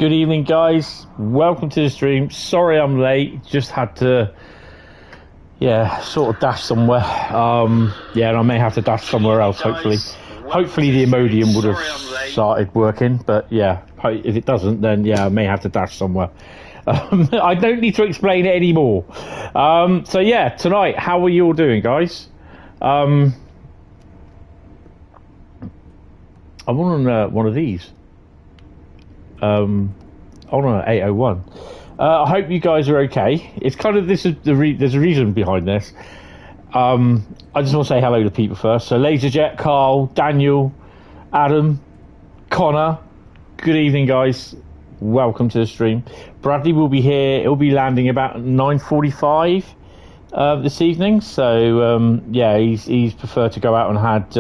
Good evening, guys. Welcome to the stream. Sorry I'm late. Just had to, sort of dash somewhere. And I may have to dash somewhere else, hopefully. Hopefully the Imodium would have started working, but yeah, if it doesn't, then yeah, I may have to dash somewhere. I don't need to explain it anymore. So yeah, tonight, how are you all doing, guys? I'm on one of these. On an 801. I hope you guys are okay. It's kind of there's a reason behind this. I just want to say hello to people first. So Laserjet, Carl, Daniel, Adam, Connor. Good evening, guys. Welcome to the stream. Bradley will be here. He'll be landing about 9:45 this evening. So he's preferred to go out and had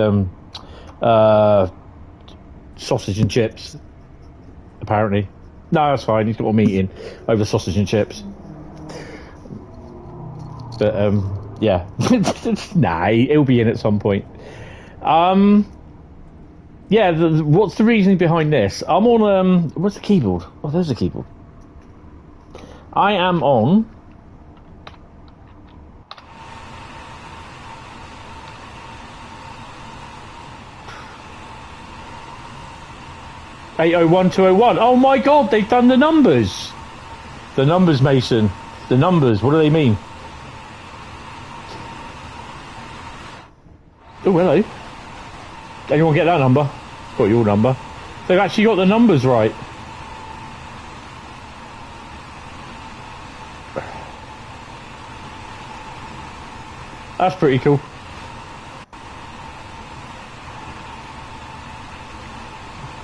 sausage and chips. Apparently. No, that's fine. He's got a meeting over sausage and chips. But, nah, he'll be in at some point. What's the reason behind this? I'm on, what's the keyboard? Oh, there's the keyboard. I am on... (801-201). Oh my god, they've done the numbers. The numbers, Mason. The numbers, what do they mean? Oh, hello. Anyone get that number? Got your number. They've actually got the numbers right. That's pretty cool.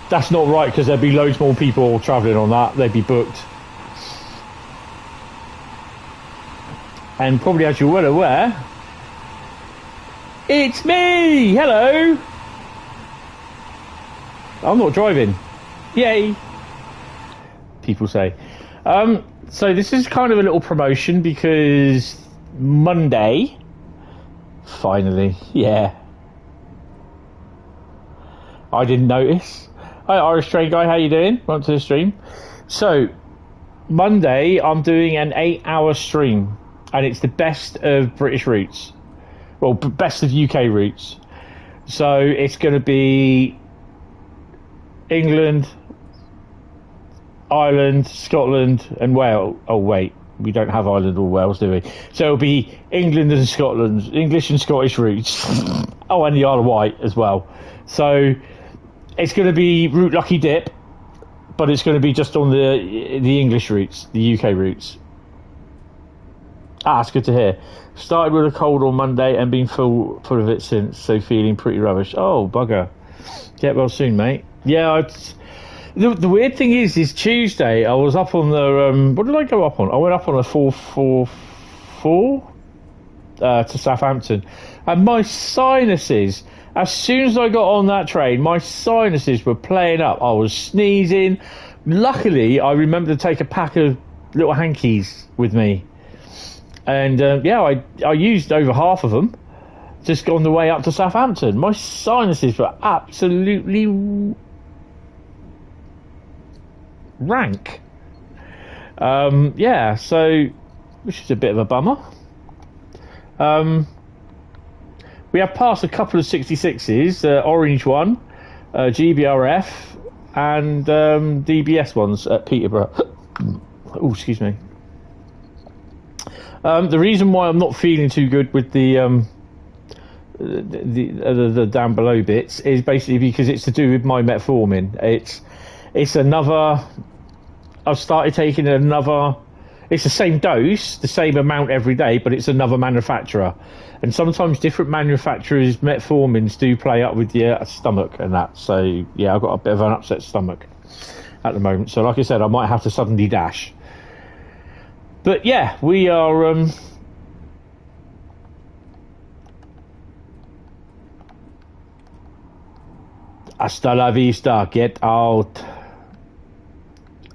That's not right, because there'd be loads more people travelling on that. They'd be booked. And probably, as you're well aware, it's me! Hello! I'm not driving. Yay! People say. So this is kind of a little promotion, because Monday, finally, yeah. I didn't notice. Hi, Irish Train Guy, how you doing? Welcome to the stream. So, Monday, I'm doing an 8-hour stream, and it's the best of British routes. Well, best of UK routes. So, it's going to be England, Ireland, Scotland, and Wales. Oh, wait, we don't have Ireland or Wales, do we? So, it'll be England and Scotland, English and Scottish routes. Oh, and the Isle of Wight as well. So... it's going to be Route Lucky Dip, but it's going to be just on the English routes, the UK routes. It's good to hear. Started with a cold on Monday and been full of it since, so feeling pretty rubbish. Oh, bugger. Get well soon, mate. Yeah, the weird thing is Tuesday I was up on the... what did I go up on? I went up on a 444 to Southampton. And my sinuses... as soon as I got on that train, my sinuses were playing up. I was sneezing. Luckily, I remember to take a pack of little hankies with me. And, I used over half of them just on the way up to Southampton. My sinuses were absolutely rank. Which is a bit of a bummer. We have passed a couple of 66s, orange one, GBRF, and DBS ones at Peterborough. Oh, excuse me. The reason why I'm not feeling too good with the down below bits is basically because it's to do with my metformin. It's another. I've started taking another. It's the same dose, the same amount every day, but it's another manufacturer. And sometimes different manufacturers' metformins do play up with your stomach and that. So, yeah, I've got a bit of an upset stomach at the moment. So, like I said, I might have to suddenly dash. But, yeah, we are... hasta la vista, get out.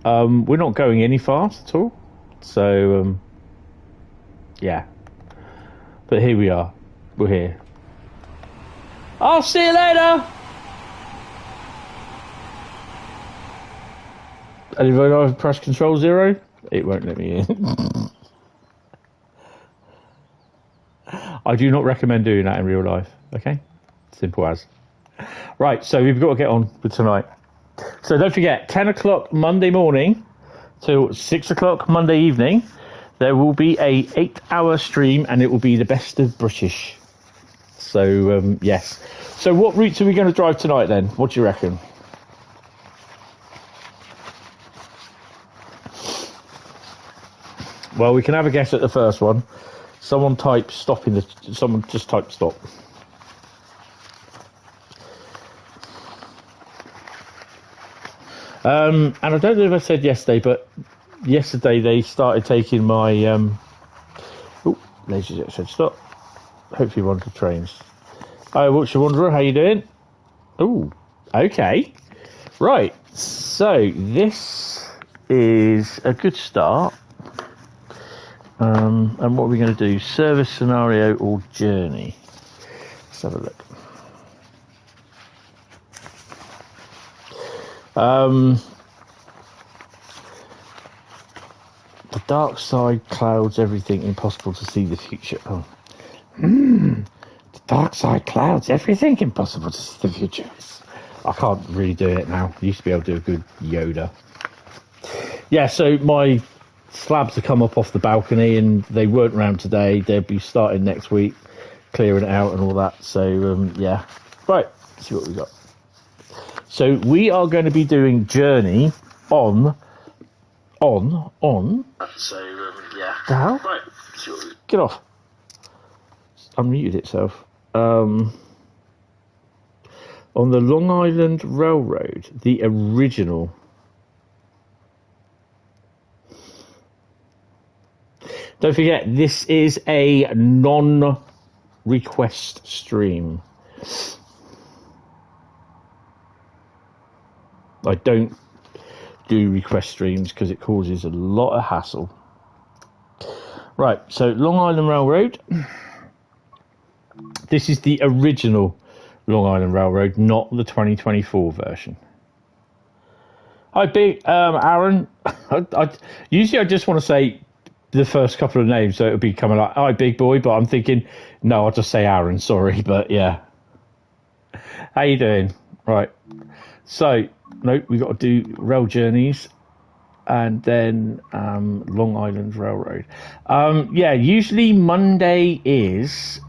We're not going any fast at all. So, yeah. But here we are. We're here. I'll see you later! And if I press Control 0, it won't let me in. I do not recommend doing that in real life. Okay, simple as. Right, so we've got to get on with tonight. So don't forget, 10 o'clock Monday morning till 6 o'clock Monday evening, there will be a 8-hour stream, and it will be the best of British. So yes. So what routes are we going to drive tonight then? What do you reckon? Well, we can have a guess at the first one. Someone type stop in the. Someone just type stop. And I don't know if I said yesterday, but yesterday they started taking my. Ladies and said stop. Hopefully, one of the trains. Hi, Watcher Wanderer, how you doing? Oh, okay, right. So this is a good start. And what are we going to do? Service scenario or journey? Let's have a look. The dark side clouds everything, impossible to see the future. Oh. The dark side clouds everything, impossible to see the future. I can't really do it now. I used to be able to do a good Yoda. Yeah, so my slabs have come up off the balcony and they weren't around today. They'll be starting next week, clearing it out and all that. So, yeah. Right, let's see what we got. So we are going to be doing journey on. So, yeah. The hell? Right. Get off. Unmuted itself. On the Long Island Railroad, the original. Don't forget, this is a non-request stream. I don't do request streams because it causes a lot of hassle. Right, so Long Island Railroad. This is the original Long Island Railroad, not the 2024 version. Hi, big Aaron. Usually I just want to say the first couple of names, so it'll be coming like, hi, big boy, but I'm thinking, no, I'll just say Aaron, sorry, but yeah. How you doing? Right. So, no, we've got to do rail journeys and then Long Island Railroad. Yeah, usually Monday is...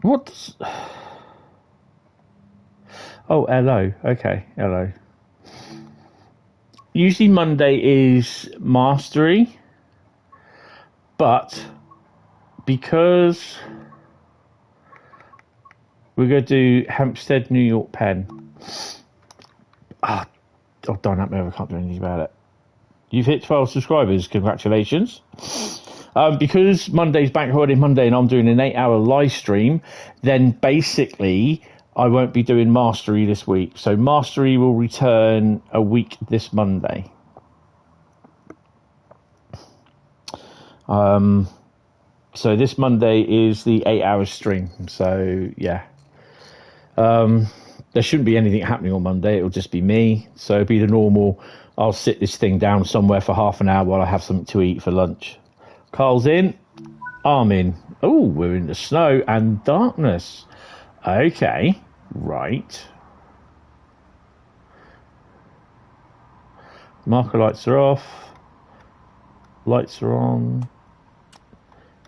What's... Oh, hello. Okay, hello. Usually Monday is mastery, but because we're going to do Hampstead, New York, Penn. Oh, darn that, I can't do anything about it. You've hit 12 subscribers. Congratulations. Because Monday's Bank Holiday Monday and I'm doing an 8-hour live stream, then basically I won't be doing Mastery this week. So Mastery will return a week this Monday. So this Monday is the 8-hour stream. So, yeah. There shouldn't be anything happening on Monday. It'll just be me. So it'll be the normal, I'll sit this thing down somewhere for half an hour while I have something to eat for lunch. Carl's in. I'm in. Oh, we're in the snow and darkness. Okay, right. Marker lights are off. Lights are on.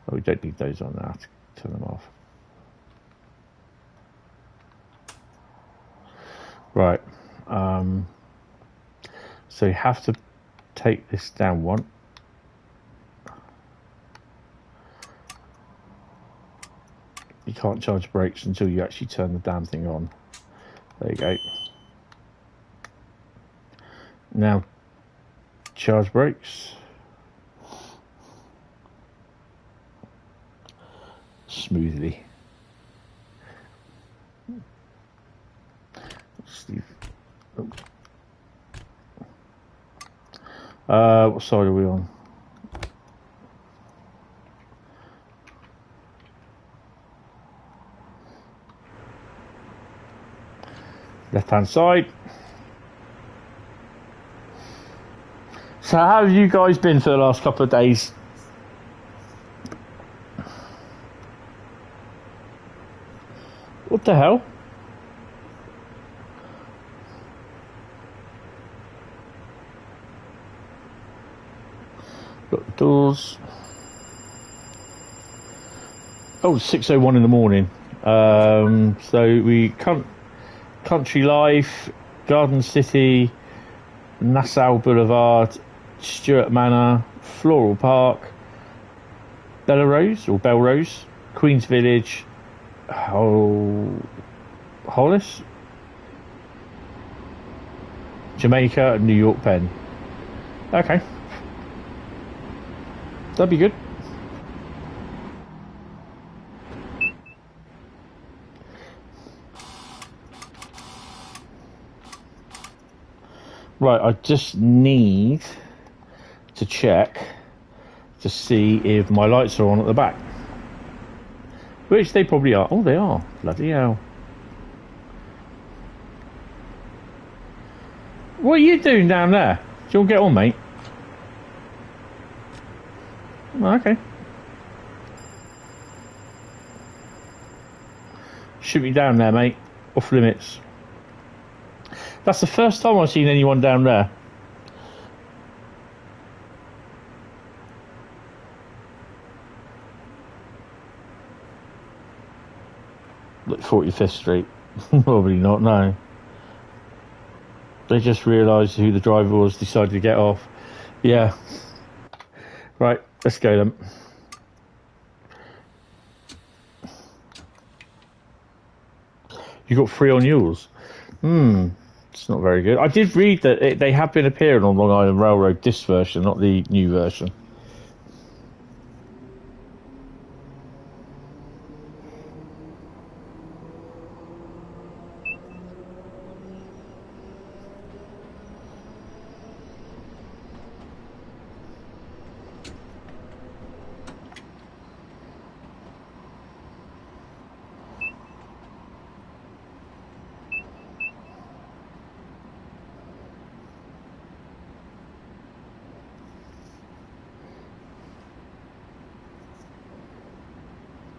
Oh, we don't need those on now. Turn them off. Right. So you have to take this down one. You can't charge brakes until you actually turn the damn thing on. There you go. Now, charge brakes. Smoothly. Steve. Oh. What side are we on? left hand side. So how have you guys been for the last couple of days? What the hell? Got the doors. Oh, 6:01 in the morning. So we Country Life, Garden City, Nassau Boulevard, Stuart Manor, Floral Park, Belrose, Queen's Village, Hollis, Jamaica, and New York Penn. Okay. That'd be good. Right, I just need to check to see if my lights are on at the back. Which they probably are. Oh, they are. Bloody hell. What are you doing down there? Do you want to get on, mate? Oh, okay. Shoot me down there, mate. Off limits. That's the first time I've seen anyone down there. Look, 45th Street. Probably not, no. They just realised who the driver was, decided to get off. Yeah. Right, let's go then. You got 3 on yours? It's not very good. I did read that they have been appearing on Long Island Railroad, this version, not the new version.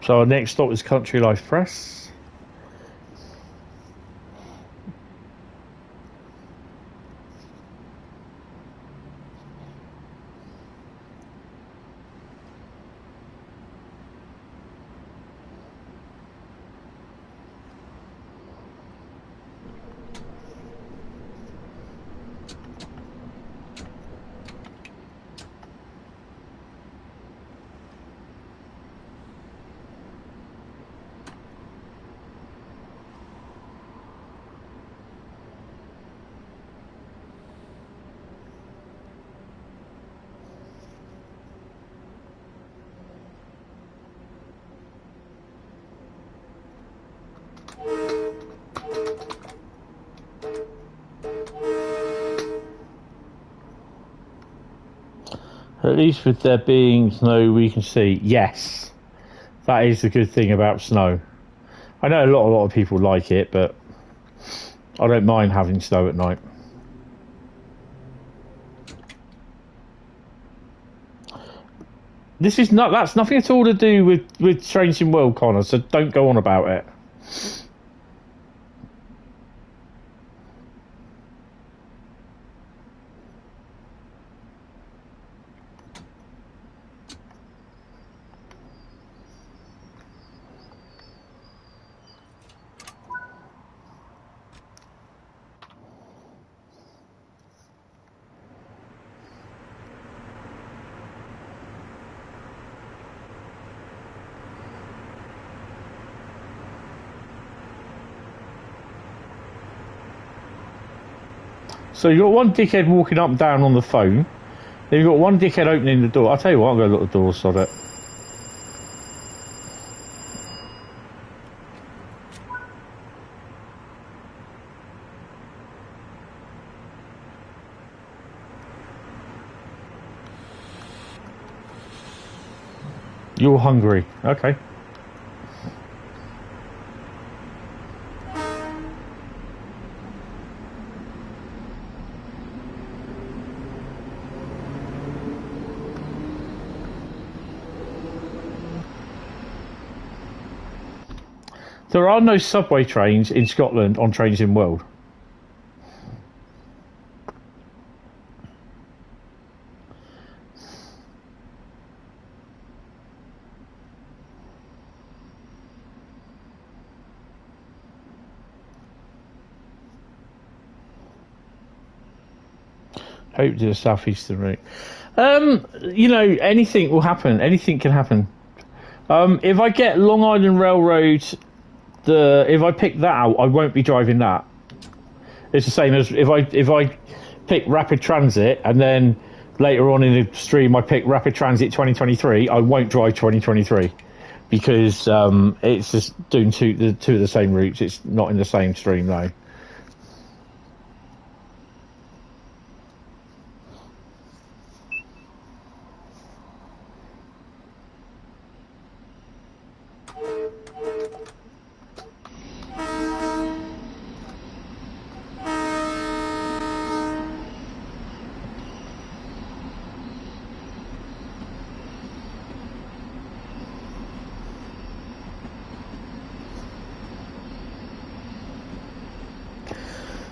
So our next stop is Country Life Press. At least with there being snow we can see. Yes, that is the good thing about snow. I know a lot of people like it, but I don't mind having snow at night. This is not, that's nothing at all to do with Strange in World, Connor, so don't go on about it. So you've got one dickhead walking up and down on the phone. Then you've got one dickhead opening the door. I'll tell you what, I'm going to look at the door, sod it. You're hungry. Okay. There are no subway trains in Scotland on Trains in World. Hope to the Southeastern route. You know, anything will happen. Anything can happen. If I get Long Island Railroad, if I pick that out, I won't be driving that. It's the same as if I pick Rapid Transit and then later on in the stream I pick Rapid Transit 2023, I won't drive 2023 because it's just doing two of the same routes. It's not in the same stream though.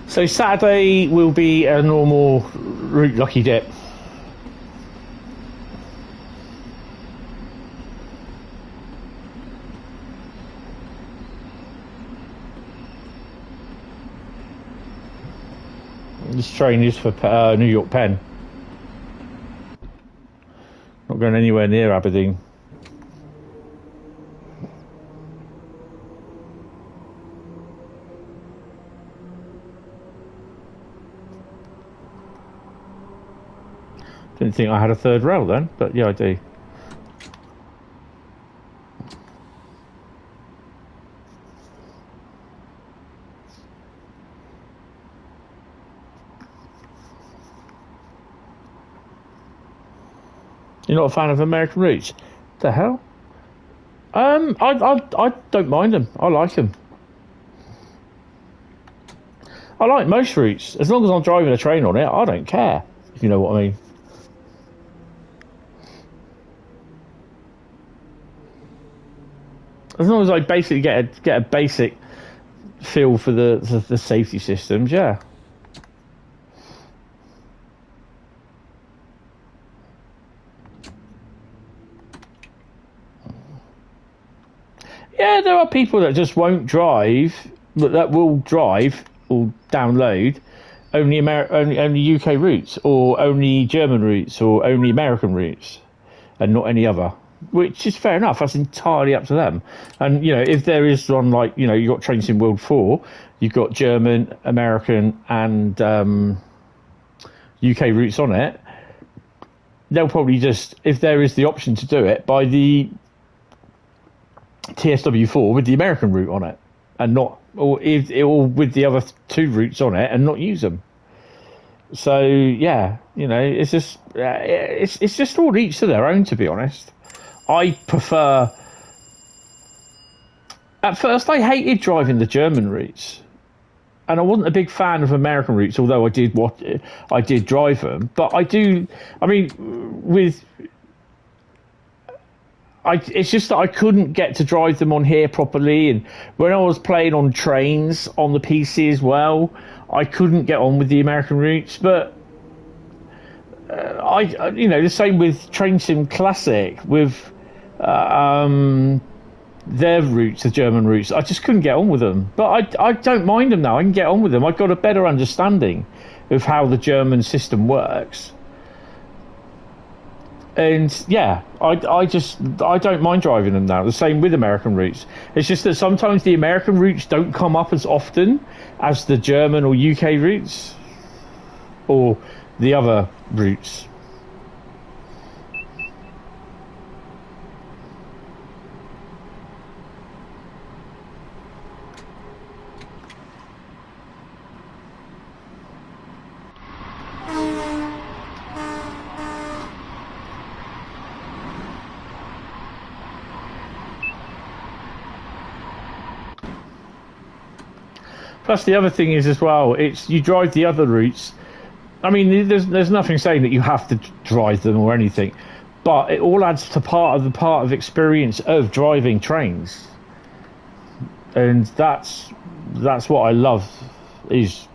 So Saturday will be a normal route lucky dip. This train is for New York Penn. Not going anywhere near Aberdeen. Didn't think I had a third rail then, but yeah, I do. You're not a fan of American routes? The hell? I don't mind them. I like them. I like most routes. As long as I'm driving a train on it, I don't care. If you know what I mean. As long as I basically get a basic feel for the safety systems, yeah. Yeah, there are people that just won't drive, but that will drive or download only only UK routes, or only German routes, or only American routes, and not any other. Which is fair enough. That's entirely up to them. And you know, if there is one like you've got Trains in World 4, you've got German, American, and UK routes on it. They'll probably just, if there is the option to do it, buy the TSW4 with the American route on it, and not, or with the other two routes on it, and not use them. So yeah, it's just it's just all each to their own, to be honest. I prefer. At first, I hated driving the German routes, and I wasn't a big fan of American routes. Although I did drive them, but I do. I mean, it's just that I couldn't get to drive them on here properly, and when I was playing on trains on the PC as well, I couldn't get on with the American routes. But the same with Train Sim Classic with their routes, the German routes. I just couldn't get on with them, but I don't mind them now. I can get on with them. I've got a better understanding of how the German system works, and yeah, I don't mind driving them now. The same with American routes. It's just that sometimes the American routes don't come up as often as the German or UK routes or the other routes. Plus, the other thing is as well, it's you drive the other routes. I mean, there's nothing saying that you have to drive them or anything, but it all adds to part of experience of driving trains. and that's what I love, is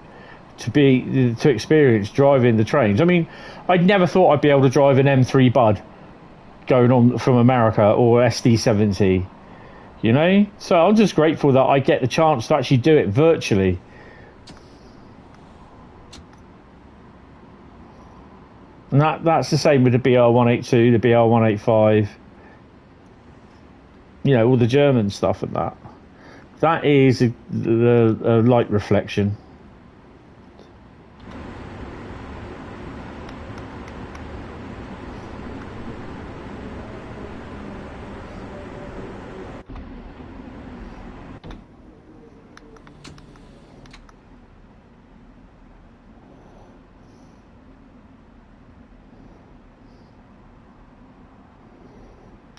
to experience driving the trains. I mean, I'd never thought I'd be able to drive an M3 Bud going on from America, or SD70, you know. So I'm just grateful that I get the chance to actually do it virtually. And that's the same with the BR182, the BR185, you know, all the German stuff and that. That is a light reflection.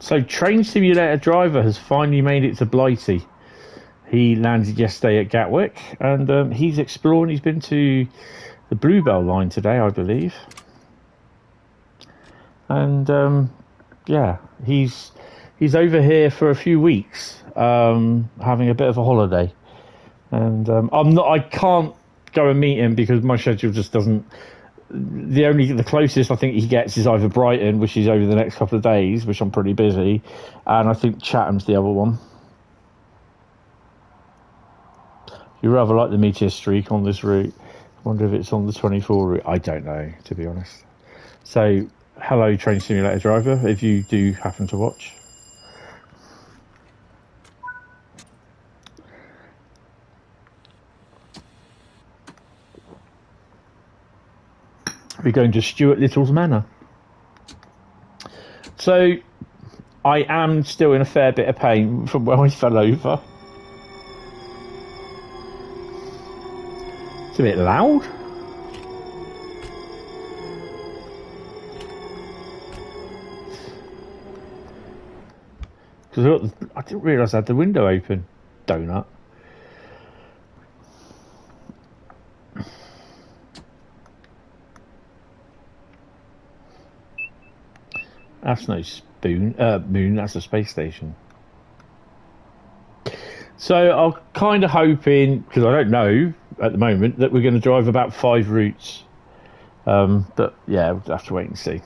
So, Train Simulator Driver has finally made it to Blighty. He landed yesterday at Gatwick, and he's exploring. He's been to the Bluebell line today, I believe. And yeah, he's over here for a few weeks, having a bit of a holiday. And I can't go and meet him because my schedule just doesn't. The closest I think he gets is either Brighton, which is over the next couple of days, which I'm pretty busy, and I think Chatham's the other one. You rather like the meteor streak on this route. I wonder if it's on the 24 route. I don't know, to be honest. So, hello, Train Simulator Driver, if you do happen to watch. We're going to Stuart Little's manor. So, I am still in a fair bit of pain from where I fell over. It's a bit loud. Because I didn't realise I had the window open. Donut. That's no moon, that's a space station. So I'm kind of hoping, because I don't know at the moment, that we're going to drive about 5 routes. But yeah, we'll have to wait and see.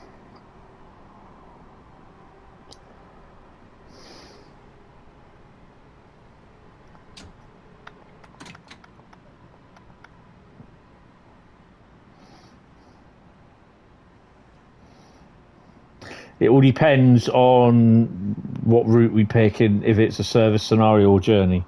It all depends on what route we pick and if it's a service scenario or journey.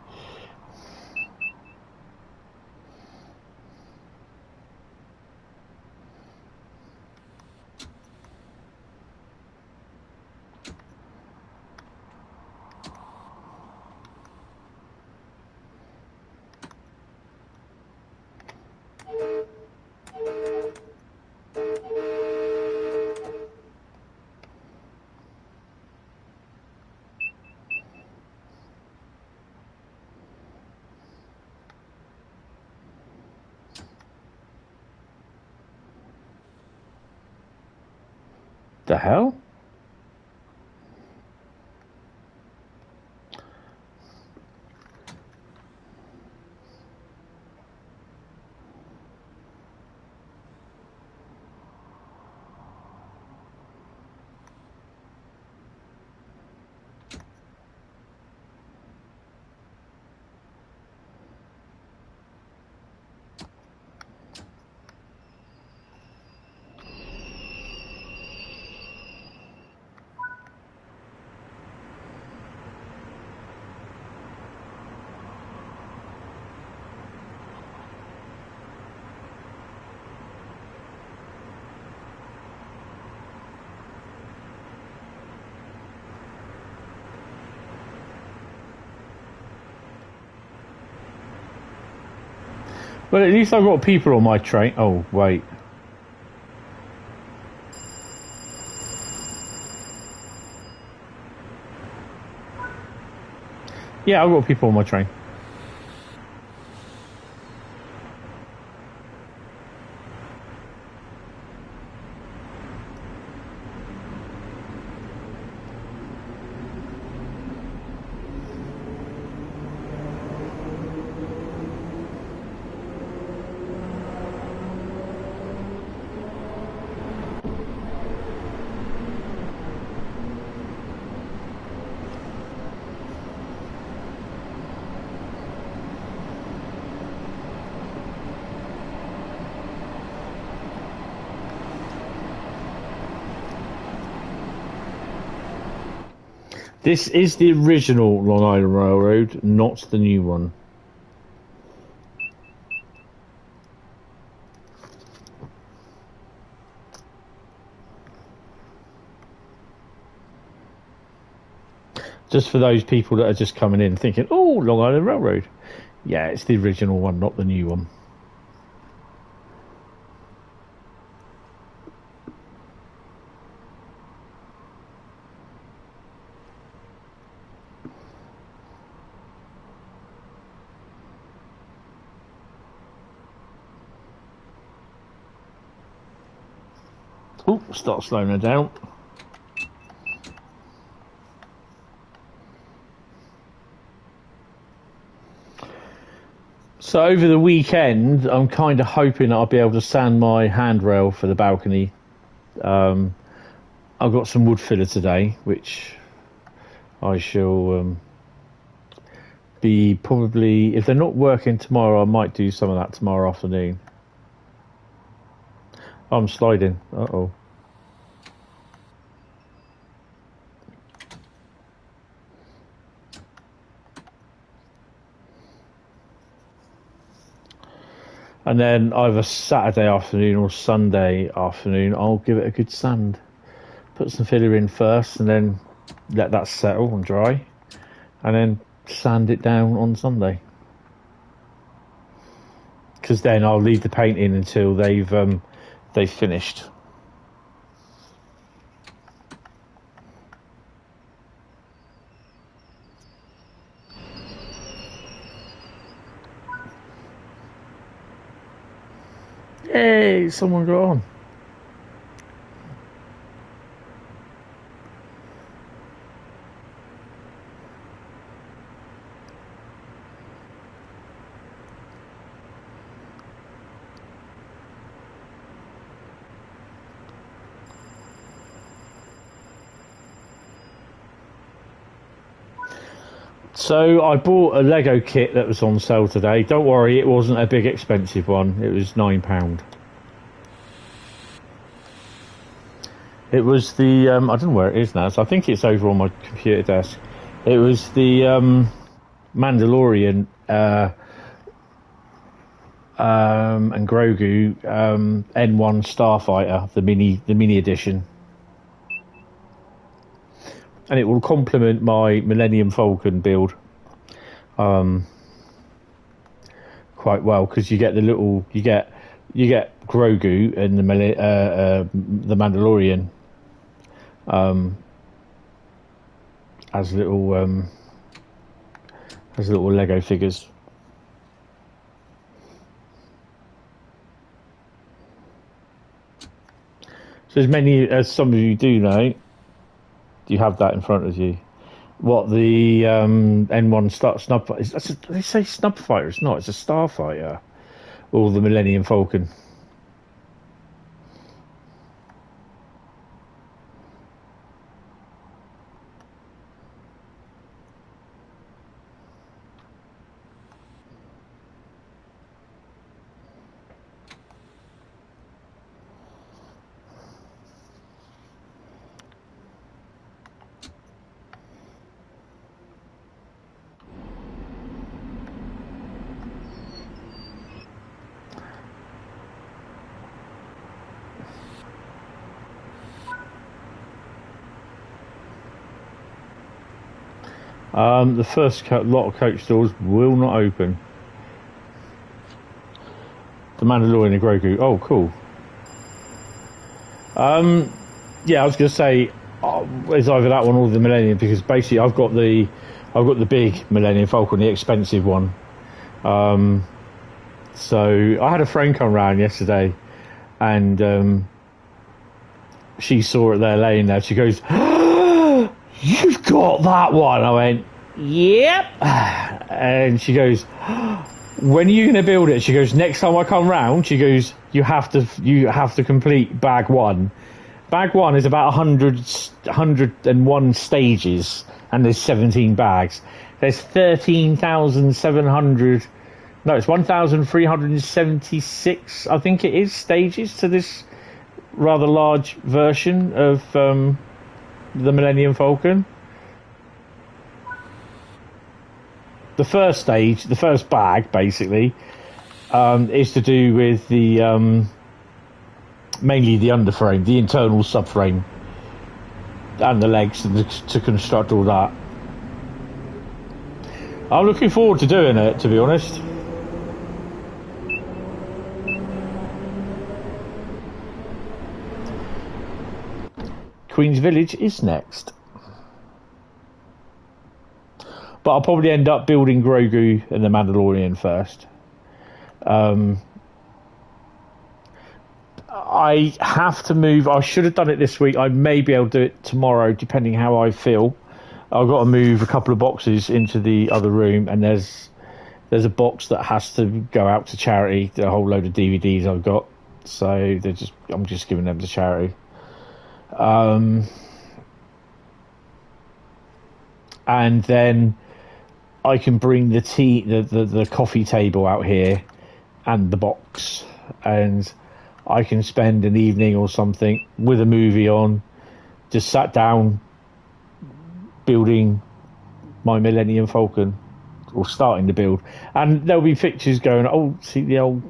The hell? Well, at least I've got people on my train. Oh, wait. Yeah, I've got people on my train. This is the original Long Island Railroad, not the new one. Just for those people that are just coming in thinking, oh, Long Island Railroad. Yeah, it's the original one, not the new one. Oh, start slowing her down. So over the weekend, I'm kind of hoping I'll be able to sand my handrail for the balcony. I've got some wood filler today, which I shall be probably, if they're not working tomorrow, I might do some of that tomorrow afternoon. I'm sliding. Uh-oh. And then either Saturday afternoon or Sunday afternoon, I'll give it a good sand. Put some filler in first and then let that settle and dry. And then sand it down on Sunday. Because then I'll leave the paint in until they've finished. Hey, someone got on. So I bought a Lego kit that was on sale today. Don't worry, it wasn't a big expensive one. It was £9. It was the, I don't know where it is now, so I think it's over on my computer desk. It was the Mandalorian and Grogu N1 Starfighter, the mini edition. And it will complement my Millennium Falcon build quite well, because you get the little, you get Grogu and the Mandalorian as little Lego figures. So as many as some of you do know, you have that in front of you. What the N1 snub is? They say snub fighter. It's not. It's a starfighter, or the Millennium Falcon. The first lot of coach stores will not open. The Mandalorian and Grogu. Oh, cool. Yeah, I was going to say it's either that one or the Millennium, because basically I've got the big Millennium Falcon, the expensive one. So I had a friend come round yesterday, and she saw it there laying there. She goes, "You've got that one." I went, "Yep." And she goes, "When are you going to build it?" She goes, "Next time I come round." She goes, you have to complete bag one. Bag one is about 101 stages, and there's 17 bags. There's 13,700. No, it's 1,376. I think it is stages to this rather large version of the Millennium Falcon. the first stage, the first bag, basically, is to do with the mainly the underframe, the internal subframe, and the legs, and to construct all that. I'm looking forward to doing it, to be honest. Queen's Village is next. But I'll probably end up building Grogu and the Mandalorian first. I have to move. I should have done it this week. I may be able to do it tomorrow, depending how I feel. I've got to move a couple of boxes into the other room, and there's a box that has to go out to charity. A whole load of DVDs I've got, so I'm just giving them to charity. And then I can bring the coffee table out here and the box, and I can spend an evening or something with a movie on, just sat down building my Millennium Falcon, or starting to build. And there'll be pictures going, see the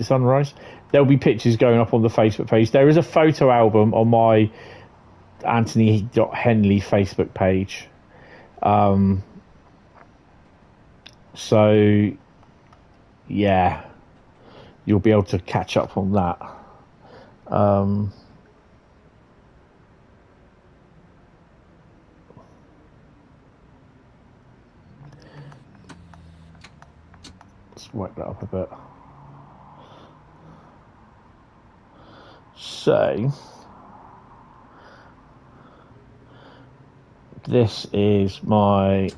sunrise? There'll be pictures going up on the Facebook page. There is a photo album on my Anthony.Henley Facebook page. So, yeah, you'll be able to catch up on that. Let's work that up a bit. So, this is my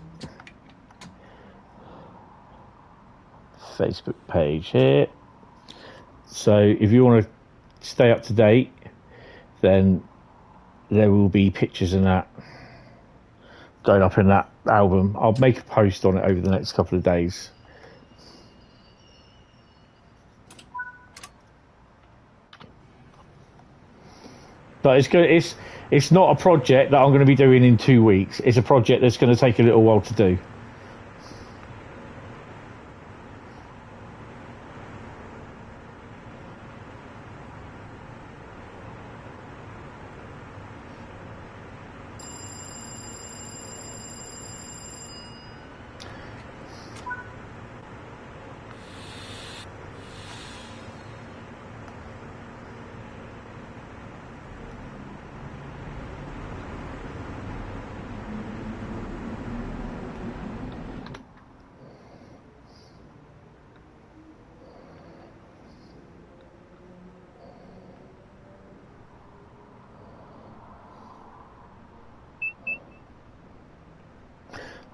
Facebook page here. So if you want to stay up to date, then there will be pictures in that going up in that album. I'll make a post on it over the next couple of days. But it's good. It's not a project that I'm going to be doing in 2 weeks. It's a project that's going to take a little while to do.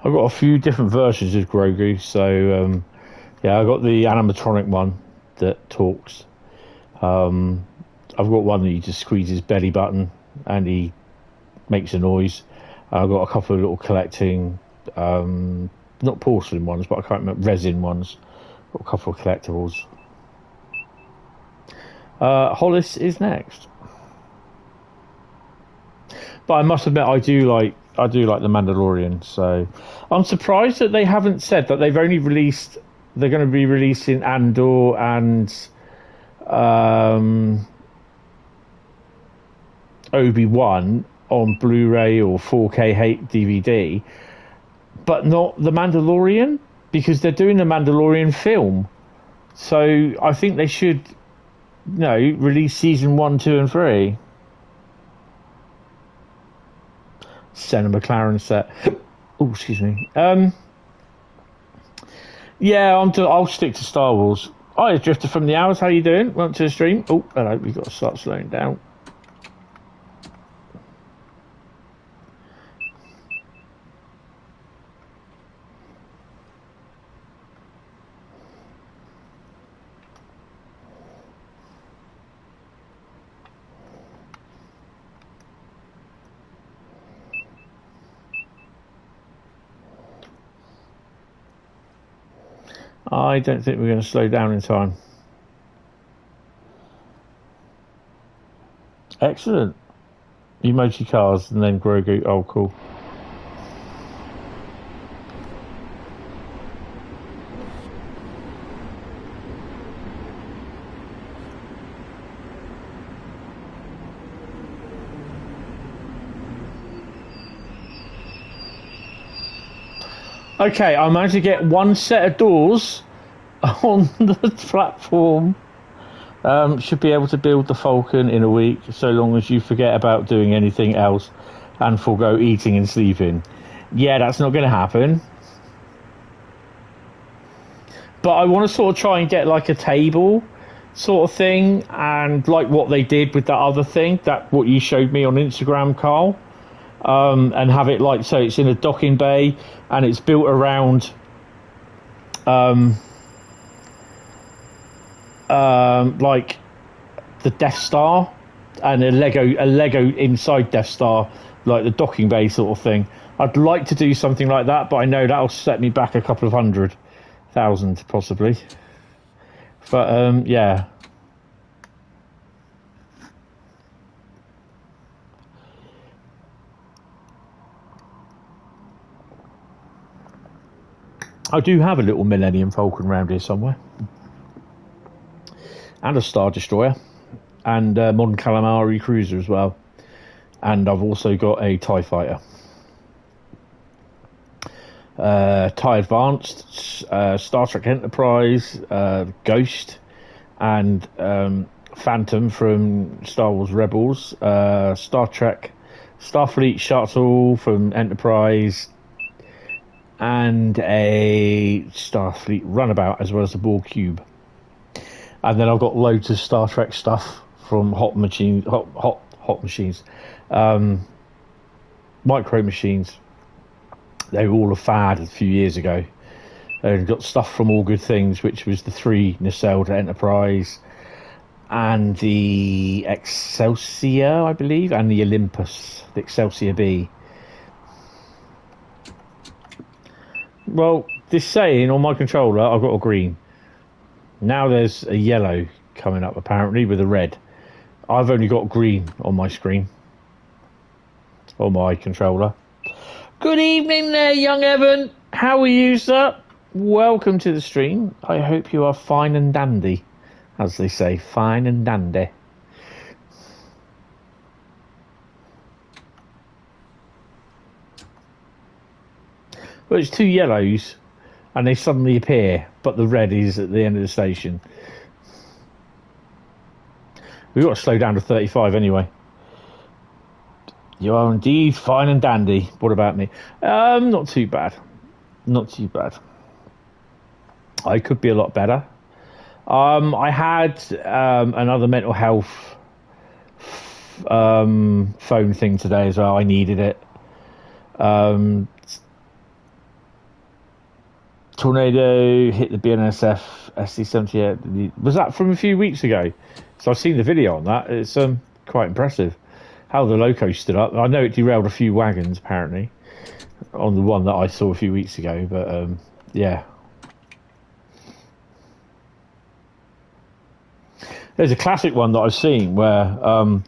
I've got a few different versions of Grogu, so yeah, I've got the animatronic one that talks. I've got one that you just squeeze his belly button and he makes a noise. I've got a couple of little collecting, not porcelain ones, but I can't remember, resin ones. Got a couple of collectibles. Hollis is next. But I must admit, I do like the Mandalorian, so I'm surprised that they haven't said that they've only released. They're going to be releasing Andor and Obi-Wan on Blu-ray or 4K DVD, but not the Mandalorian, because they're doing the Mandalorian film. So I think they should, release season 1, 2, and 3. Senna McLaren set. Oh, excuse me. Yeah, I'll stick to Star Wars. Hi, Drifter from the Hours. How you doing? Welcome to the stream. Oh, hello. We've got to start slowing down. I don't think we're going to slow down in time. Excellent. Emoji cars and then Grogu. Oh, cool. Okay, I managed to get one set of doors on the platform. Should be able to build the Falcon in a week, so long as you forget about doing anything else and forego eating and sleeping. Yeah, that's not going to happen. But I want to sort of try and get like a table sort of thing, and like what they did with that other thing, that what you showed me on Instagram, Carl, and have it like, so it's in a docking bay and it's built around like the Death Star, and a Lego inside Death Star, like the docking bay sort of thing. I'd like to do something like that, but I know that'll set me back a couple of 100,000 possibly. But yeah. I do have a little Millennium Falcon around here somewhere, and a Star Destroyer, and a modern Calamari cruiser as well, and I've also got a TIE Fighter, TIE Advanced, Star Trek Enterprise, Ghost, and Phantom from Star Wars Rebels, Star Trek Starfleet Shuttle from Enterprise, and a Starfleet Runabout, as well as a Borg Cube. And then I've got loads of Star Trek stuff from hot machines, micro machines. They were all a fad a few years ago. They've got stuff from All Good Things, which was the 3 nacelle to Enterprise, and the Excelsior, I believe, and the Olympus, the Excelsior B. Well, this saying on my controller, I've got a green. Now there's a yellow coming up, apparently, with a red. I've only got green on my screen, on my controller. Good evening there, young Evan. How are you, sir? Welcome to the stream. I hope you are fine and dandy, as they say, fine and dandy. Well, it's 2 yellows, and they suddenly appear, but the red is at the end of the station. We've got to slow down to 35 anyway. You are indeed fine and dandy. What about me? Not too bad. Not too bad. I could be a lot better. I had another mental health phone thing today as well. I needed it. Tornado hit the BNSF SD78. Was that from a few weeks ago? So I've seen the video on that. It's quite impressive how the loco stood up. I know it derailed a few wagons apparently on the one that I saw a few weeks ago, but yeah. There's a classic one that I've seen where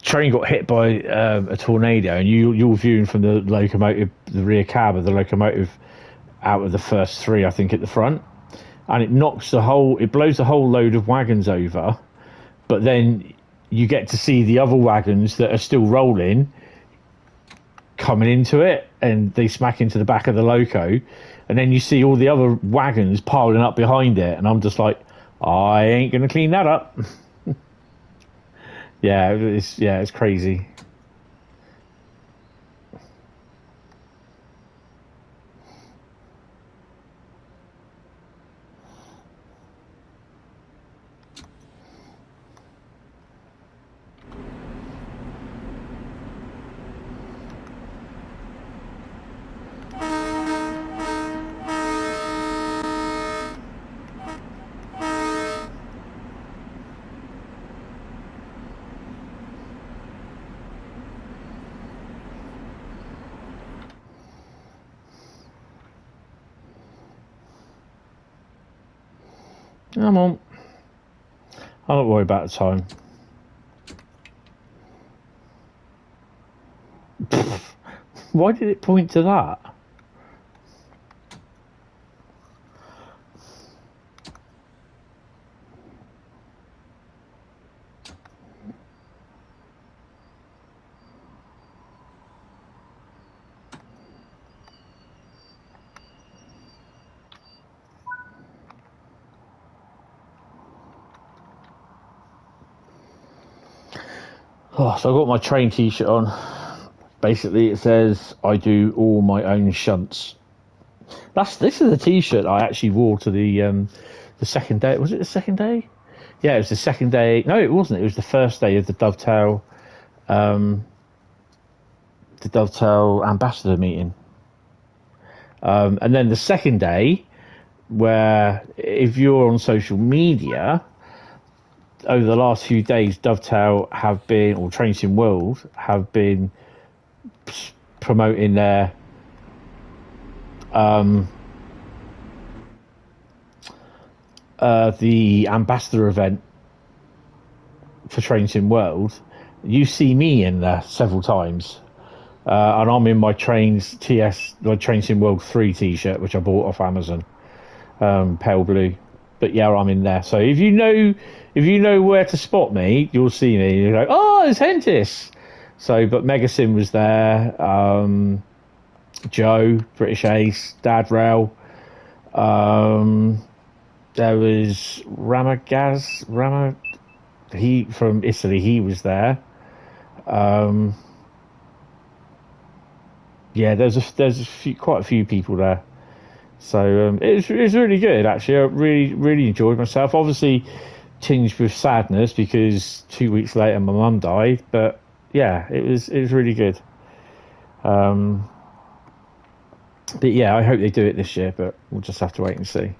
train got hit by a tornado, and you're viewing from the locomotive, the rear cab of the locomotive, out of the first 3, I think, at the front, and it blows the whole load of wagons over, but then you get to see the other wagons that are still rolling coming into it, and they smack into the back of the loco, and then you see all the other wagons piling up behind it, and I'm just like, I ain't gonna clean that up. It's crazy. Come on. I'm not worried about the time. Why did it point to that? Oh, so I got my train T-shirt on. Basically, it says I do all my own shunts. This is a T-shirt I actually wore to the second day. Was it the second day? Yeah, it was the second day. No, it wasn't. It was the first day of the Dovetail ambassador meeting. And then the second day, where if you're on social media, over the last few days, Dovetail have been, or Train Sim World have been promoting their the ambassador event for Train Sim World. You see me in there several times, and I'm in my Train Sim World 3 T-shirt, which I bought off Amazon, pale blue. But yeah, I'm in there. So if you know where to spot me, you'll see me. You're like, oh, it's Hentis. So, but Megasim was there. Joe, British Ace, Dad Rail. There was he from Italy. He was there. Yeah, there's quite a few people there. So it was really good, actually. I really enjoyed myself. Obviously, tinged with sadness because 2 weeks later my mum died. But yeah, it was really good. But yeah, I hope they do it this year. But we'll just have to wait and see.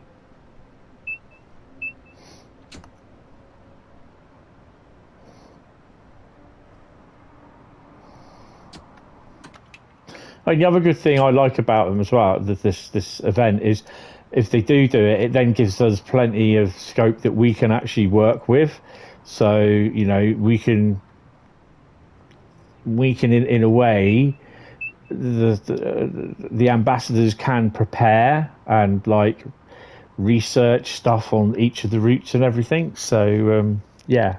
And the other good thing I like about them as well, this event, is if they do it, it then gives us plenty of scope that we can actually work with. So, you know, we can in a way, the ambassadors can prepare and like research stuff on each of the routes and everything. So, yeah.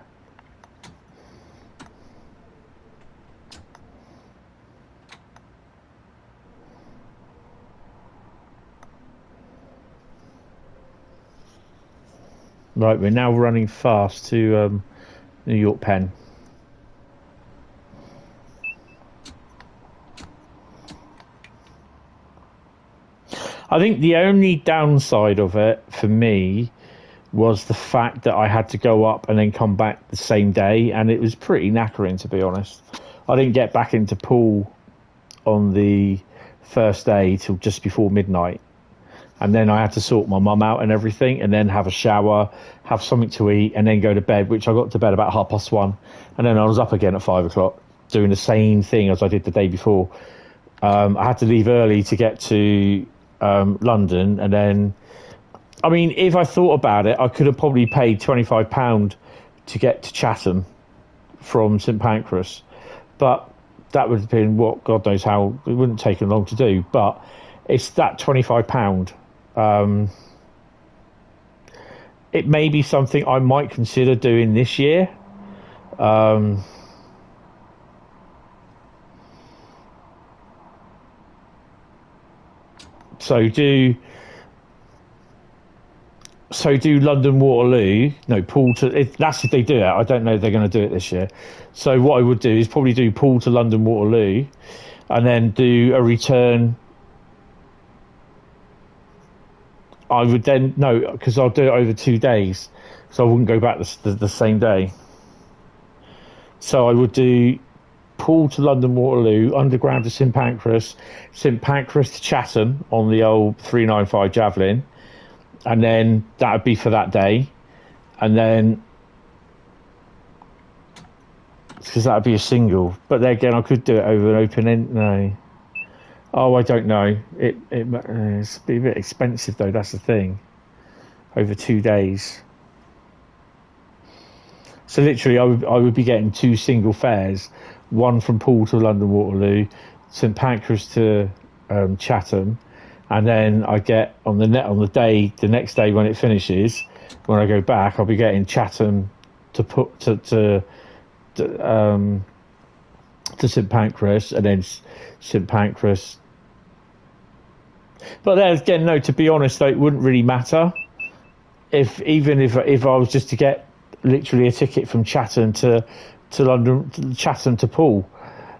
Right, we're now running fast to New York Penn. I think the only downside of it for me was the fact that I had to go up and then come back the same day, and it was pretty knackering, to be honest. I didn't get back into pool on the first day till just before midnight. And then I had to sort my mum out and everything, and then have a shower, have something to eat, and then go to bed, which I got to bed about 1:30. And then I was up again at 5 o'clock, doing the same thing as I did the day before. I had to leave early to get to London. And then, I mean, if I thought about it, I could have probably paid £25 to get to Chatham from St Pancras. But that would have been, God knows how, it wouldn't take long to do. But it's that £25. It may be something I might consider doing this year. So do London Waterloo. No, Poole to. That's if they do it. I don't know if they're going to do it this year. So what I would do is probably do Poole to London Waterloo, and then do a return. I would then because I'll do it over 2 days, so I wouldn't go back the same day. So I would do Poole to London Waterloo, underground to St Pancras to Chatham on the old 395 Javelin, and then that would be for that day, and then because that would be a single. But then again, I could do it over an open end. No. Oh, I don't know. It's a bit expensive though. That's the thing. Over 2 days. So literally, I would be getting 2 single fares, one from Poole to London Waterloo, St Pancras to Chatham, and then I get on the next day when it finishes, when I go back, I'll be getting Chatham to St Pancras, and then St Pancras. But then again, no. To be honest, though, it wouldn't really matter if I was just to get literally a ticket from Chatham to London, Chatham to Poole,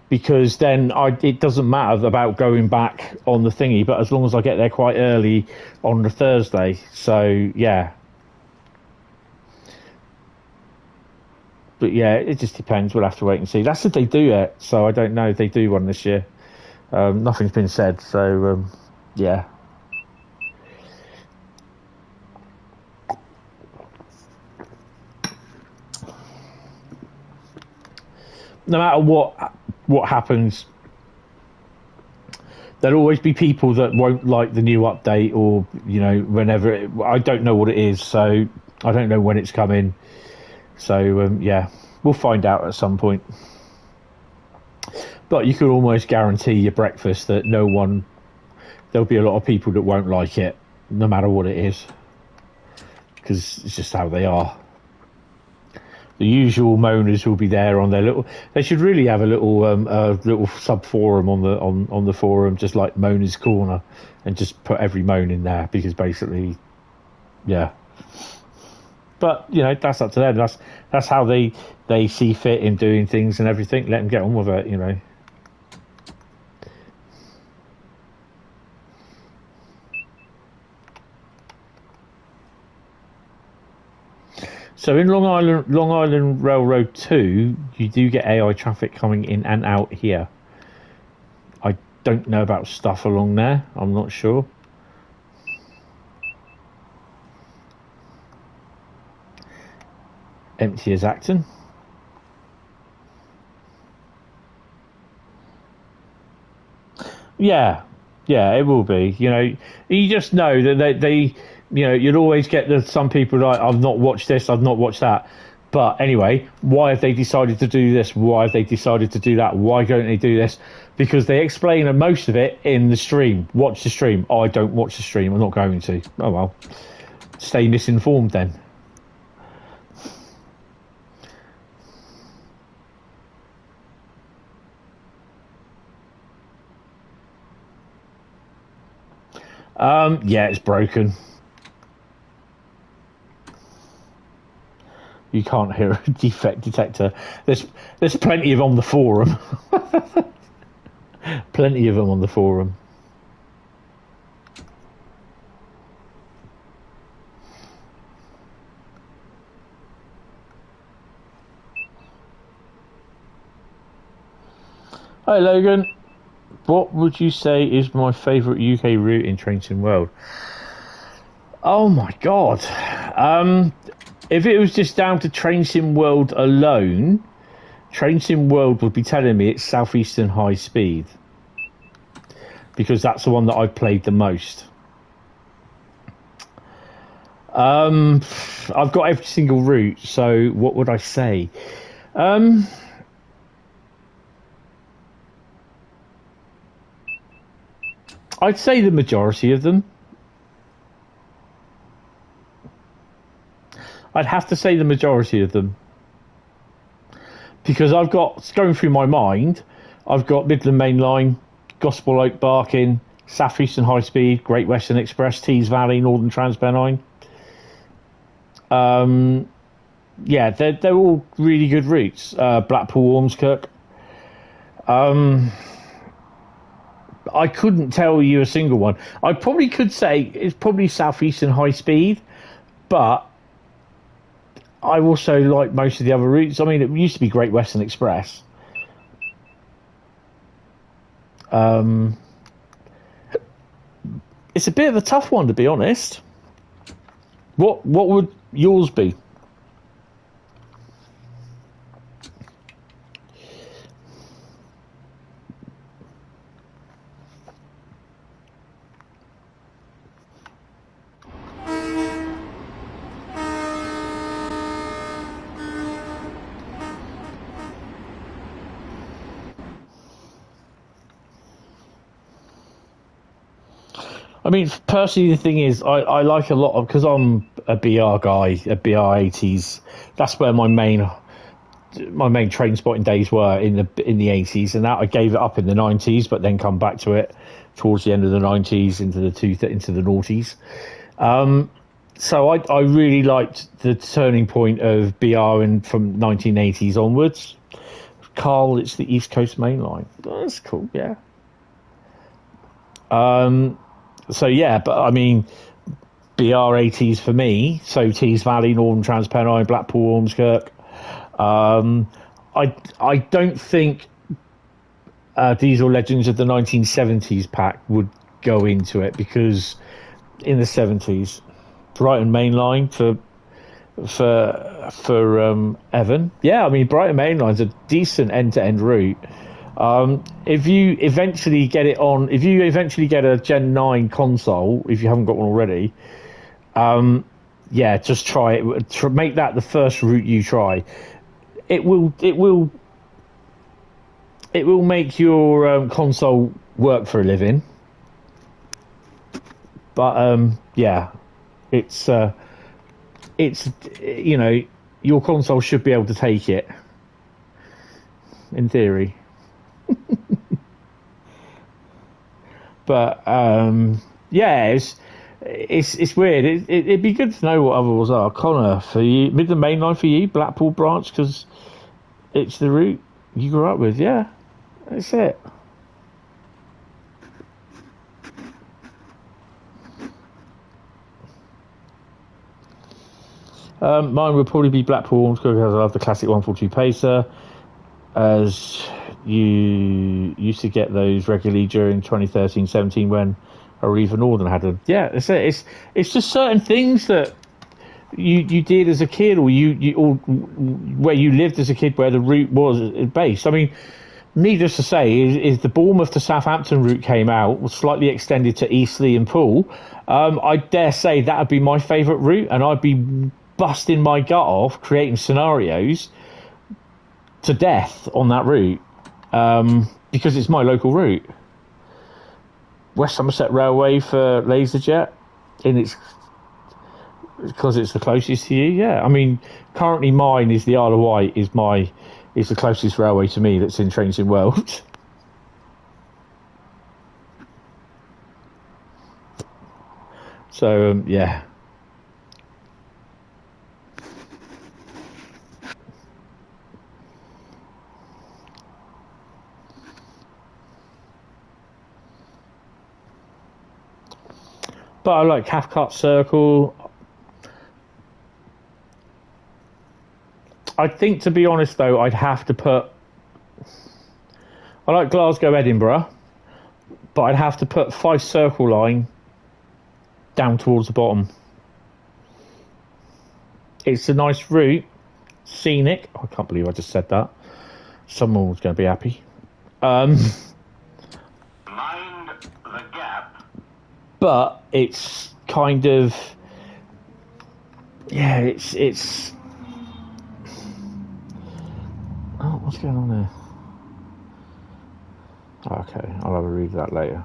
because then it doesn't matter about going back on the thingy, but as long as I get there quite early on the Thursday. So yeah. But yeah, it just depends. We'll have to wait and see. That's if they do it. So I don't know if they do one this year. Nothing's been said. So yeah. No matter what happens, there'll always be people that won't like the new update, or whenever I don't know what it is, so I don't know when it's coming. So yeah, we'll find out at some point. But you can almost guarantee your breakfast that there'll be a lot of people that won't like it, no matter what it is, because it's just how they are. The usual moaners will be there on their little. They should really have a little sub forum on the forum, just like Moaners Corner, and just put every moan in there, because basically, yeah. But that's up to them. That's how they see fit in doing things and everything. Let them get on with it, So in Long Island Railroad 2, you do get AI traffic coming in and out here. I don't know about stuff along there. I'm not sure. Empty as Acton. Yeah, it will be. You just know that they you'll always get some people like, I've not watched this, I've not watched that. But anyway, why have they decided to do this? Why have they decided to do that? Why don't they do this? Because they explain most of it in the stream. Watch the stream. I don't watch the stream. I'm not going to. Oh, well. Stay misinformed then. Yeah, it's broken. You can't hear a defect detector. There's plenty of them on the forum. Plenty of them on the forum. Hi Logan. What would you say is my favourite UK route in Train Sim World? Oh my god. If it was just down to Train Sim World alone, Train Sim World would be telling me it's Southeastern Highspeed, because that's the one that I've played the most. I've got every single route, so what would I say? I'd say the majority of them. I'd have to say the majority of them. Because I've got, going through my mind, I've got Midland Main Line, Gospel Oak Barking, Southeastern High Speed, Great Western Express, Tees Valley, Northern Trans Pennine. Yeah, they're all really good routes. Blackpool, Ormskirk. I couldn't tell you a single one. I probably could say it's probably Southeastern High Speed, but I also like most of the other routes. I mean, it used to be Great Western Express. It's a bit of a tough one, to be honest. What would yours be? I mean, personally, the thing is, I like a lot of, because I'm a BR guy, a BR 80s. That's where my main train spotting days were, in the 80s, and that I gave it up in the 90s, but then come back to it towards the end of the 90s into the noughties. So I really liked the turning point of BR from 1980s onwards. Carl, it's the East Coast Main Line. That's cool, yeah. So yeah, but I mean, BR80s for me. So Tees Valley, Northern Trans Pennine, Blackpool, Ormskirk. I don't think Diesel Legends of the 1970s pack would go into it, because in the 70s, Brighton Main Line for Evan. Yeah, I mean, Brighton Main Line's a decent end-to-end route. If you eventually get a Gen 9 console, if you haven't got one already, yeah, just try it. Make that the first route you try. It will make your console work for a living. But yeah, it's you know, your console should be able to take it, in theory. But yeah, it's weird. It'd be good to know what others are. Connor, for you, Midland Main Line for you, Blackpool branch, because it's the route you grew up with. Yeah, that's it. Mine would probably be Blackpool, because I love the classic 142 Pacer, as you used to get those regularly during 2013-17 when Arriva Northern had them. Yeah, it's just certain things that you did as a kid, or or where you lived as a kid, where the route was based. I mean, needless to say, is the Bournemouth to Southampton route came out, was slightly extended to Eastleigh and Poole. I dare say that would be my favourite route, and I'd be busting my gut off creating scenarios to death on that route, because it's my local route. West Somerset Railway for LaserJet, because it's the closest to you. Yeah, I mean, currently mine is the Isle of Wight is the closest railway to me that's in Trains in World. So yeah. But I like Cathcart Circle. I think, to be honest, though, I'd have to put... I like Glasgow, Edinburgh, but I'd have to put Fife Circle Line down towards the bottom. It's a nice route, scenic. I can't believe I just said that. Someone was going to be happy. Mind the gap. But it's kind of... Yeah, it's... Oh, what's going on there? Okay, I'll have a read of that later.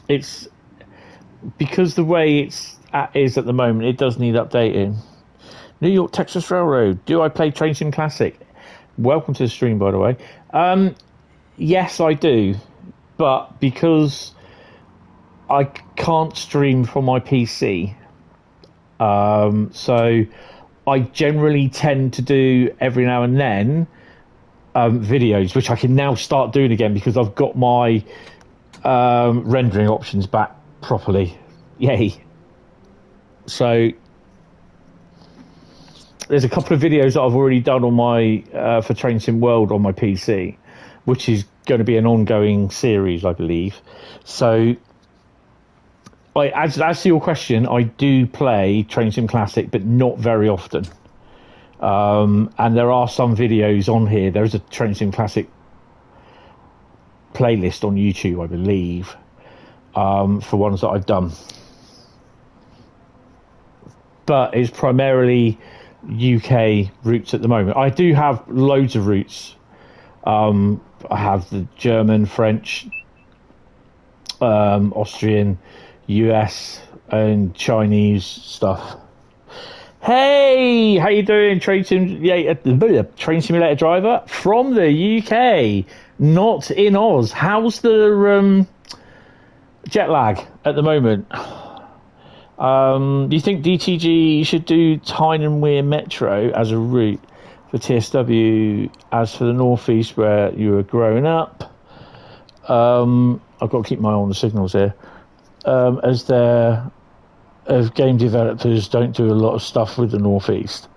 It's because the way is at the moment, it does need updating. New York Texas Railroad. Do I play Train Sim Classic? Welcome to the stream, by the way. Yes, I do, but because I can't stream from my PC, so I generally tend to do every now and then videos, which I can now start doing again because I've got my rendering options back properly. Yay. So there's a couple of videos that I've already done on my for Train Sim World on my PC, which is going to be an ongoing series, I believe. So as to your question, I do play Train Sim Classic, but not very often. And there are some videos on here. There is a Train Sim Classic playlist on YouTube, I believe, for ones that I've done. But it's primarily UK routes at the moment. I do have loads of routes. I have the German, French, Austrian, US, and Chinese stuff. Hey, how you doing, Train Simulator driver from the UK, not in Oz? How's the jet lag at the moment. Do you think DTG should do Tyne and Weir Metro as a route for TSW as for the northeast where you were growing up? I've got to keep my eye on the signals here. As game developers don't do a lot of stuff with the northeast.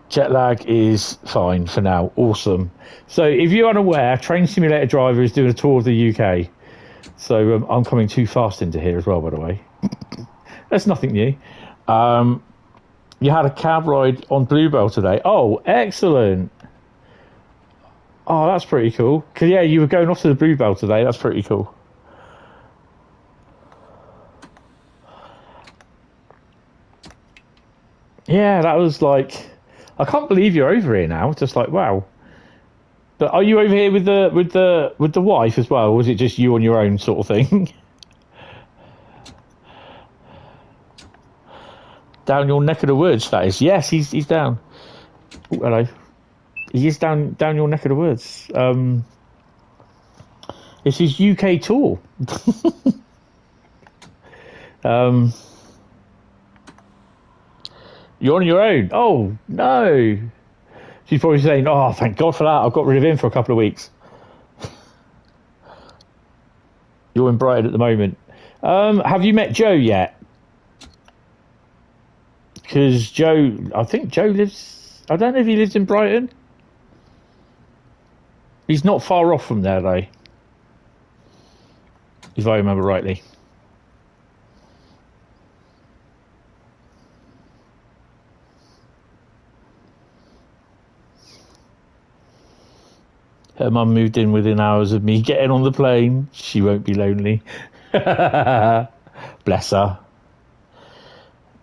Jet lag is fine for now. Awesome. So if you're unaware, Train Simulator Driver is doing a tour of the UK. So I'm coming too fast into here as well, by the way. That's nothing new. You had a cab ride on Bluebell today. Oh, excellent. Oh, that's pretty cool. 'Cause, yeah, you were going off to the Bluebell today. That's pretty cool. Yeah, that was like, I can't believe you're over here now. Just like, wow. But are you over here with the wife as well, or was it just you on your own sort of thing? Down your neck of the woods, that is. Yes, he's down. Oh, hello. He is down your neck of the woods. It's his UK tour. You're on your own. Oh, no. She's probably saying, oh, thank God for that. I've got rid of him for a couple of weeks. You're in Brighton at the moment. Have you met Joe yet? Because Joe, I think Joe lives, I don't know if he lives in Brighton. He's not far off from there, though. If I remember rightly. Her mum moved in within hours of me getting on the plane. She won't be lonely. Bless her.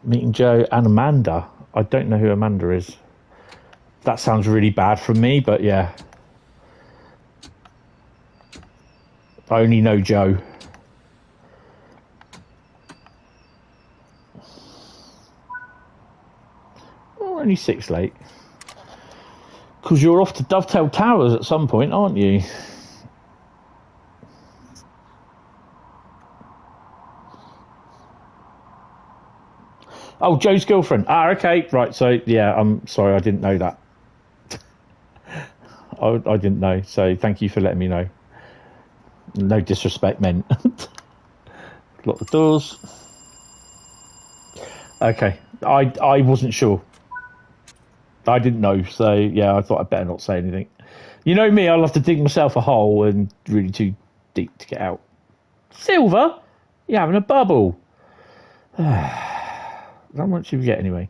Meeting Joe and Amanda. I don't know who Amanda is. That sounds really bad from me, but yeah. I only know Joe. Oh, only 6 late. Because you're off to Dovetail Towers at some point, aren't you? Oh, Joe's girlfriend. Ah, okay. Right, so, yeah, I'm sorry, I didn't know that. I didn't know, so thank you for letting me know. No disrespect meant. Lock the doors. Okay, I wasn't sure. I didn't know, so yeah, I thought I'd better not say anything. You know me, I love to dig myself a hole and really too deep to get out. Silver? You're having a bubble. How much did we get anyway?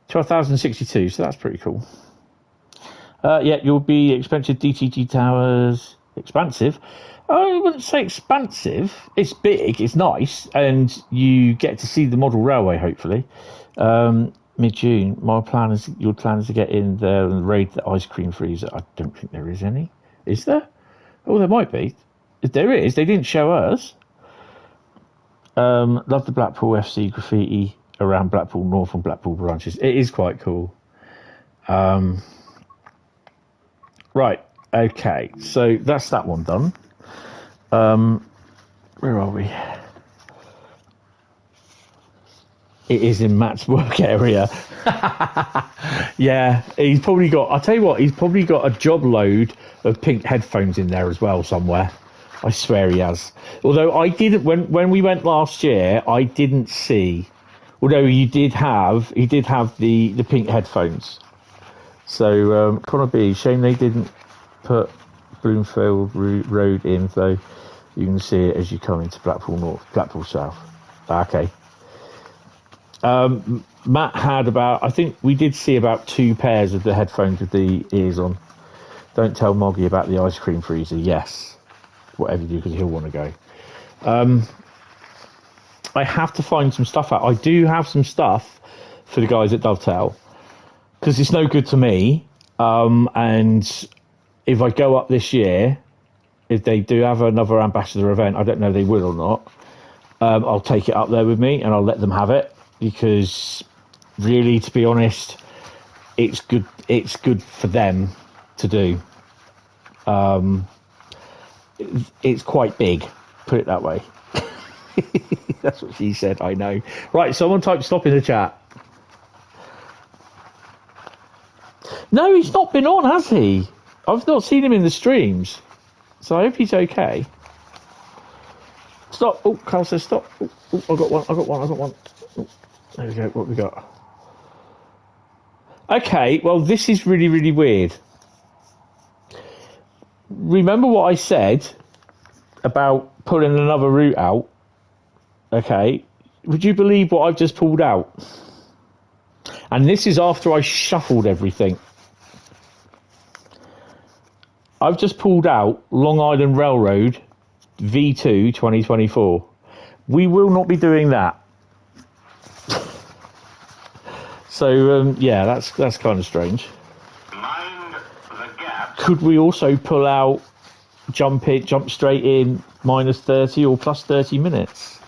12,062, so that's pretty cool. Yeah, you'll be expensive DTG Towers. Expansive? I wouldn't say expansive. It's big, it's nice, and you get to see the model railway, hopefully. Mid-June, your plan is to get in there and raid the ice cream freezer. I don't think there is any. Is there? Oh, there might be. If there is, they didn't show us. Love the Blackpool FC graffiti around Blackpool North and Blackpool branches. It is quite cool. Right, okay, so that's that one done. Where are we? It is in Matt's work area. Yeah, he's probably got, I'll tell you what, he's probably got a job load of pink headphones in there as well somewhere. I swear he has. Although I didn't, when we went last year, I didn't see, although he did have the pink headphones. So, Connor shame they didn't put Bloomfield Road in, though you can see it as you come into Blackpool North, Blackpool South. Okay. Matt had about, I think we did see about 2 pairs of the headphones with the ears on. Don't tell Moggy about the ice cream freezer. Yes. Whatever you do, because he'll want to go. I have to find some stuff out. I do have some stuff for the guys at Dovetail, because it's no good to me. And if I go up this year, if they do have another ambassador event, I don't know if they will or not, I'll take it up there with me and I'll let them have it, because really, to be honest, it's good for them to do. It's quite big, put it that way. That's what she said, I know. Right, someone type stop in the chat. No, he's not been on, has he? I've not seen him in the streams. So I hope he's okay. Stop. Oh, Carl says stop. Oh, I got one. Oh, there we go. What we got? Okay, well, this is really, really weird. Remember what I said about pulling another route out? Okay. Would you believe what I've just pulled out? And this is after I shuffled everything. I've just pulled out Long Island Railroad V2 2024. We will not be doing that. So, yeah, that's kind of strange. Mind the gap. Could we also pull out jump straight in -30 or +30 minutes?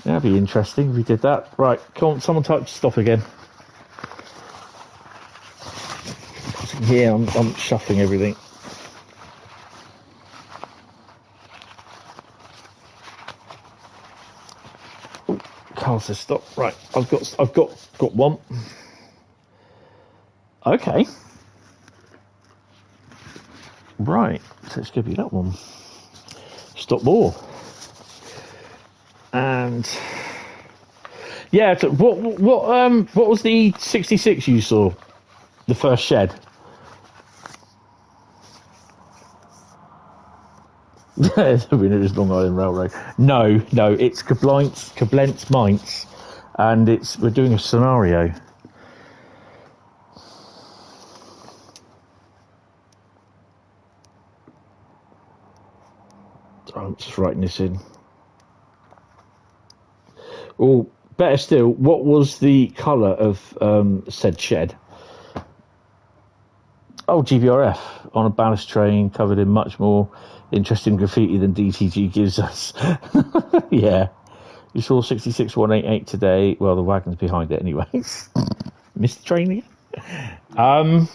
That'd be interesting if we did that. Right, come on, someone type stop again. Yeah, I'm shuffling everything. Carl says stop. Right, I've got one. Okay. Right, so it's going to be that one. Stop more. And yeah, so what was the 66 you saw? The first shed. It is Long Island Railroad. No, it's Koblenz Mainz, and we're doing a scenario. I'm just writing this in. Or better still, what was the colour of said shed? Oh, GBRF on a ballast train covered in much more interesting graffiti than DTG gives us. Yeah. You saw 66188 today. Well, the wagon's behind it anyways. Missed the train again.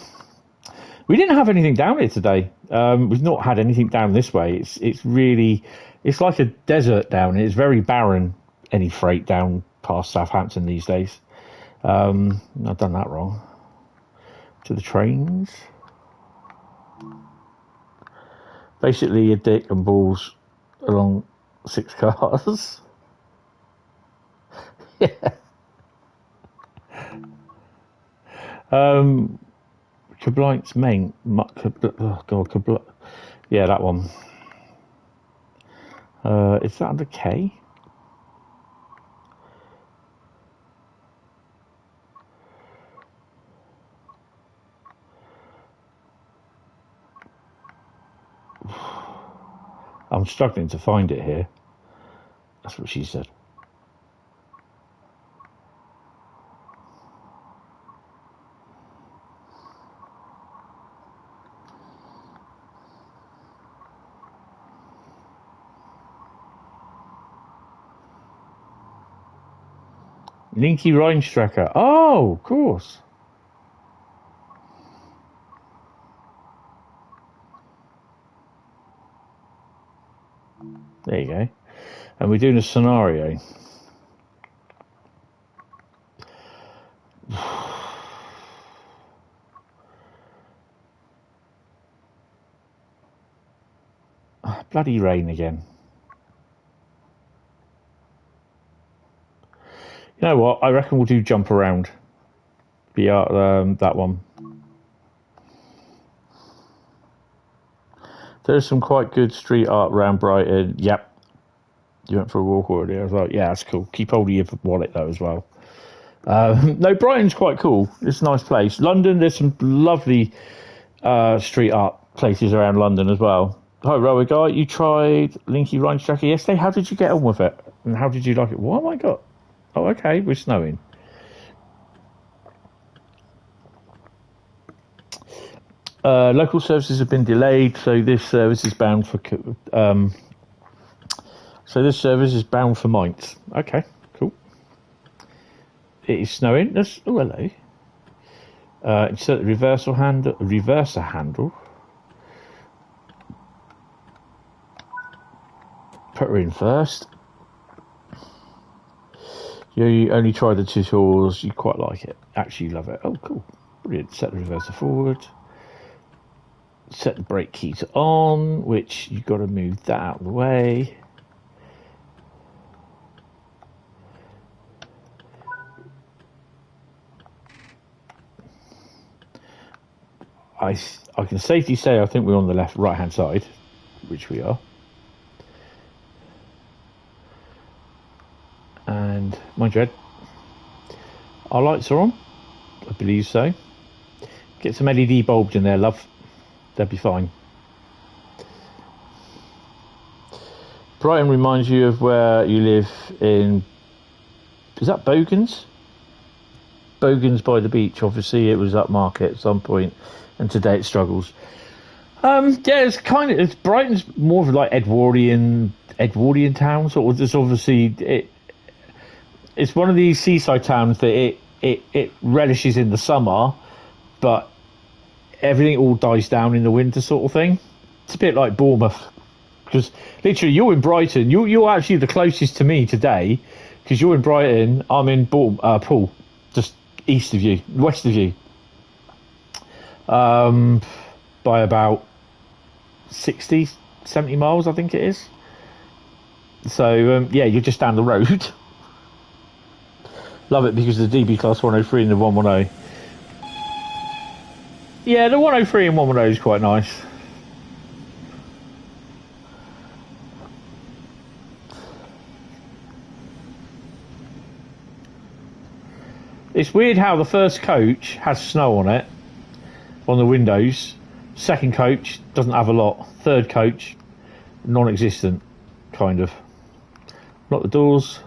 We didn't have anything down here today. We've not had anything down this way. It's like a desert down here. It's very barren, any freight down past Southampton these days. I've done that wrong. To the trains. Basically a dick and balls along 6 cars. Yeah. Koblenz Mainz. Oh God, yeah, that one. Is that under K? I'm struggling to find it here. That's what she said. Linke Rheinstrecke. Oh, of course. There you go. And we're doing a scenario. Bloody rain again. You know what? I reckon we'll do jump around. That one. There's some quite good street art around Brighton. Yep. You went for a walk already. I was like, yeah, that's cool. Keep hold of your wallet though as well. No, Brighton's quite cool. It's a nice place. London, there's some lovely street art places around London as well. Hi, Rower Guy. You tried Linke Rheinstrecke yesterday. How did you get on with it? And how did you like it? What have I got? Oh, okay. We're snowing. Local services have been delayed, so this service is bound for. So this service is bound for Mainz. Okay, cool. It is snowing. That's, oh, hello. Insert the reverser handle. Put her in first. You only try the tutorials, you quite like it. Actually love it. Oh, cool. Brilliant. Set the reverser forward. Set the brake keys on, which you've got to move that out of the way. I can safely say I think we're on the right hand side, which we are. And mind you, our lights are on. I believe so. Get some LED bulbs in there, love. They'll be fine. Brighton reminds you of where you live in... Is that Bogans? Bogans by the beach. Obviously, it was upmarket at some point, and today it struggles. Yeah, it's Brighton's more of like Edwardian town. Sort of. It's obviously it's one of these seaside towns that it relishes in the summer, but everything all dies down in the winter, sort of thing. It's a bit like Bournemouth, because literally you're in Brighton. You're actually the closest to me today, because you're in Brighton. I'm in Poole, just west of you, by about 60, 70 miles, I think it is. So yeah, you're just down the road. Love it because of the DB Class 103 and the 110. Yeah, the 103 and 110 is quite nice. It's weird how the first coach has snow on it, on the windows. Second coach doesn't have a lot. Third coach, non-existent, kind of. Lock the doors.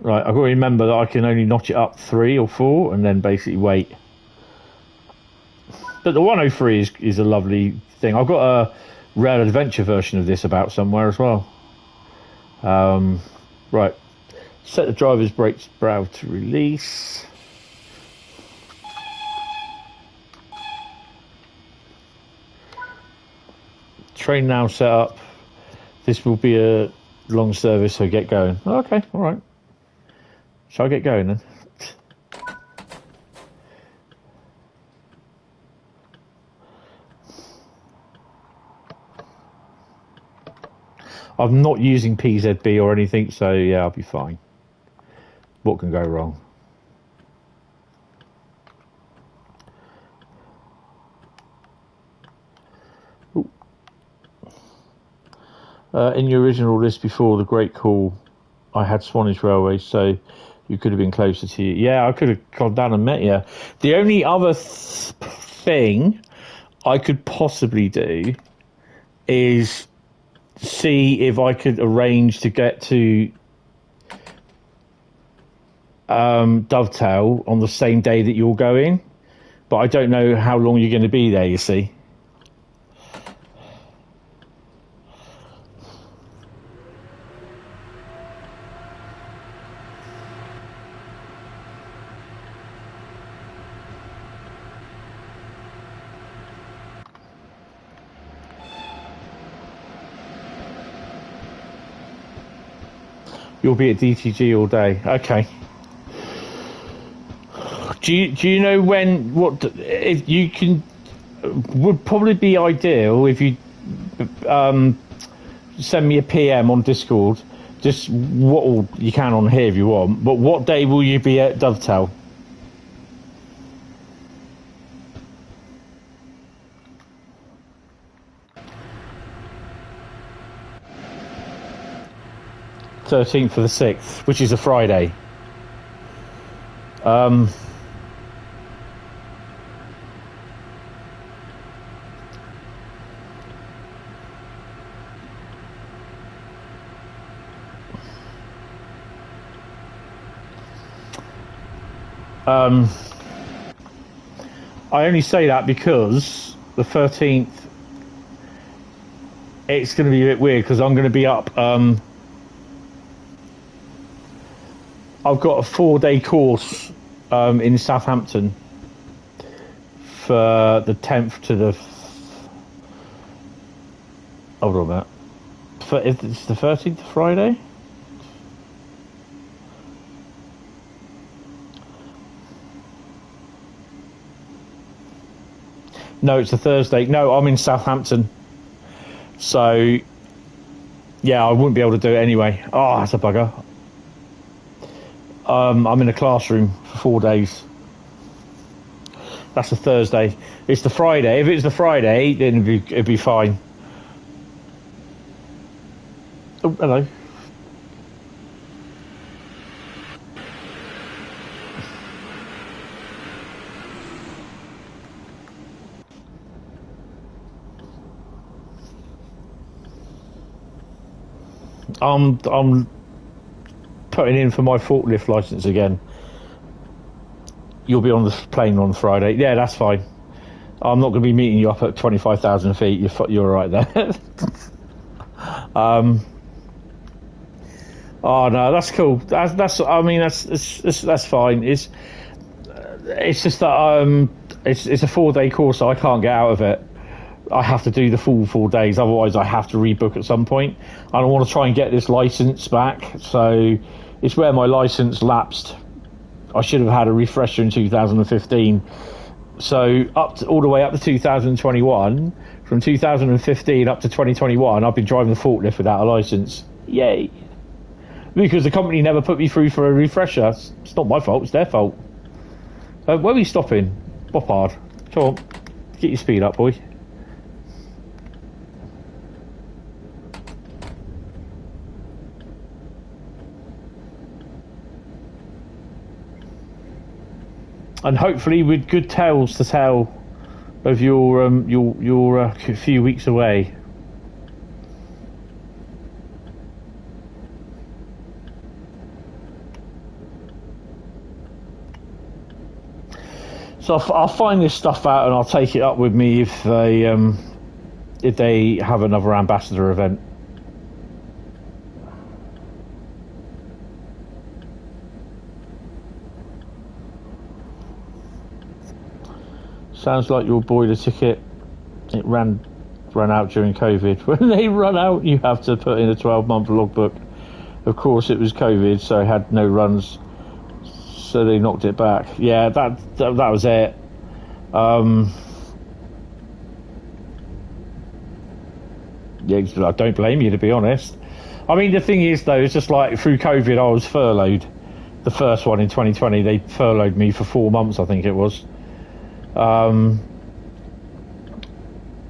Right, I've got to remember that I can only notch it up 3 or 4 and then basically wait. But the 103 is a lovely thing. I've got a Rail Adventure version of this about somewhere as well. Right, set the driver's brakes valve to release. Train now set up. This will be a long service, so get going. Okay, all right. Shall I get going then? I'm not using PZB or anything, so yeah, I'll be fine. What can go wrong? In your original list before the Great Call, I had Swanage Railway, so you could have been closer to you. Yeah, I could have gone down and met you. The only other thing I could possibly do is see if I could arrange to get to Dovetail on the same day that you're going. But I don't know how long you're going to be there, you see. You'll be at DTG all day. Okay. Do you know if you can? Would probably be ideal if you send me a PM on Discord. Just what you can on here if you want. But what day will you be at Dovetail? (13th for the 6th), which is a Friday. I only say that because the 13th, it's going to be a bit weird because I'm going to be up. I've got a 4-day course in Southampton for the 10th to the... Hold on a minute. If it's the 13th Friday? No, it's a Thursday. No, I'm in Southampton. So, yeah, I wouldn't be able to do it anyway. Oh, that's a bugger. I'm in a classroom for 4 days. That's a Thursday. It's the Friday. If it's the Friday, then it'd be fine. Oh, hello. I'm putting in for my forklift license again. You'll be on the plane on Friday. Yeah, that's fine. I'm not going to be meeting you up at 25,000 feet. You're all right there. Oh no, that's cool. That's. I mean, that's fine. It's just that it's a 4-day course, so I can't get out of it. I have to do the full 4 days, otherwise I have to rebook at some point. I don't want to try and get this license back, so it's where my license lapsed. I should have had a refresher in 2015. So all the way up to 2021, from 2015 up to 2021, I've been driving the forklift without a license. Yay! Because the company never put me through for a refresher. It's not my fault, it's their fault. Where are we stopping? Boppard. Come on, get your speed up, boy. And hopefully with good tales to tell of your few weeks away. So I'll find this stuff out and I'll take it up with me if they have another ambassador event. Sounds like your boiler ticket, it ran out during COVID. When they run out, you have to put in a 12-month logbook. Of course, it was COVID, so it had no runs, so they knocked it back. Yeah, that was it. Yeah, I don't blame you, to be honest. I mean, the thing is, though, it's just like through COVID, I was furloughed. The first one in 2020, they furloughed me for 4 months, I think it was.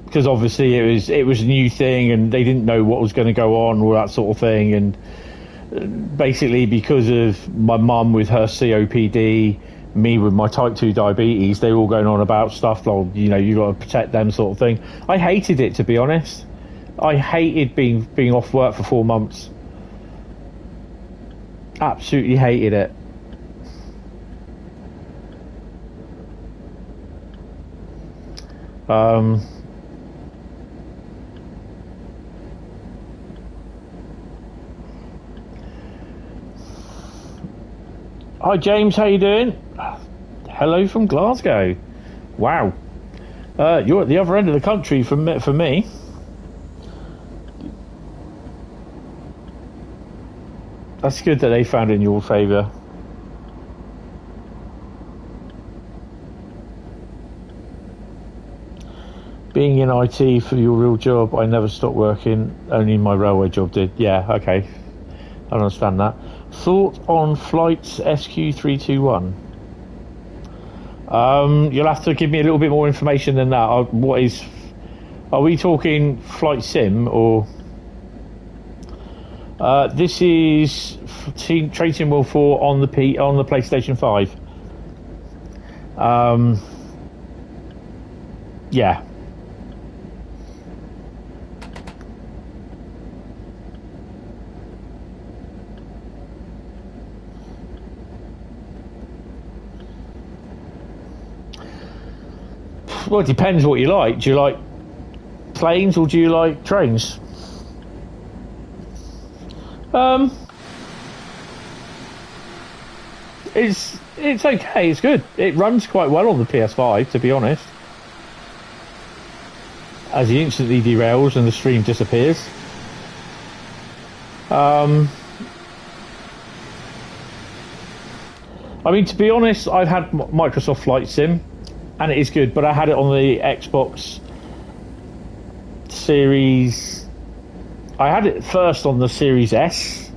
Because obviously it was a new thing and they didn't know what was going to go on, all that sort of thing, and basically because of my mum with her COPD, me with my type 2 diabetes, they were all going on about stuff like, you know, you got to protect them sort of thing. I hated it, to be honest. I hated being off work for 4 months. Absolutely hated it. Hi James, how you doing? Hello from Glasgow. Wow. You're at the other end of the country for me. That's good that they found in your favour. Being in IT for your real job, I never stopped working, only my railway job did. Yeah, okay. I understand that. Thought on flights SQ321? You'll have to give me a little bit more information than that. Are we talking flight sim or... this is Train Sim World 4 on the PlayStation 5. Yeah. Well, it depends what you like. Do you like planes or do you like trains? It's okay. It's good. It runs quite well on the PS5, to be honest. As he instantly derails and the stream disappears. I mean, to be honest, I've had Microsoft Flight Sim, and it is good. But I had it on the Xbox Series. I had it first on the Series S,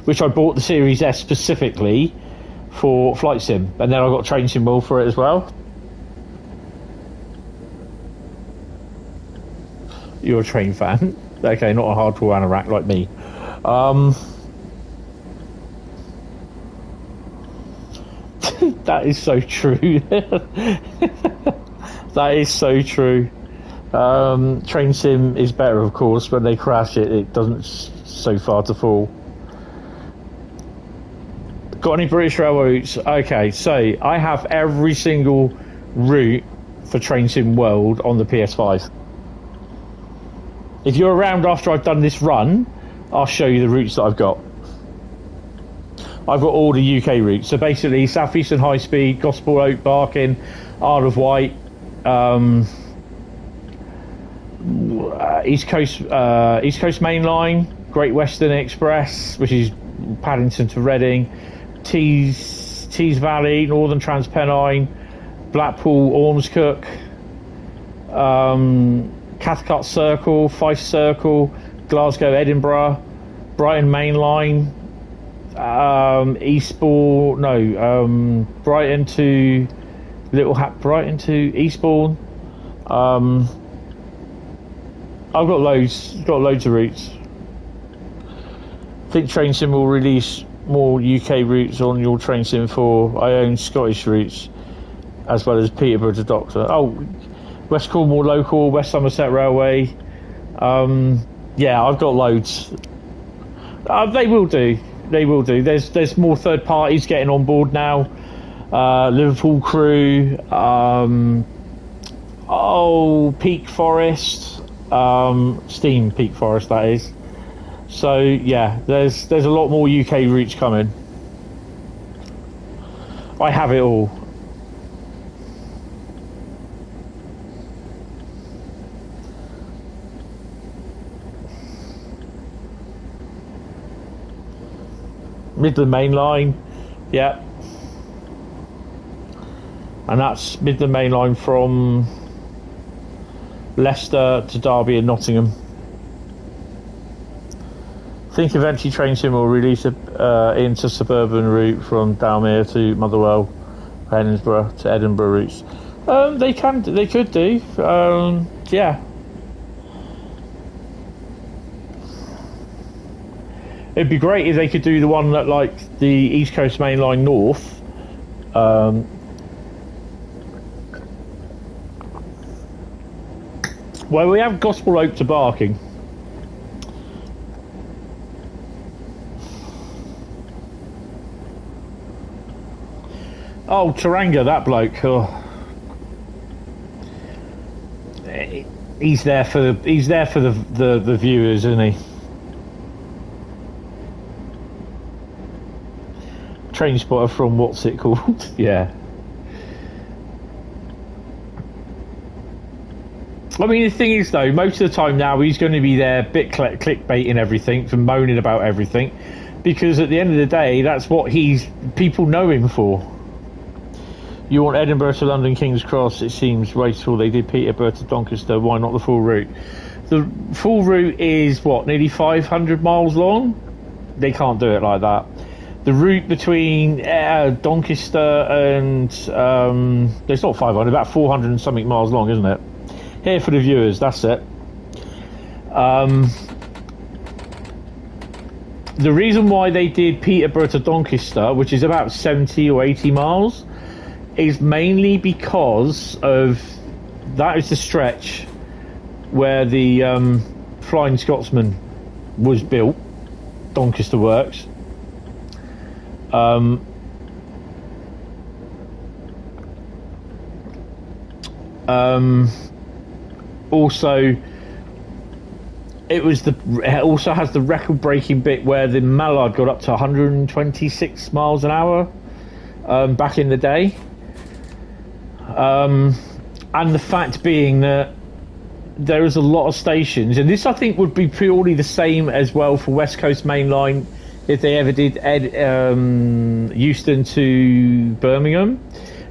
which I bought the Series S specifically for Flight Sim, and then I got Train Sim World for it as well. You're a train fan. Okay, not a hardcore anorak like me. That is so true. That is so true. Train Sim is better, of course. When they crash it, it doesn't so far to fall. Got any British railway routes? Okay, so I have every single route for Train Sim World on the PS5. If you're around after I've done this run, I'll show you the routes that I've got. I've got all the UK routes. So basically, Southeastern Highspeed, Gospel Oak, Barking, Isle of Wight, East Coast Main Line, Great Western Express, which is Paddington to Reading, Tees Valley, Northern Trans Pennine, Blackpool, Ormskirk, Cathcart Circle, Fife Circle, Glasgow, Edinburgh, Brighton Main Line, Brighton to Brighton to Eastbourne. I've got loads of routes. I think Train Sim will release more UK routes on your Train Sim 4. I own Scottish routes as well as Peterborough to Doctor. Oh, West Cornwall Local, West Somerset Railway. Yeah, I've got loads. They will do. There's more third parties getting on board now. Liverpool Crewe. Peak Forest. Steam Peak Forest, that is. So yeah, there's a lot more UK routes coming. I have it all. Midland Main Line, yeah, and that's Midland Main Line from Leicester to Derby and Nottingham. I think eventually Train Sim will release a intersuburban route from Dalmere to Motherwell, Edinburgh to Edinburgh routes. They could do, yeah. It'd be great if they could do the one that, like, the East Coast Main Line North. Well, we have Gospel Oak to Barking. Oh, Taranga, that bloke. Oh. He's there for the viewers, isn't he? Train spotter from what's it called? Yeah. I mean, the thing is, though, most of the time now he's going to be there, clickbaiting everything, for moaning about everything, because at the end of the day, that's what people know him for. You want Edinburgh to London King's Cross? It seems wasteful. They did Peterborough to Doncaster. Why not the full route? The full route is what, nearly 500 miles long? They can't do it like that. The route between Doncaster and it's not 500, about 400 and something miles long, isn't it? Here for the viewers, that's it. The reason why they did Peterborough to Doncaster, which is about 70 or 80 miles, is mainly because of that is the stretch where the Flying Scotsman was built, Doncaster Works. Also, it also has the record-breaking bit where the Mallard got up to 126 miles an hour back in the day. And the fact being that there is a lot of stations, and this I think would be purely the same as well for West Coast Main Line if they ever did Euston to Birmingham.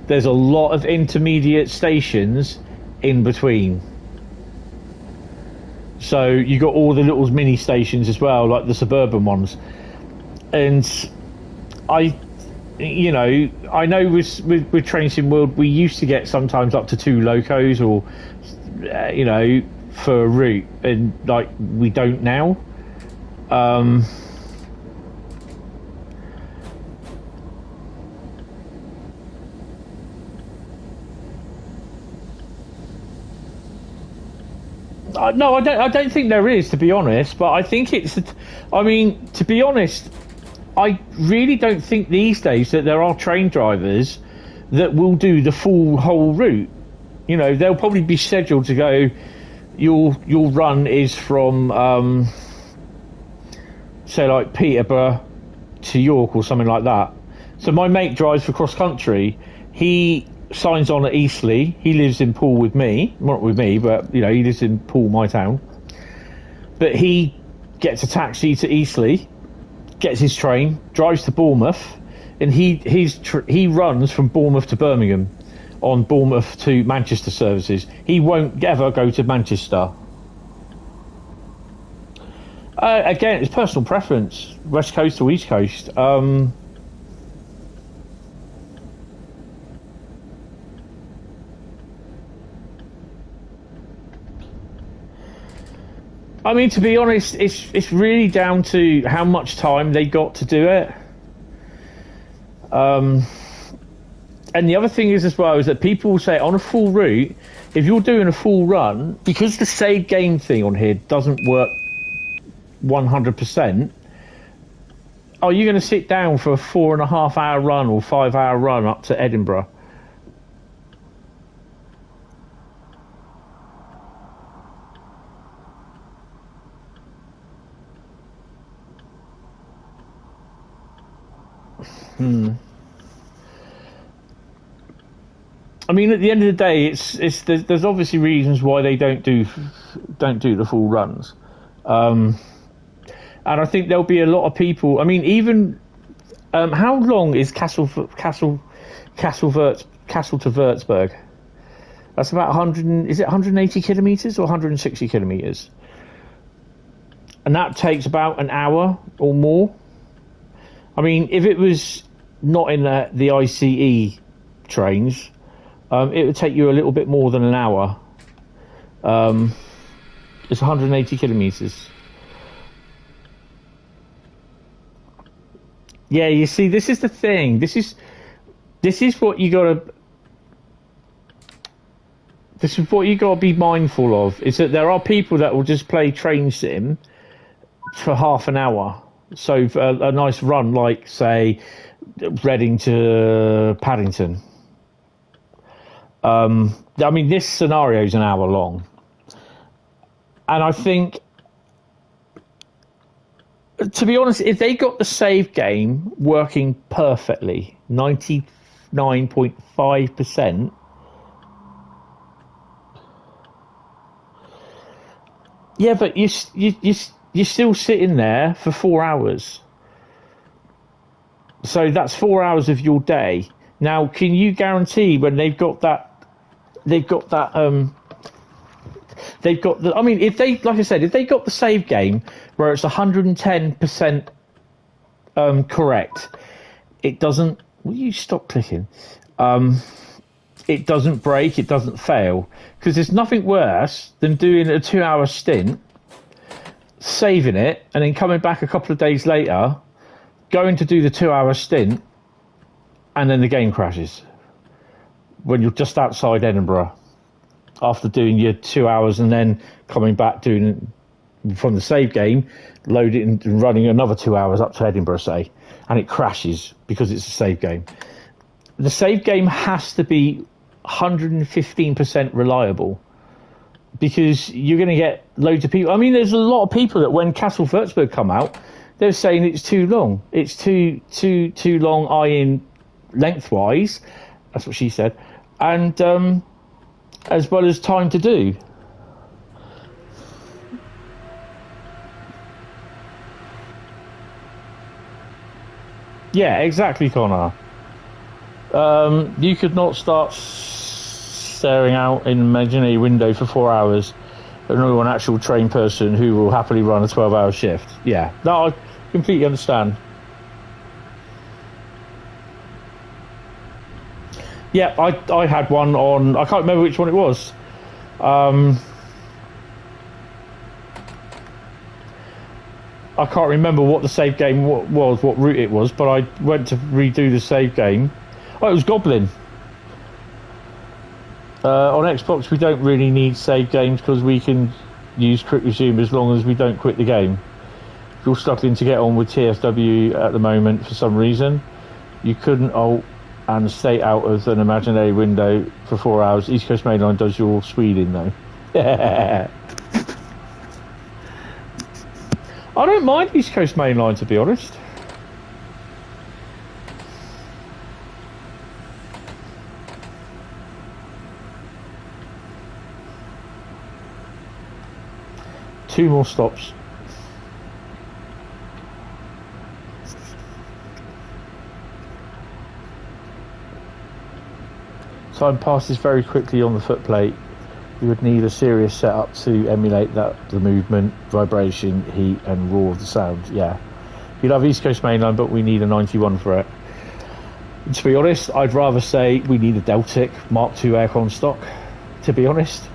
there's a lot of intermediate stations in between. So you got all the little mini stations as well, like the suburban ones. And I know with Train Sim World, we used to get sometimes up to 2 locos, or for a route, and like we don't now. No, I don't think there is, to be honest. But I think to be honest, I really don't think these days that there are train drivers that will do the whole route. They'll probably be scheduled to go. Your run is from say like Peterborough to York or something like that. So my mate drives for cross country. He signs on at Eastleigh. He lives in Poole with me, not with me, but he lives in Poole, my town. But he gets a taxi to Eastleigh, gets his train, drives to Bournemouth, and he runs from Bournemouth to Birmingham on Bournemouth to Manchester services. He won't ever go to Manchester. Again, it's personal preference, West Coast or East Coast. I mean, to be honest, it's really down to how much time they got to do it. And the other thing is as well is that people say on a full route, if you're doing a full run, because the save game thing on here doesn't work 100%, are you going to sit down for a 4.5 hour run or 5 hour run up to Edinburgh? I mean, at the end of the day, there's obviously reasons why they don't do the full runs, and I think there'll be a lot of people. I mean, even how long is Castle to Würzburg? That's about 100. Is it 180 kilometers or 160 kilometers? And that takes about an hour or more. I mean, if it was not in the ICE trains, it would take you a little bit more than an hour. It's 180 kilometers. Yeah, you see, this is the thing. This is what you gotta. This is what you gotta be mindful of. Is that there are people that will just play train sim for half an hour. So a nice run, like say Reading to Paddington. I mean, this scenario is an hour long, and I think, to be honest, if they got the save game working perfectly, 99.5%, yeah, but you're still sitting there for 4 hours. So that's 4 hours of your day. Now, can you guarantee when they've got the, I mean, if they, like I said, if they got the save game where it's 110% correct, it doesn't, will you stop clicking? It doesn't break, it doesn't fail. Because there's nothing worse than doing a 2 hour stint, saving it, and then coming back a couple of days later, going to do the 2 hour stint, and then the game crashes when you're just outside Edinburgh after doing your 2 hours and then coming back doing from the save game, loading and running another 2 hours up to Edinburgh, say, and it crashes because it's a save game. The save game has to be 115% reliable, because you're going to get loads of people. I mean, there's a lot of people that when Castle Würzburg come out, they're saying it's too long. It's too long, i.e. lengthwise. That's what she said. And as well as time to do. Yeah, exactly, Connor. You could not start staring out in an imaginary window for 4 hours and know an actual trained person who will happily run a 12-hour shift. Yeah, no, I completely understand. Yeah, I had one on, I can't remember which one it was. I can't remember what the save game was, what route it was, but I went to redo the save game. Oh, it was Goblin. On Xbox, we don't really need save games because we can use quick resume as long as we don't quit the game. If you're struggling to get on with TSW at the moment for some reason, you couldn't alt and stay out of an imaginary window for 4 hours. East Coast Mainline does your Sweden though. I don't mind East Coast Mainline, to be honest. Two more stops. Time passes very quickly on the footplate. You would need a serious setup to emulate the movement, vibration, heat and roar of the sound. Yeah, you'd have East Coast Mainline, but we need a 91 for it. And to be honest, I'd rather say we need a Deltic Mark II aircon stock. To be honest,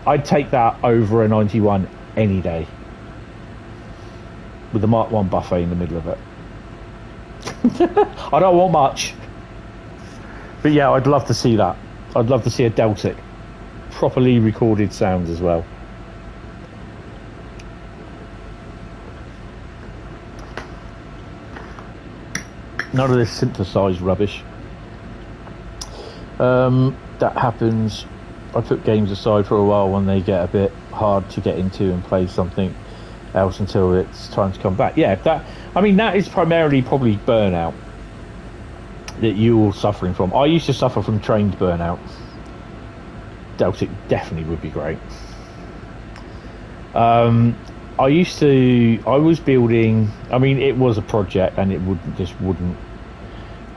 I'd take that over a 91 any day, with the Mark 1 buffet in the middle of it. I don't want much, but yeah, I'd love to see that. I'd love to see a Deltic. Properly recorded sounds as well. None of this synthesized rubbish. That happens. I put games aside for a while when they get a bit hard to get into and play something else until it's time to come back. Yeah, that is primarily probably burnout that you're suffering from. I used to suffer from trained burnout. Deltic definitely would be great. I was building, it was a project and it wouldn't.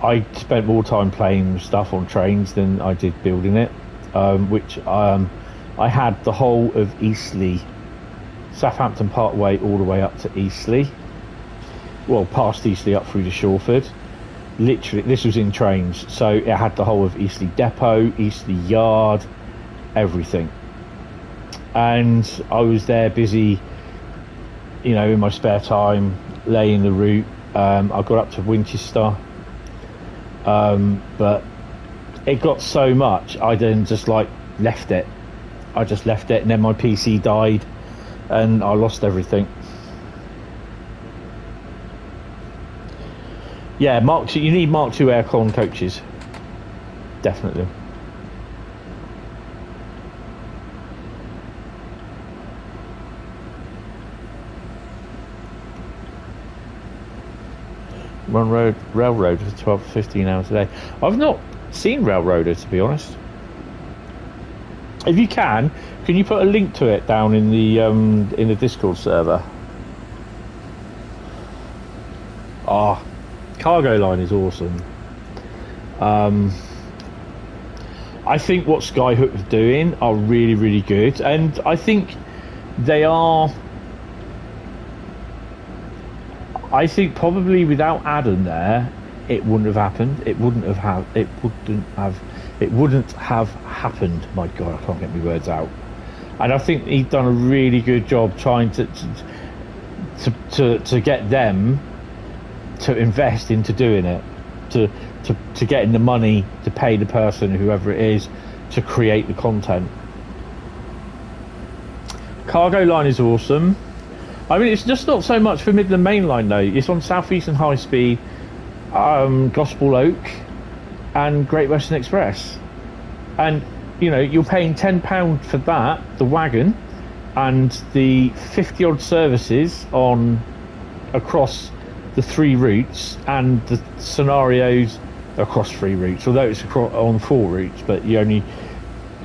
I spent more time playing stuff on trains than I did building it, which I had the whole of Eastleigh, Southampton Parkway all the way up to Eastleigh, well past Eastleigh up through to Shawford. Literally, this was in trains, so it had the whole of Eastleigh Depot, Eastleigh Yard, everything. And I was there busy, in my spare time, laying the route. I got up to Winchester, but it got so much, I then just left it. I just left it, and then my PC died, and I lost everything. Yeah, Mark II, you need Mark II aircon coaches, definitely. Run Railroader for 12 to 15 hours a day. I've not seen Railroader, to be honest. If you can you put a link to it down in the Discord server? Cargo Line is awesome. I think what Skyhook are doing are really, really good, and I think they are. I think probably without Adam there, it wouldn't have happened. It wouldn't have happened. My God, I can't get my words out. And I think he'd done a really good job trying to get them to invest into doing it, to getting the money to pay the person, whoever it is, to create the content. Cargo Line is awesome. It's just not so much for Midland Main Line though. It's on Southeastern Highspeed, Gospel Oak, and Great Western Express. And you're paying £10 for that, the wagon, and the 50 odd services across the 3 routes, and the scenarios across 3 routes. Although it's on 4 routes, but you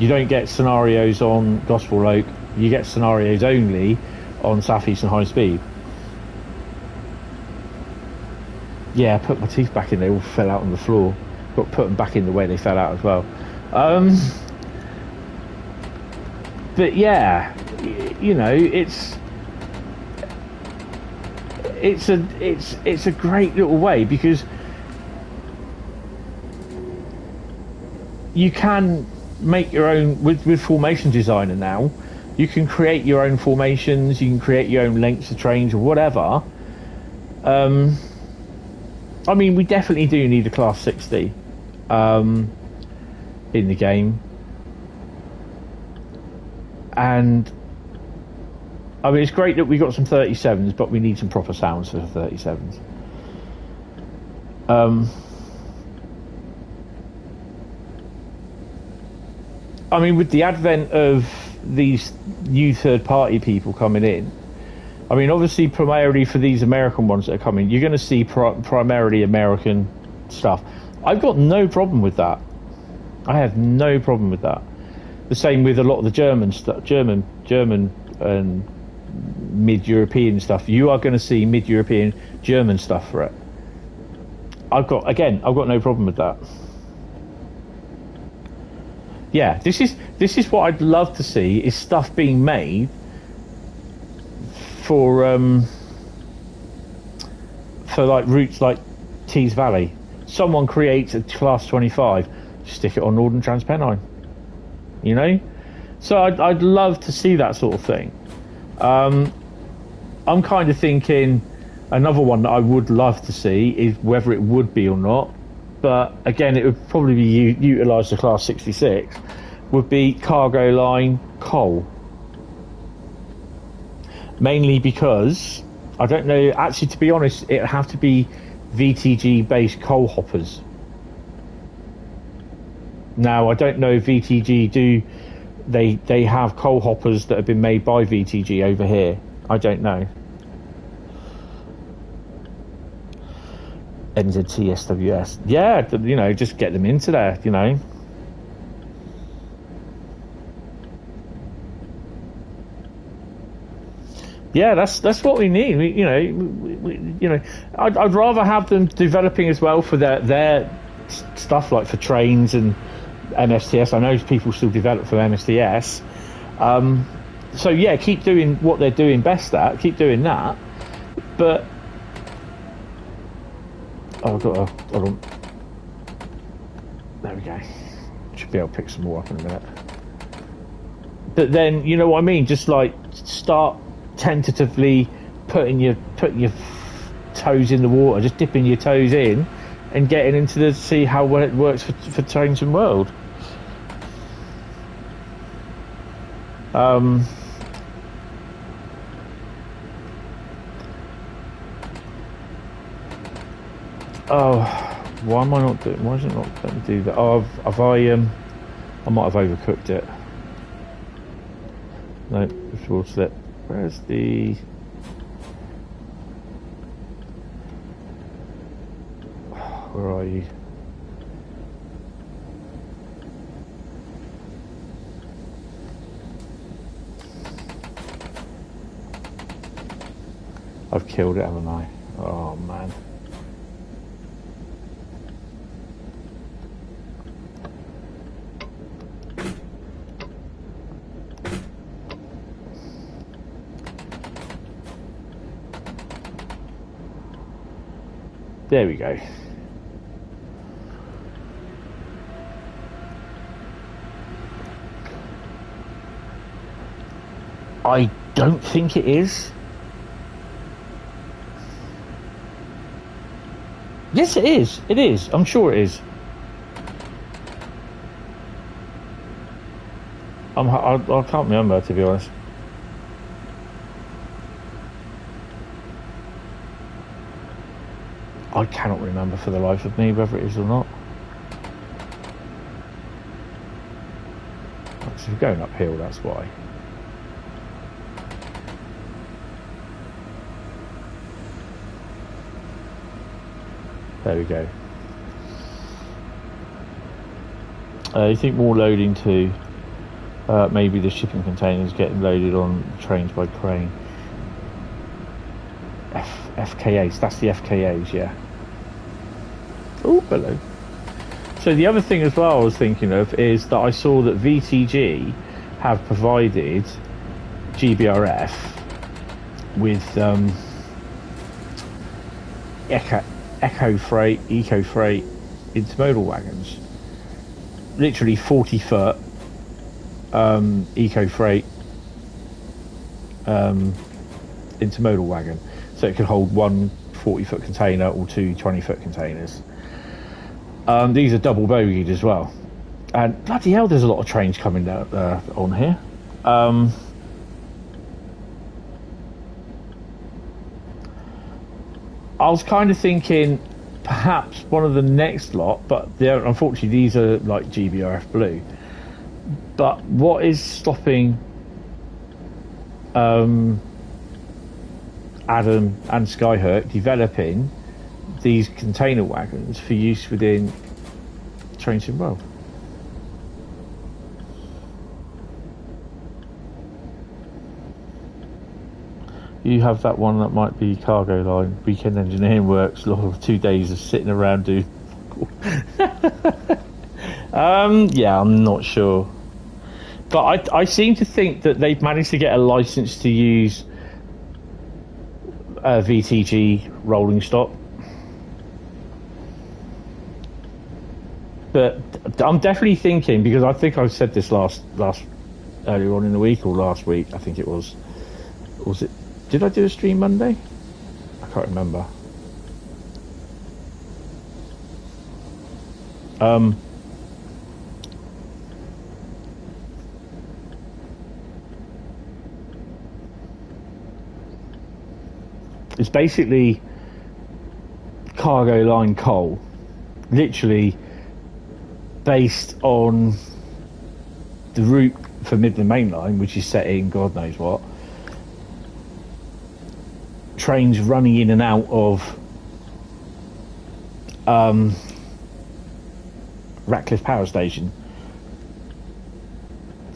don't get scenarios on Gospel Oak. You get scenarios only on Southeastern High Speed. Yeah, I put my teeth back in, they all fell out on the floor. got to put them back in the way they fell out as well. But yeah, you know, it's a great little way, because you can make your own with Formation Designer now. You can create your own formations, you can create your own lengths of trains or whatever. I mean, we definitely do need a Class 60 in the game. And I mean, it's great that we got some 37s, but we need some proper sounds for the 37s. I mean, with the advent of these new third-party people coming in, I mean, obviously, primarily for these American ones that are coming, you're going to see primarily American stuff. I've got no problem with that. I have no problem with that. The same with a lot of the German stuff, German and mid-European stuff. You are going to see mid-European German stuff for it. I've got no problem with that. Yeah, this is what I'd love to see, is stuff being made for like routes like Tees Valley. Someone creates a Class 25, stick it on Northern Trans Pennine. You know, so I'd love to see that sort of thing. I'm kind of thinking another one that I would love to see is whether it would be or not, but again, it would probably be utilised the Class 66. Would be cargo line coal, mainly because I don't know. Actually, to be honest, it'd have to be VTG based coal hoppers. Now, I don't know if VTG do they have coal hoppers that have been made by VTG over here. I don't know. NZT SWS. Yeah, you know, just get them into there, you know. Yeah, that's what we need. I'd rather have them developing as well for their stuff, like for trains and MSTS. I know people still develop for MSTS. So yeah, keep doing what they're doing best at. Keep doing that. But I've got hold on. There we go. Should be able to pick some more up in a minute. But then, you know what I mean? Just like start tentatively putting your toes in the water, just dipping your toes in and getting into the see how well it works for Trains and World. Oh, why am I not doing? Why is it not letting me do that? Oh, I might have overcooked it. No, fuel slip. Where's the? Where are you? I've killed it, haven't I? Oh man. There we go. I don't think it is. Yes, it is. It is. I'm sure it is. I can't remember, to be honest. I cannot remember for the life of me whether it is or not. So we're going uphill, that's why. There we go. You think more loading too? Maybe the shipping containers getting loaded on trains by crane. FKAs, that's the FKAs, yeah. Oh, hello. So the other thing as well I was thinking of is that I saw that VTG have provided GBRF with Eco Freight, intermodal wagons. Literally 40-foot Eco Freight intermodal wagon. So it could hold one 40-foot container or two 20-foot containers. These are double bogeyed as well. And bloody hell, there's a lot of trains coming down on here. I was kind of thinking perhaps one of the next lot, but unfortunately these are like GBRF blue. But what is stopping Adam and Skyhook developing these container wagons for use within Trains in World? You have that one that might be cargo line, weekend engineering works, a lot of 2 days of sitting around doing. Yeah, I'm not sure, but I seem to think that they've managed to get a license to use VTG rolling stock. But I'm definitely thinking, because I think I said this last earlier on in the week or last week, I think it was it? Did I do a stream Monday? I can't remember. It's basically cargo line coal, literally based on the route for Midland Main Line, which is set in God knows what. Trains running in and out of Ratcliffe Power Station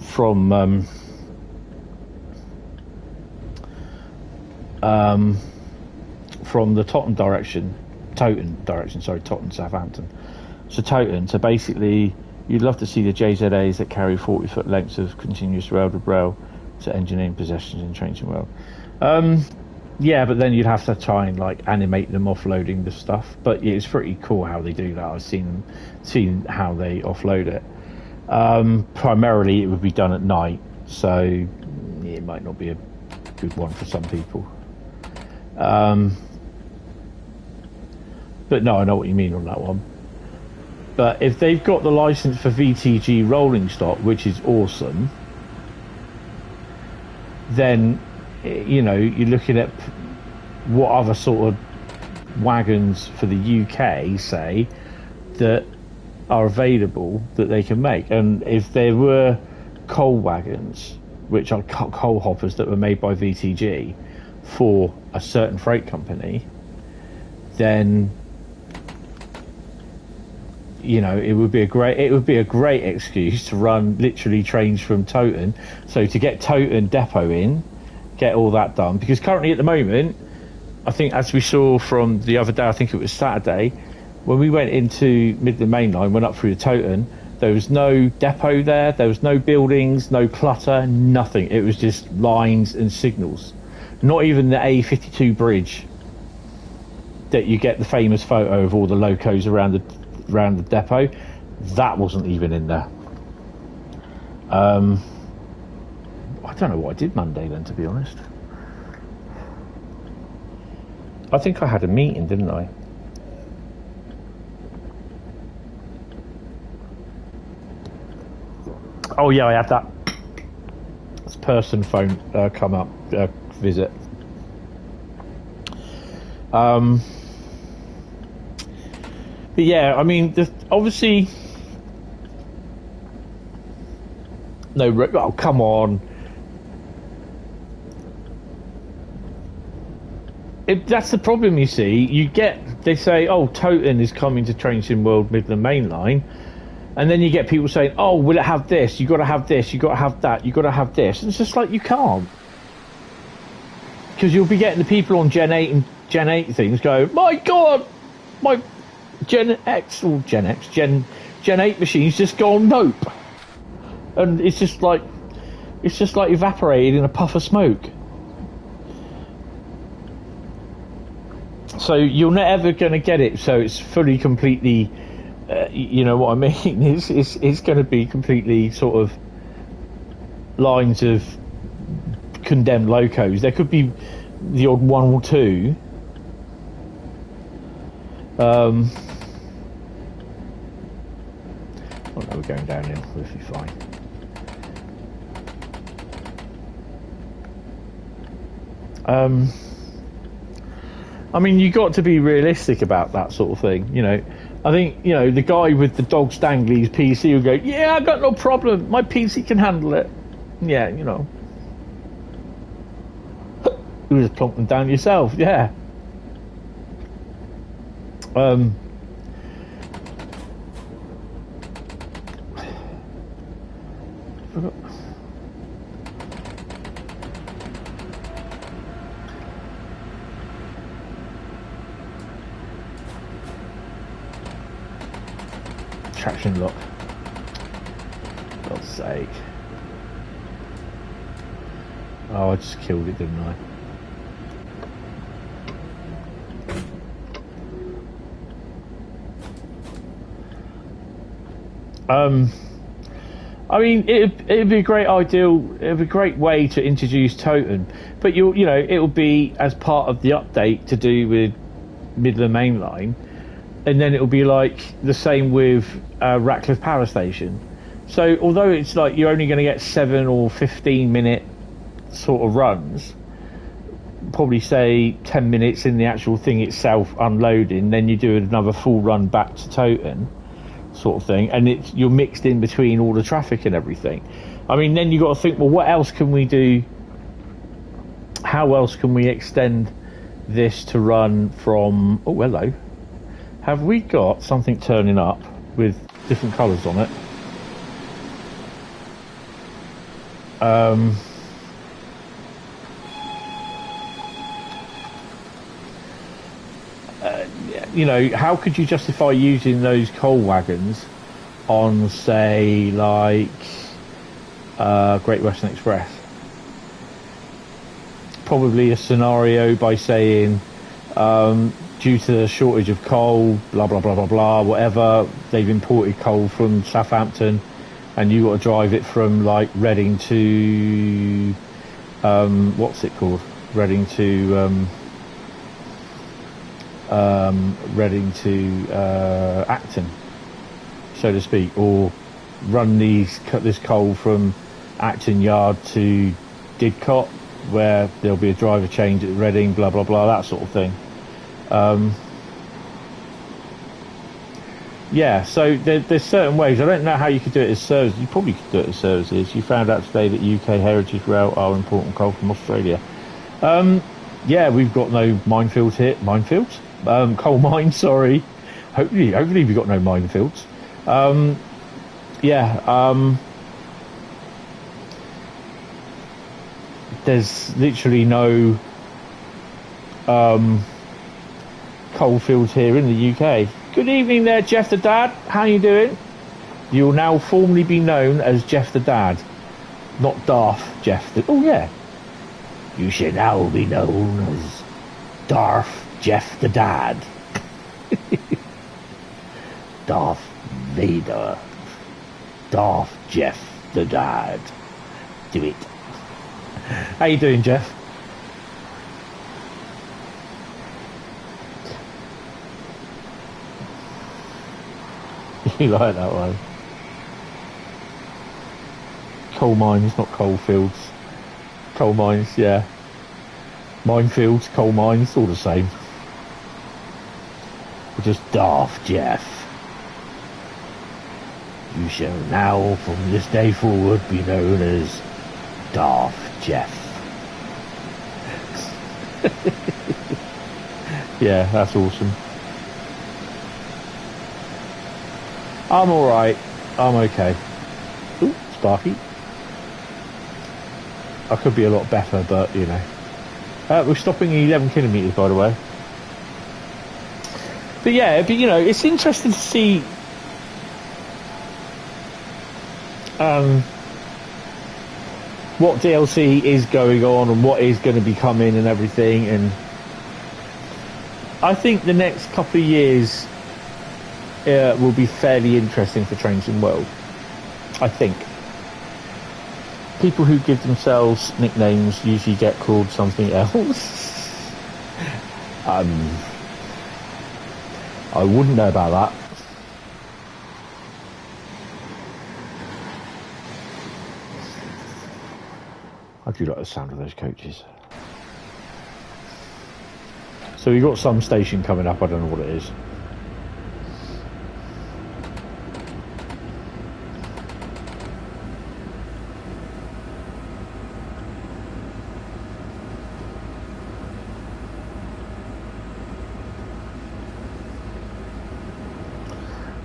from the Totton Southampton. So Totton, so basically you'd love to see the JZAs that carry 40-foot lengths of continuous rail to engineering possessions in Trains in World. Yeah, but then you'd have to try and like animate them offloading the stuff. But yeah, it's pretty cool how they do that. I've seen how they offload it. Primarily, it would be done at night, so it might not be a good one for some people. But no, I know what you mean on that one. But if they've got the license for VTG rolling stock, which is awesome, then you're looking at what other sort of wagons for the UK, say, that are available that they can make. And if there were coal wagons, which are coal hoppers that were made by VTG for a certain freight company, then it would be a great excuse to run literally trains from Totton. So to get Totton depot in, get all that done, because currently at the moment, I think as we saw from the other day, I think it was Saturday, when we went into Midland Main Line, went up through the Totton, there was no depot there was no buildings, no clutter, nothing. It was just lines and signals. Not even the A52 bridge that you get the famous photo of all the locos around the depot, that wasn't even in there. I don't know what I did Monday then, to be honest. I think I had a meeting, didn't I? Oh yeah, I had that person phone come up, visit. But yeah, I mean, obviously, no. Oh, come on. That's the problem, you see. They say, oh, Totton is coming to Trains in World Midland Main Line, and then you get people saying, oh, will it have this? You got to have this. You got to have that. You got to have this. And it's just like, you can't, because you'll be getting the people on Gen 8 and Gen 8 things go, my God, my Gen Gen 8 machines just gone nope, and it's just like evaporated in a puff of smoke. So you're never going to get it. So it's fully, completely, you know what I mean? It's going to be completely sort of lines of condemned locos. There could be the odd one or two. Oh no, we're going downhill. We'll be fine. I mean, you got to be realistic about that sort of thing, you know. I think, you know, the guy with the dog's danglies PC will go, yeah, I got no problem, my PC can handle it. Yeah, you know. You just plonk them down yourself, yeah. Traction lock. God's sake. Oh, I just killed it, didn't I? I mean, it'd be a great it'd be a great way to introduce Totem, but you know, it'll be as part of the update to do with Midland Main Line, and then it'll be like the same with Ratcliffe Power Station. So although it's like you're only going to get 7 or 15 minute sort of runs, probably say 10 minutes in the actual thing itself unloading, then you do another full run back to Totem sort of thing, and you're mixed in between all the traffic and everything. I mean, then you got to think, well, what else can we do? How else can we extend this to run from... Oh, hello. Have we got something turning up with different colours on it? You know, how could you justify using those coal wagons on, say, like Great Western Express? Probably a scenario by saying, due to the shortage of coal, blah blah blah blah blah, whatever, they've imported coal from Southampton, and you got to drive it from like Reading to what's it called? Reading to Acton, so to speak, or run this coal from Acton Yard to Didcot, where there'll be a driver change at Reading, blah blah blah, that sort of thing. Yeah, so there's certain ways. I don't know how you could do it as services. You probably could do it as services. You found out today that UK Heritage Rail are importing coal from Australia. Yeah, we've got no minefields here. Minefields? Coal mines, sorry. Hopefully we've got no minefields. There's literally no coal fields here in the UK. Good evening there, Jeff the Dad. How you doing? You'll now formally be known as Jeff the Dad, not Darth Jeff the... Oh, yeah. You shall now be known as Darth Jeff the Dad. Darth Vader. Darth Jeff the Dad. Do it. How you doing, Jeff? You like that one? Coal mines, not coal fields. Coal mines, yeah. Minefields, coal mines, all the same. We're just Darth Jeff. You shall now, from this day forward, be known as Darth Jeff. Yeah, that's awesome. I'm alright. I'm okay. Ooh, Sparky. I could be a lot better, but, you know. We're stopping at 11 kilometres, by the way. But yeah, you know, it's interesting to see what DLC is going on and what is going to be coming and everything. And I think the next couple of years will be fairly interesting for Train Sim World. I think. People who give themselves nicknames usually get called something else. I wouldn't know about that. I do like the sound of those coaches. So we've got some station coming up, I don't know what it is.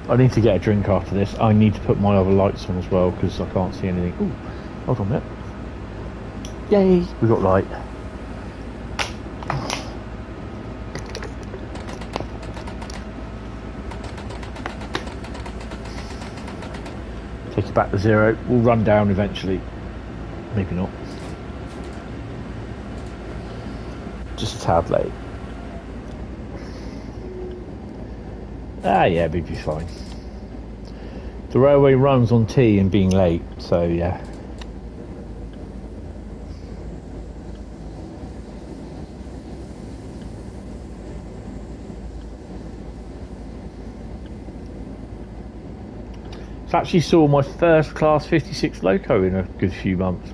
I need to get a drink after this. I need to put my other lights on as well because I can't see anything. Ooh, hold on a minute. Yay, we got light. Take it back to 0. We'll run down eventually. Maybe not. Just a tad late. Ah, yeah, we'd be fine. The railway runs on T and being late, so yeah. So I actually saw my first class 56 loco in a good few months.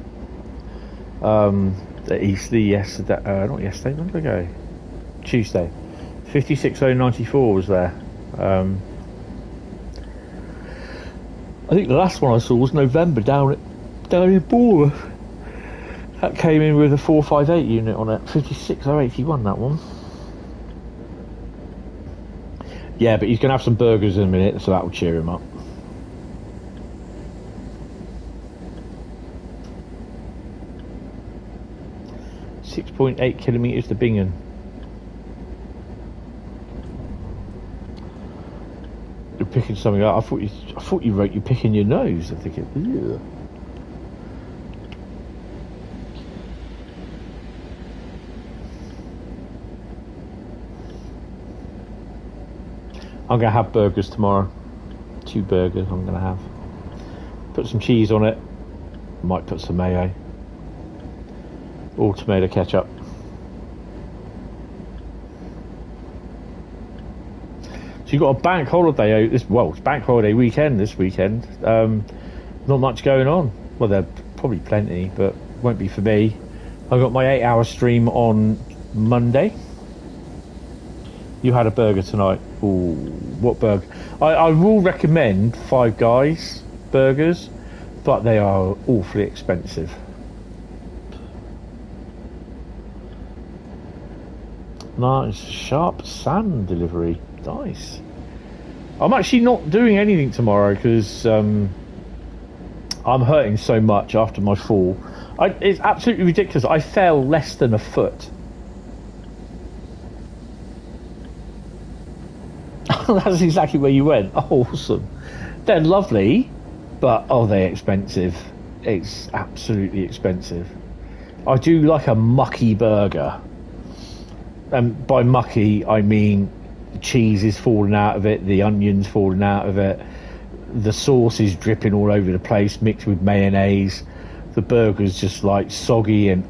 At Eastleigh yesterday, not yesterday, when did I go? Tuesday. 56094 was there. I think the last one I saw was November down in Bournemouth. That came in with a 458 unit on it. 56081, that one. Yeah, but he's going to have some burgers in a minute, so that will cheer him up. .8 kilometres to Bingen. You're picking something up. I thought you wrote you're picking your nose. I think yeah. I'm gonna have burgers tomorrow. 2 burgers I'm gonna have. Put some cheese on it. Might put some mayo. Or tomato ketchup. So you've got a bank holiday it's bank holiday weekend this weekend. Not much going on. Well, there's probably plenty, but won't be for me. I got my 8-hour stream on Monday. You had a burger tonight. Ooh, what burger? I will recommend Five Guys burgers, but they are awfully expensive. Nice, sharp sand delivery. Nice. I'm actually not doing anything tomorrow because I'm hurting so much after my fall. It's absolutely ridiculous. I fell less than a foot. That's exactly where you went. Oh, awesome. They're lovely, but they're expensive. It's absolutely expensive. I do like a mucky burger. And by mucky, I mean the cheese is falling out of it, the onions falling out of it, the sauce is dripping all over the place, mixed with mayonnaise. The burger's just like soggy and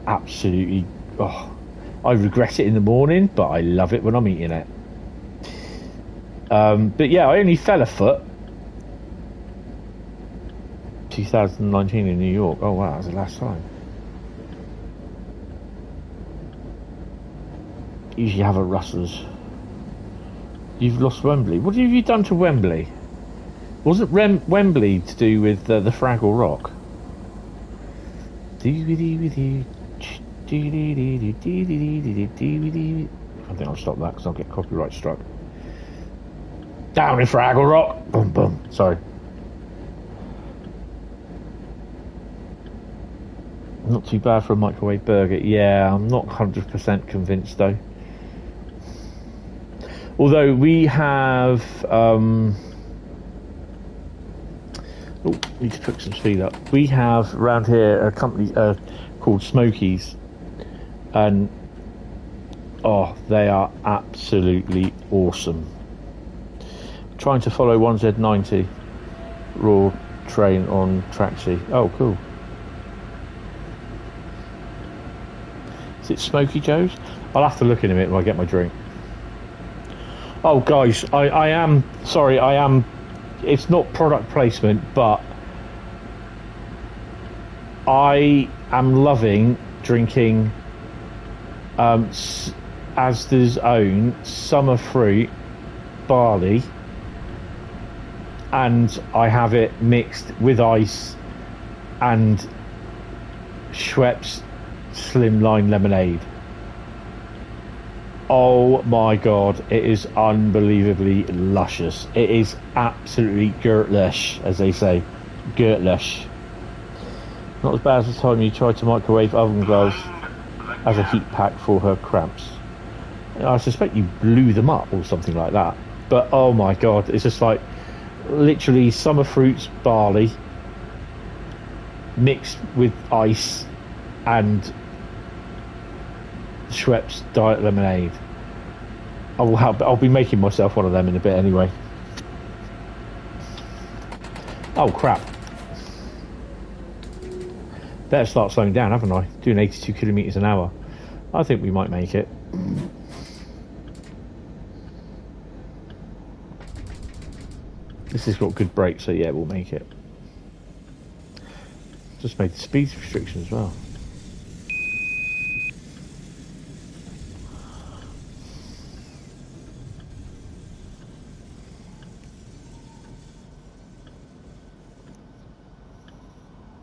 absolutely. I regret it in the morning, but I love it when I'm eating it. But yeah, I only fell a foot. 2019 in New York. Oh wow, that was the last time. Usually have a Russell's. You've lost Wembley. What have you done to Wembley? Wasn't Wembley to do with the Fraggle Rock? I think I'll stop that because I'll get copyright struck. Down in Fraggle Rock. Boom, boom. Sorry. Not too bad for a microwave burger. Yeah, I'm not 100% convinced though. Although we have Oh, need to put some speed up. We have around here a company called Smokies, and oh, they are absolutely awesome. Trying to follow 1Z90 raw train on Traxi. Oh, cool. Is it Smoky Joe's? I'll have to look in a minute when I get my drink. Oh, guys, I am sorry. I am. It's not product placement, but I am loving drinking Asda's own summer fruit barley, and I have it mixed with ice and Schweppes slimline lemonade. Oh my god, it is unbelievably luscious. It is absolutely girtlish, as they say. Girtlish. Not as bad as the time you tried to microwave oven gloves as a heat pack for her cramps. I suspect you blew them up or something like that. But oh my god, it's just like literally summer fruits barley mixed with ice and Schweppes diet lemonade. I'll be making myself one of them in a bit anyway. Oh crap. Better start slowing down, haven't I? Doing 82 kilometres an hour. I think we might make it. This has got good brakes, so yeah, we'll make it. Just made the speed restriction as well.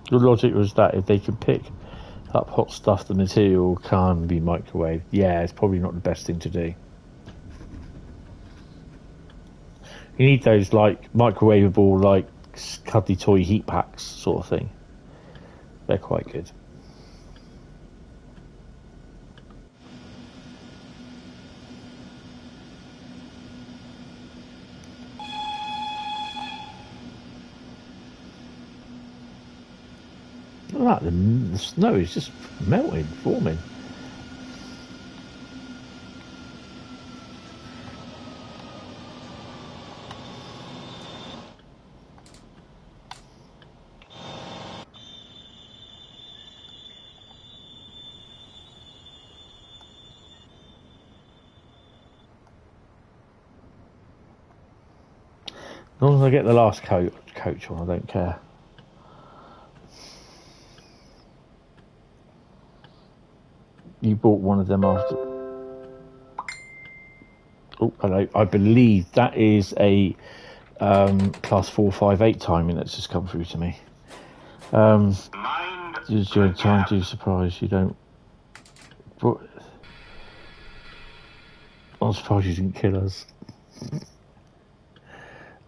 Your logic was that if they can pick up hot stuff, the material can be microwaved. Yeah, it's probably not the best thing to do. You need those like microwavable, like cuddly toy heat packs sort of thing. They're quite good. Look at that, the snow is just melting, forming. As long as I get the last coach on, I don't care. You bought one of them after. Oh, hello. I believe that is a class 458 timing that's just come through to me. Just during time to surprise you don't. I'm surprised you didn't kill us.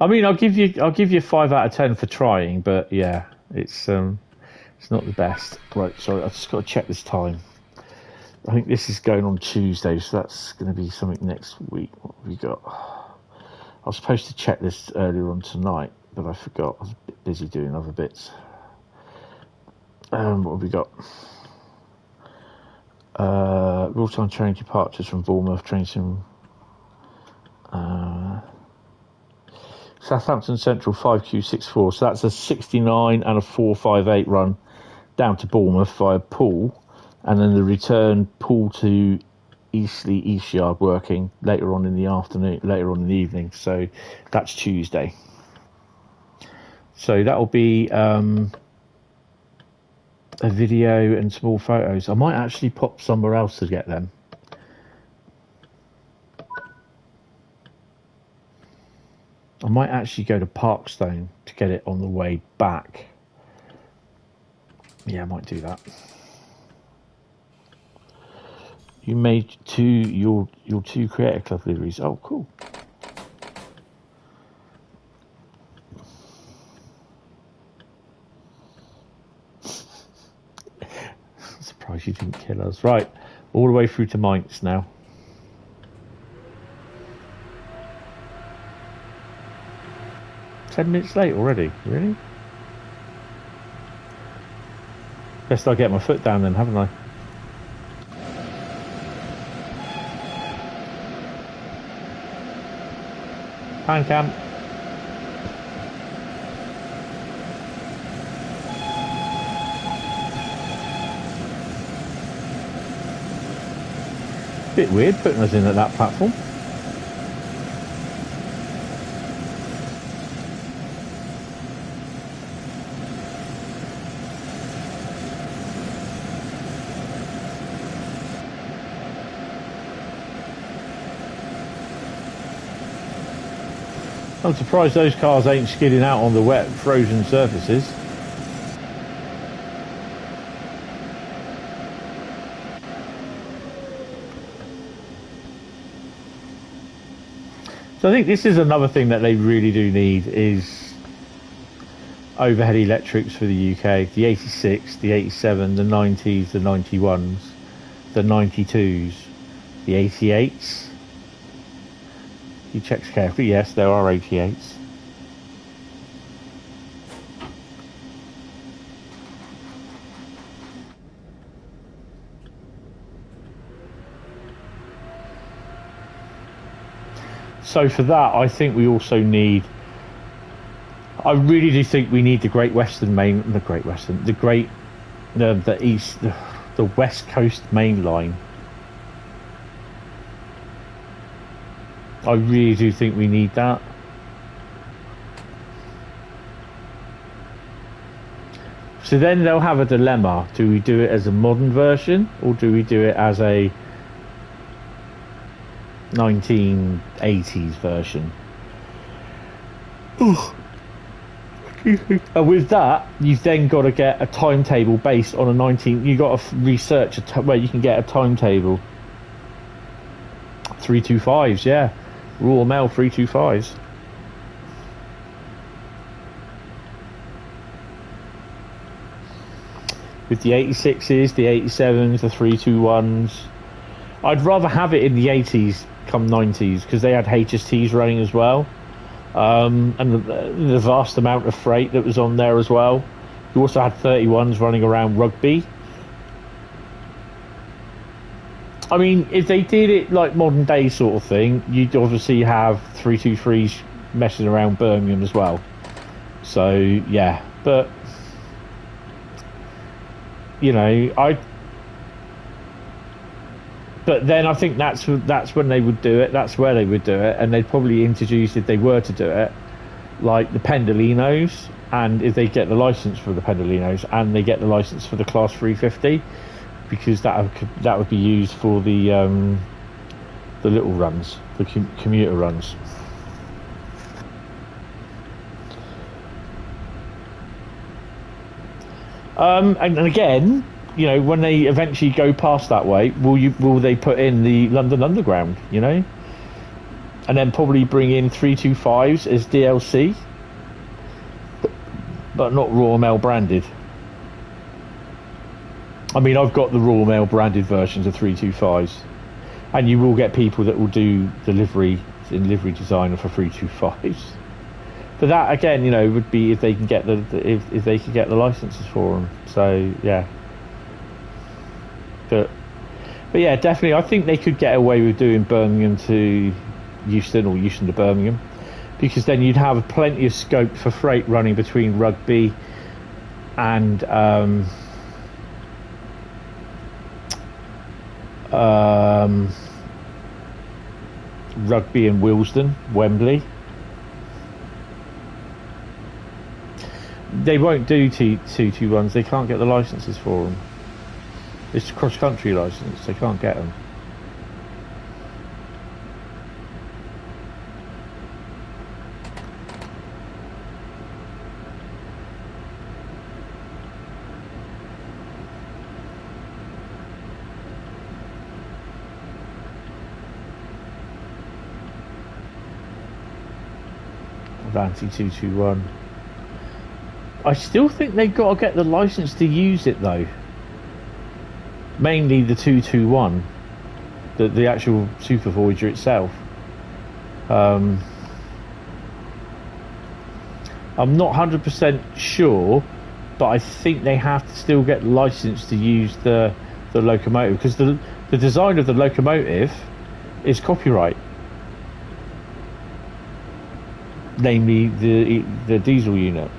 I mean, I'll give you 5 out of 10 for trying, but yeah, it's not the best. Right, sorry, I've just got to check this time. I think this is going on Tuesday, so that's going to be something next week. What have we got? I was supposed to check this earlier on tonight, but I forgot. I was a bit busy doing other bits. What have we got? Real-time train departures from Bournemouth, trains from Southampton Central 5Q64. So that's a 69 and a 458 run down to Bournemouth via Poole. And then the return Poole to Eastleigh East Yard working later on in the afternoon, later on in the evening. So that's Tuesday. So that'll be a video and small photos. I might actually pop somewhere else to get them. I might actually go to Parkstone to get it on the way back. Yeah, I might do that. You made your 2 Creator Club liveries. Oh, cool. I'm surprised you didn't kill us. Right, all the way through to Mainz now. $10 minutes late already. Really? Best I get my foot down then, haven't I? Hand cam. Bit weird putting us in at that platform. I'm surprised those cars ain't skidding out on the wet, frozen surfaces. So I think this is another thing that they really do need is overhead electrics for the UK. The 86, the 87, the 90s, the 91s, the 92s, the 88s. He checks carefully. Yes, there are 88s. So for that, I think we also need. I really do think we need the Great Western Main, the West Coast Main Line. I really do think we need that. So then they'll have a dilemma. Do we do it as a modern version or do we do it as a 1980s version? And with that, you've then got to get a timetable based on a 19. You've got to research where you can get a timetable. 325s, yeah. Royal Mail 325s. With the 86s, the 87s, the 321s. I'd rather have it in the 80s come 90s because they had HSTs running as well. And the vast amount of freight that was on there as well. You also had 31s running around Rugby. I mean, if they did it like modern day sort of thing, you'd obviously have 323s messing around Birmingham as well. So yeah, but you know, but then I think that's when they would do it. That's where they would do it, and they'd probably introduce, if they were to do it, like the Pendolinos, and if they get the license for the Pendolinos and they get the license for the Class 350. Because that would be used for the little runs, the commuter runs. And again, you know, when they eventually go past that way, will they put in the London Underground? You know, and then probably bring in 325s as DLC, but not Royal Mail branded. I mean, I've got the Royal Mail branded versions of 325s, and you will get people that will do livery designer for 325s. But that again, you know, would be if they can get if they could get the licenses for them. So yeah, but yeah, definitely, I think they could get away with doing Birmingham to Euston or Euston to Birmingham, because then you'd have plenty of scope for freight running between Rugby and Rugby and Willesden, Wembley. They won't do 221s. They can't get the licenses for them. It's a cross-country license. They can't get them. Anti-221. I still think they've got to get the license to use it though. Mainly the 221, the actual Super Voyager itself. I'm not 100% sure but I think they have to still get licensed to use the locomotive, because the design of the locomotive is copyright, namely the diesel unit.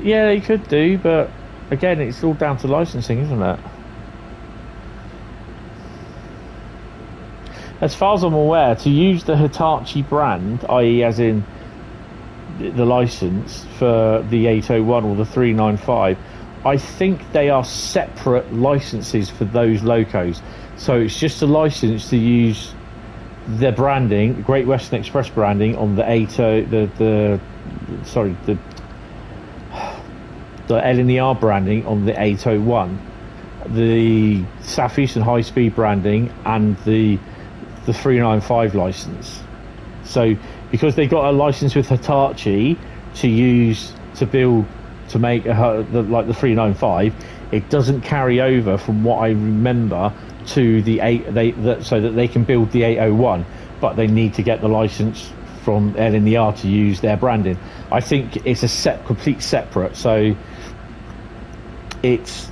Yeah, they could do, but again, it's all down to licensing, isn't it? As far as I'm aware, to use the Hitachi brand, i.e. as in the license for the 801 or the 395, I think they are separate licenses for those locos. So it's just a license to use their branding, Great Western Express branding, on the the L and R branding on the 801, the Southeastern Highspeed branding, and the 395 license. So because they got a license with Hitachi to use to build to make like the 395, it doesn't carry over from what I remember to the so that they can build the 801, but they need to get the license from L and R to use their branding. I think it's a complete separate. So it's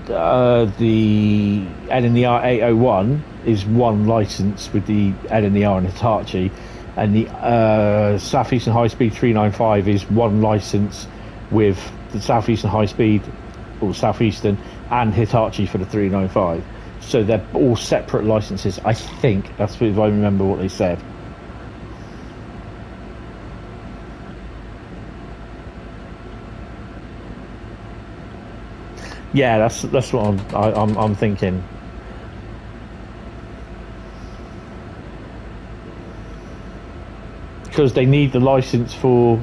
the L&R 801 is one license with the L&R and Hitachi, and the Southeastern High Speed 395 is one license with the Southeastern High Speed or Southeastern and Hitachi for the 395. So they're all separate licenses. I think that's if I remember what they said. Yeah, that's what I'm thinking. Because they need the license for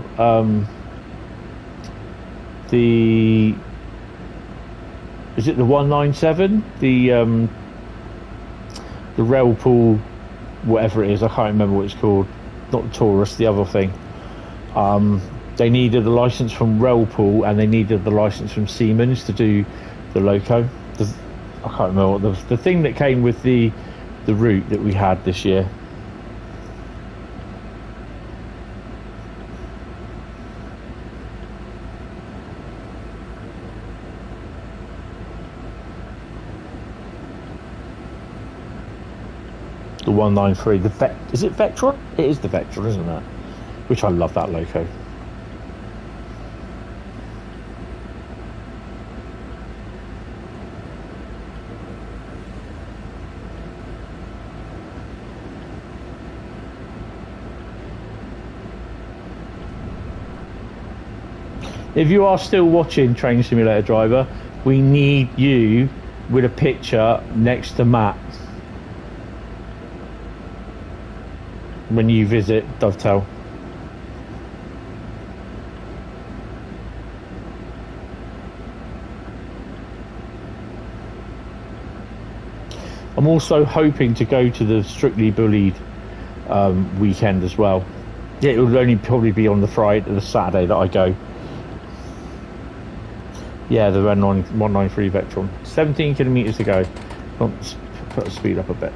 is it the 197, the Railpool, whatever it is, I can't remember what it's called. Not the Taurus, the other thing. They needed the license from Railpool, and they needed the license from Siemens to do the loco. I can't remember what the thing that came with the route that we had this year. The 193, is it Vectron? It is the Vectron, isn't it? Which I love that loco. If you are still watching Train Simulator Driver, we need you with a picture next to Matt when you visit Dovetail. I'm also hoping to go to the Strictly Bullied weekend as well. Yeah, it will only probably be on the Saturday that I go. Yeah, the 193 Vectron. 17 kilometres to go. Let's put the speed up a bit.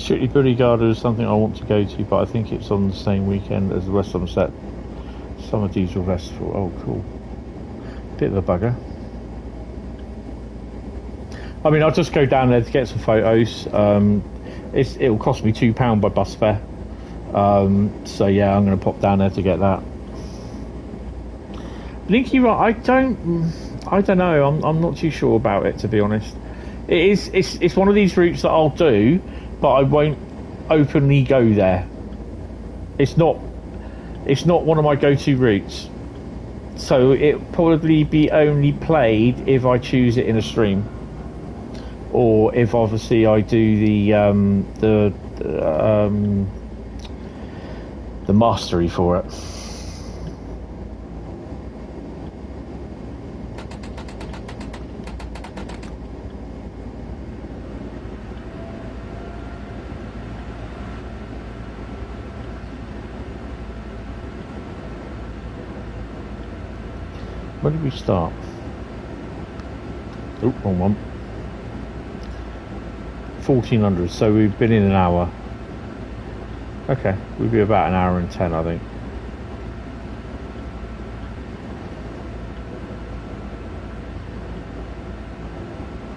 Strictly Bodyguard is something I want to go to, but I think it's on the same weekend as the West Somerset Summer Diesel Festival. Oh, cool. Bit of a bugger. I mean, I'll just go down there to get some photos. It'll cost me £2 by bus fare. So yeah, I'm going to pop down there to get that. Linke Rheinstrecke, I don't know. I'm not too sure about it, to be honest. It's one of these routes that I'll do, but I won't openly go there. It's not one of my go-to routes. So it'll probably be only played if I choose it in a stream, or if obviously I do the mastery for it. When did we start? Oh, wrong one. 1400, so we've been in an hour. Okay, we'll be about an hour and 10, I think.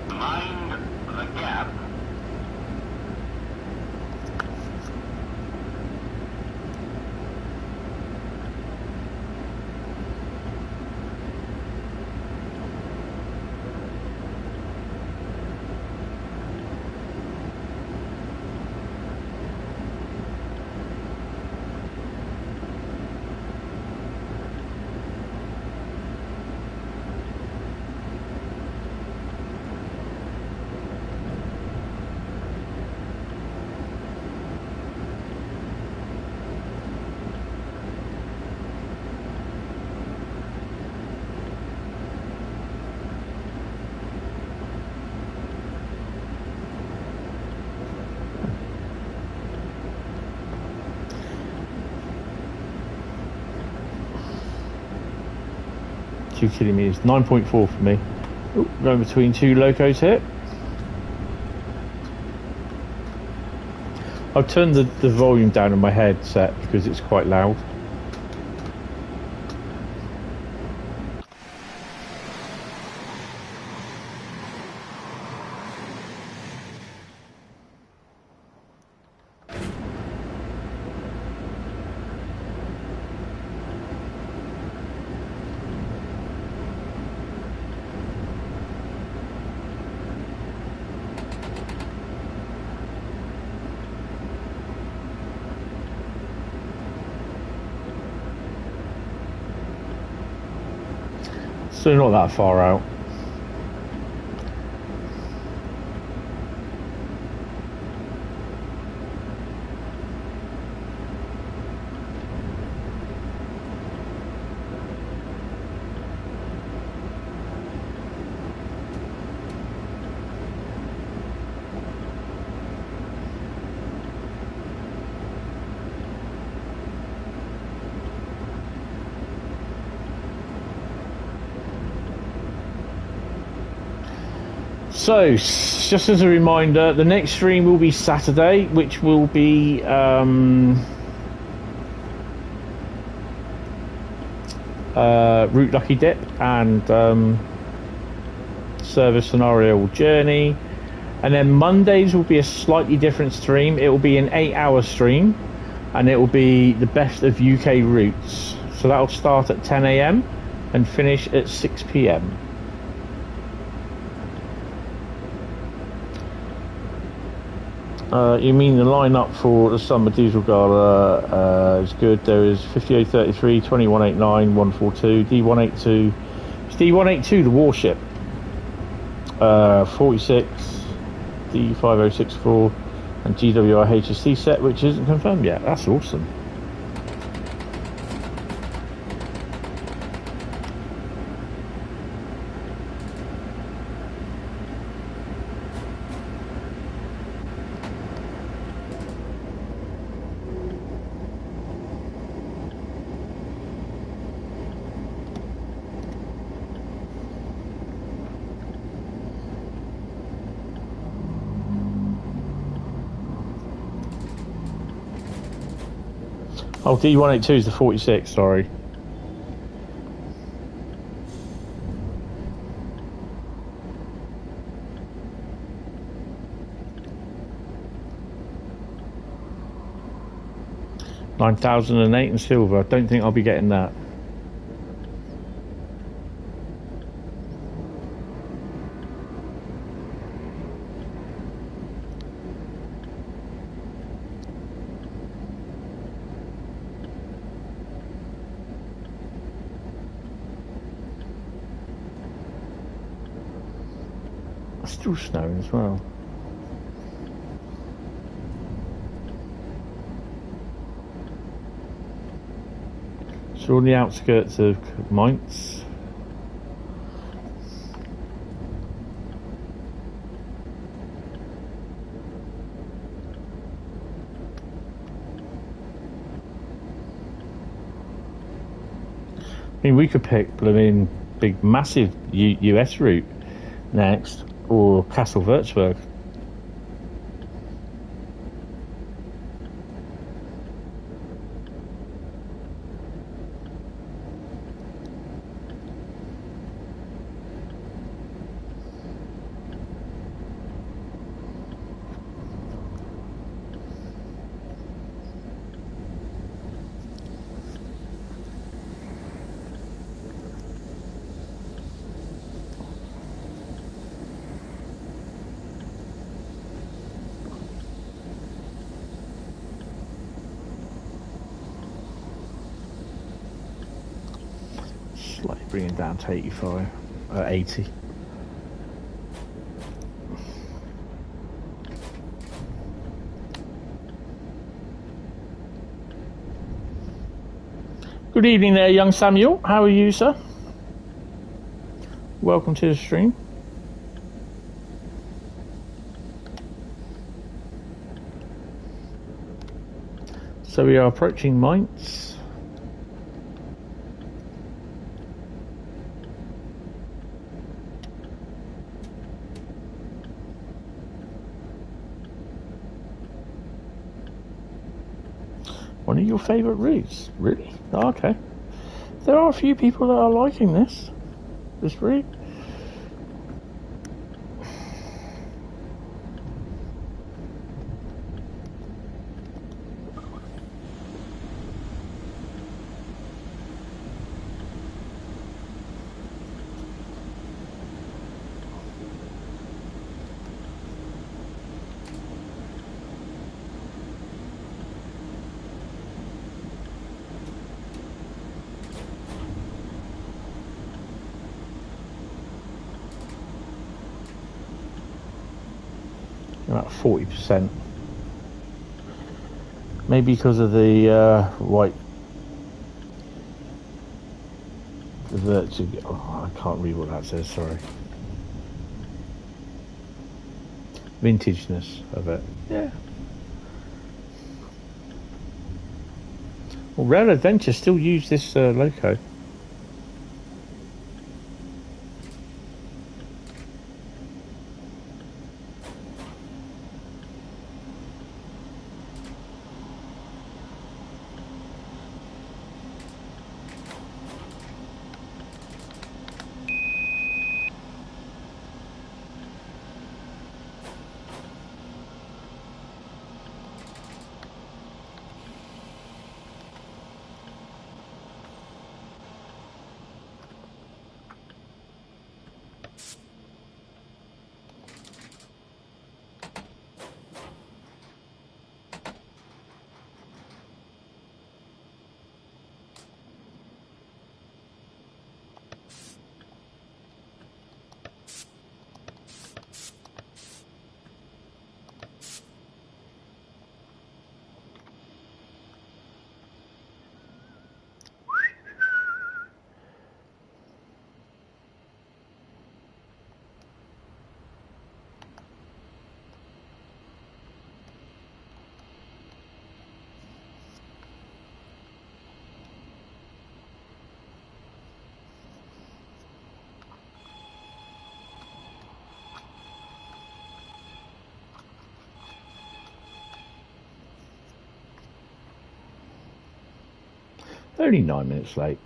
Mind the gap. Kilometers, 9.4 for me. Ooh, going between two locos here. I've turned the volume down on my headset because it's quite loud. So not that far out. So, just as a reminder, the next stream will be Saturday, which will be Route Lucky Dip and Service Scenario Journey. And then Mondays will be a slightly different stream. It will be an 8-hour stream, and it will be the best of UK routes. So that will start at 10 AM and finish at 6 PM. You mean the lineup for the Summer Diesel Gala is good. There is 5833, 2189, 142, D182. It's D182, the warship. 46, D5064, and GWI HSC set, which isn't confirmed yet. That's awesome. Oh, D182 is the 46, sorry. $9,008 in silver. I don't think I'll be getting that. It's still snowing as well. So on the outskirts of Mainz. I mean, we could pick blooming big, massive US route next, or Castle Würzburg. Slightly bringing it down to 85, 80. Good evening there, young Samuel. How are you, sir? Welcome to the stream. So we are approaching Mainz. One of your favourite routes? Really? Oh, okay. There are a few people that are liking this route. About 40%. Maybe because of the white. The virtue. Oh, I can't read what that says. Sorry. Vintageness of it. Yeah. Well, Rare Adventure still use this loco. Only 9 minutes late.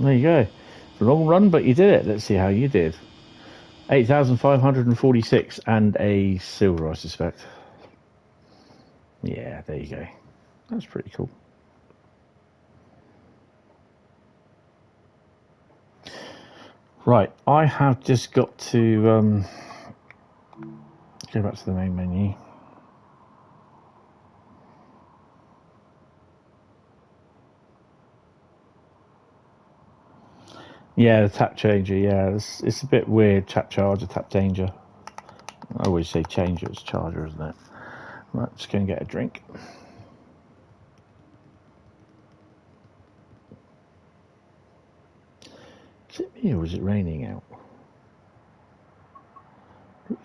There you go. It's a long run, but you did it. Let's see how you did. 8,546 and a silver, I suspect. Yeah, there you go. That's pretty cool. Right, I have just got to go back to the main menu. Yeah, the tap changer, yeah. It's a bit weird, tap charger, tap danger. I always say changer, it's charger, isn't it? Right, just go and get a drink. Is it me or is it raining out?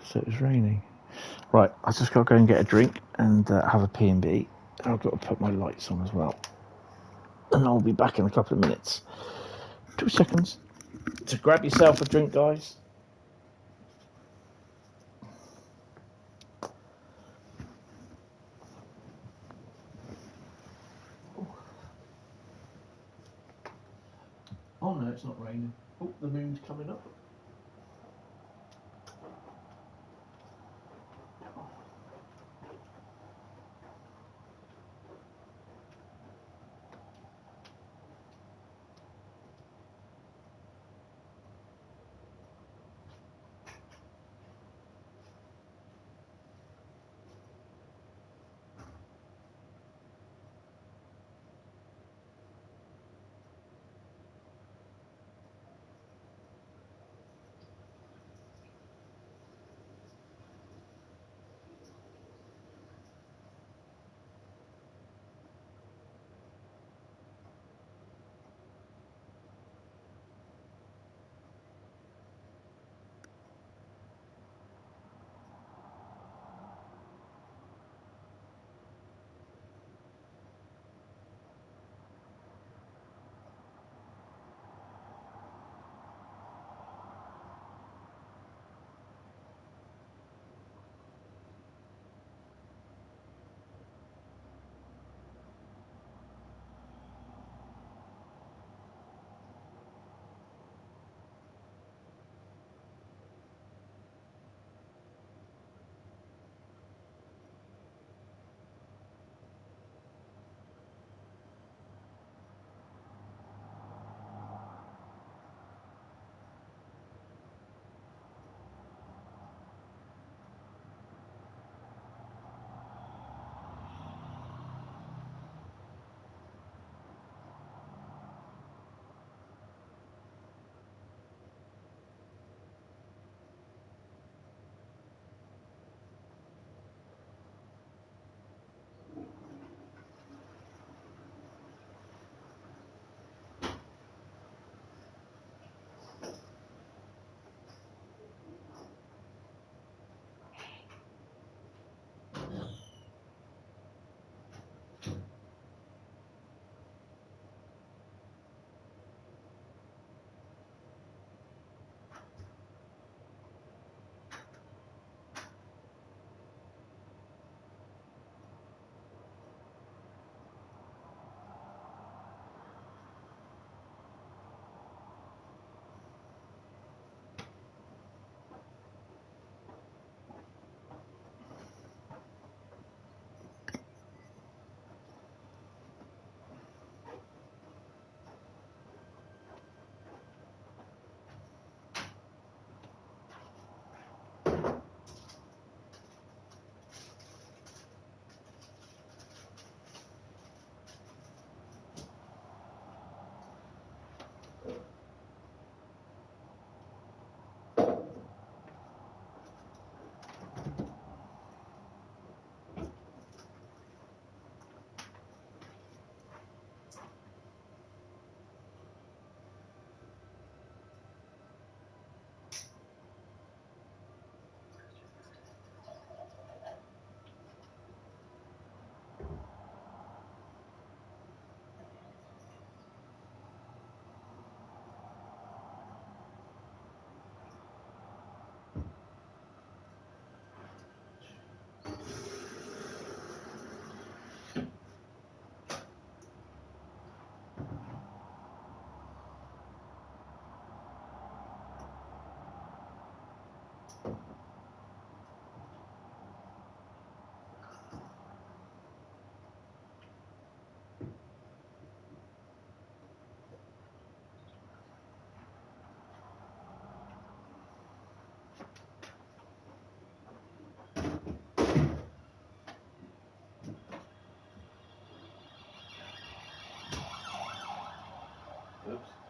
So it's raining. Right, I just got to go and get a drink and have a P&B. I've got to put my lights on as well. And I'll be back in a couple of minutes. 2 seconds. So grab yourself a drink, guys. Oh no, it's not raining. Oh, the moon's coming up.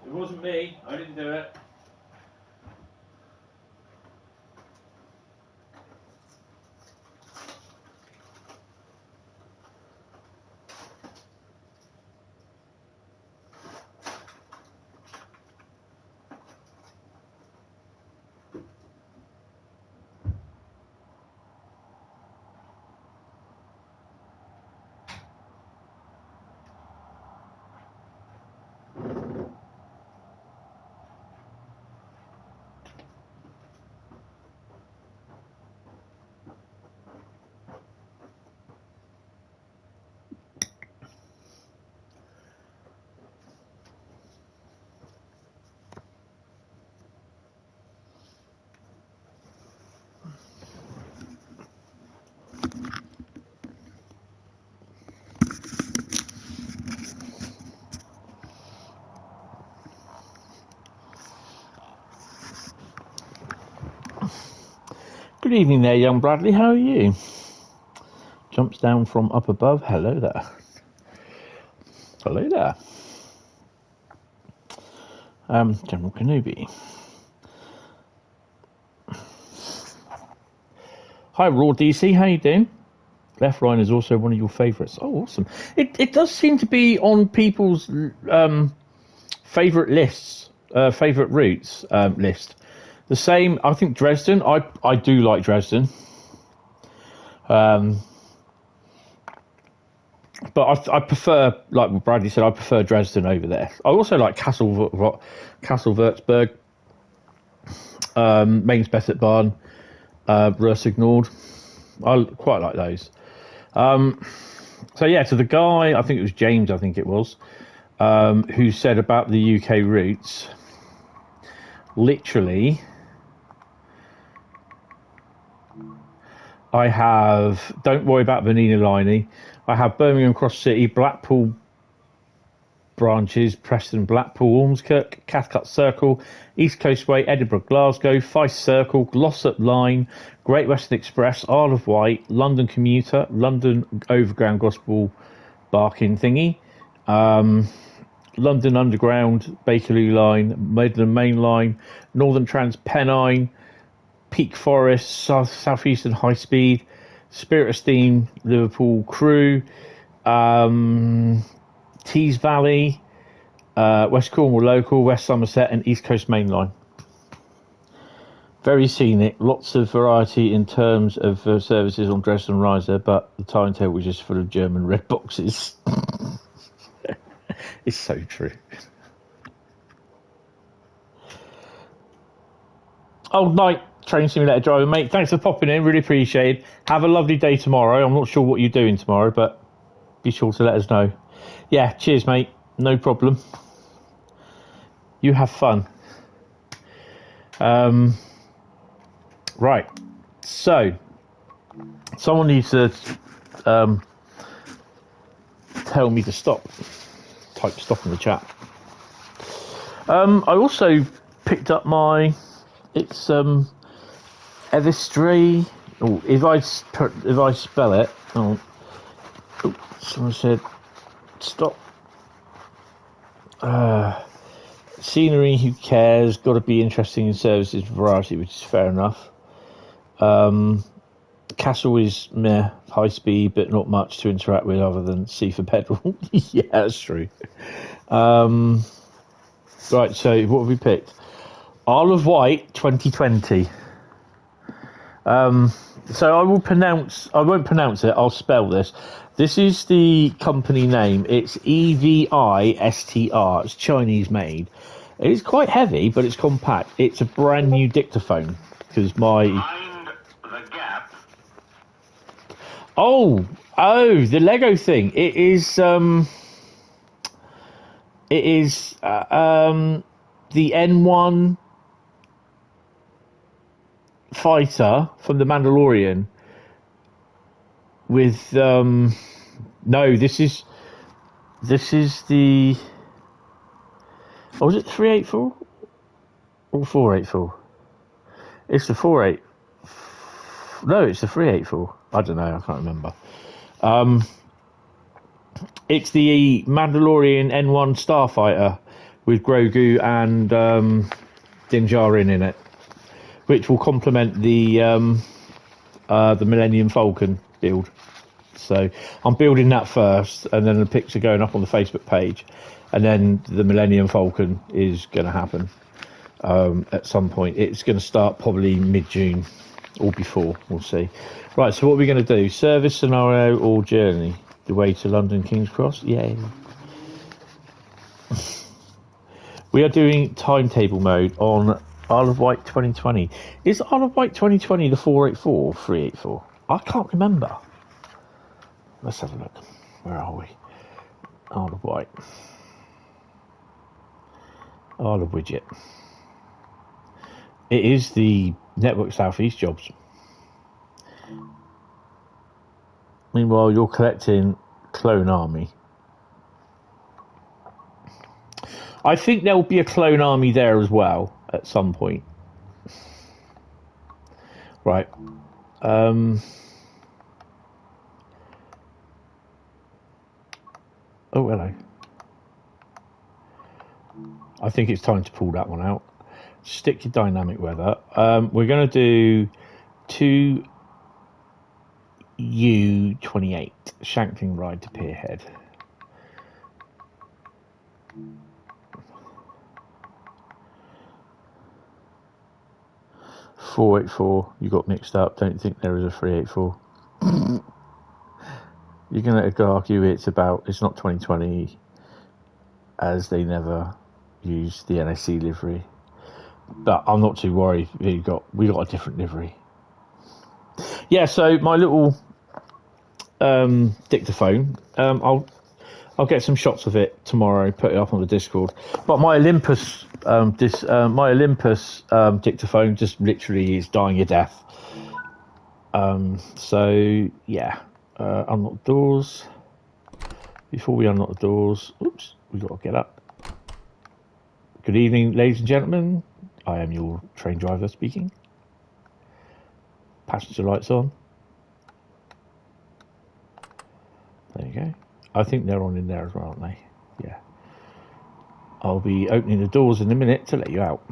It wasn't me. I didn't do it. Good evening there, young Bradley. How are you? Jumps down from up above. Hello there. Hello there. General Kenobi. Hi, Raw DC. How you doing? Left Rhein is also one of your favourites. Oh, awesome. It does seem to be on people's favourite lists, favourite routes list. The same, I think Dresden. I do like Dresden. But I prefer, like Bradley said, I prefer Dresden over there. I also like Castle-Würzburg, Mainz Bessetbahn, Ruhr. I quite like those. So yeah, to the guy, I think it was James, who said about the UK routes, literally, I have, don't worry about Vanina Liney, I have Birmingham Cross City, Blackpool branches, Preston, Blackpool, Ormskirk, Cathcart Circle, East Coast Way, Edinburgh, Glasgow, Feist Circle, Glossop Line, Great Western Express, Isle of Wight, London Commuter, London Overground Gospel Barking thingy, London Underground, Bakerloo Line, Midland Main Line, Northern Trans Pennine, Peak Forest, Southeastern Highspeed, Spirit of Steam, Liverpool Crewe, Tees Valley, West Cornwall Local, West Somerset, and East Coast Main Line. Very scenic, lots of variety in terms of services on Dresden Riser, but the timetable was just full of German red boxes. It's so true. Oh, night train simulator driver, mate. Thanks for popping in. Really appreciate it. Have a lovely day tomorrow. I'm not sure what you're doing tomorrow, but be sure to let us know. Yeah, cheers, mate. No problem. You have fun. Right. So, someone needs to tell me to stop. Type stop in the chat. I also picked up my. It's Evistry. Oh, if I spell it. Oh, someone said stop. Scenery. Who cares? Got to be interesting in services variety, which is fair enough. Castle is meh, high speed, but not much to interact with other than C for petrol. Yeah, that's true. Right, so what have we picked? Isle of Wight 2020. So I won't pronounce it, I'll spell this. This is the company name. It's EVISTR. It's Chinese made. It is quite heavy, but it's compact. It's a brand new dictaphone because my. Mind the gap. Oh, the Lego thing. It is the N1 fighter from the Mandalorian with no, this is the. Oh, was it 384 or 484? It's the 48. No, it's the 384. I don't know. I can't remember. It's the Mandalorian N1 starfighter with Grogu and Din Djarin in it, which will complement the Millennium Falcon build. So I'm building that first, and then the pics are going up on the Facebook page, and then the Millennium Falcon is going to happen at some point. It's going to start probably mid-June or before, we'll see. Right, so what are we going to do? Service scenario or journey? The way to London King's Cross? Yay. We are doing timetable mode on Isle of Wight 2020. Is Isle of Wight 2020 the 484 or 384? I can't remember. Let's have a look. Where are we? Isle of Wight. Isle of Widget. It is the Network Southeast jobs. Meanwhile, you're collecting Clone Army. I think there will be a Clone Army there as well at some point. Right. Oh, hello. I think it's time to pull that one out. Stick your dynamic weather. We're going to do 2U28 Shankling Ride to Pierhead. .484, you got mixed up. Don't think there is a 384. You're going to argue it's not 2020, as they never used the NSC livery. But I'm not too worried. We got a different livery. Yeah, so my little dictaphone. I'll get some shots of it tomorrow. Put it up on the Discord. But my Olympus dictaphone just literally is dying a death. So yeah, unlock the doors. Before we unlock the doors, oops, we got to get up. Good evening, ladies and gentlemen. I am your train driver speaking. Passenger lights on. There you go. I think they're on in there as well, aren't they? Yeah. I'll be opening the doors in a minute to let you out.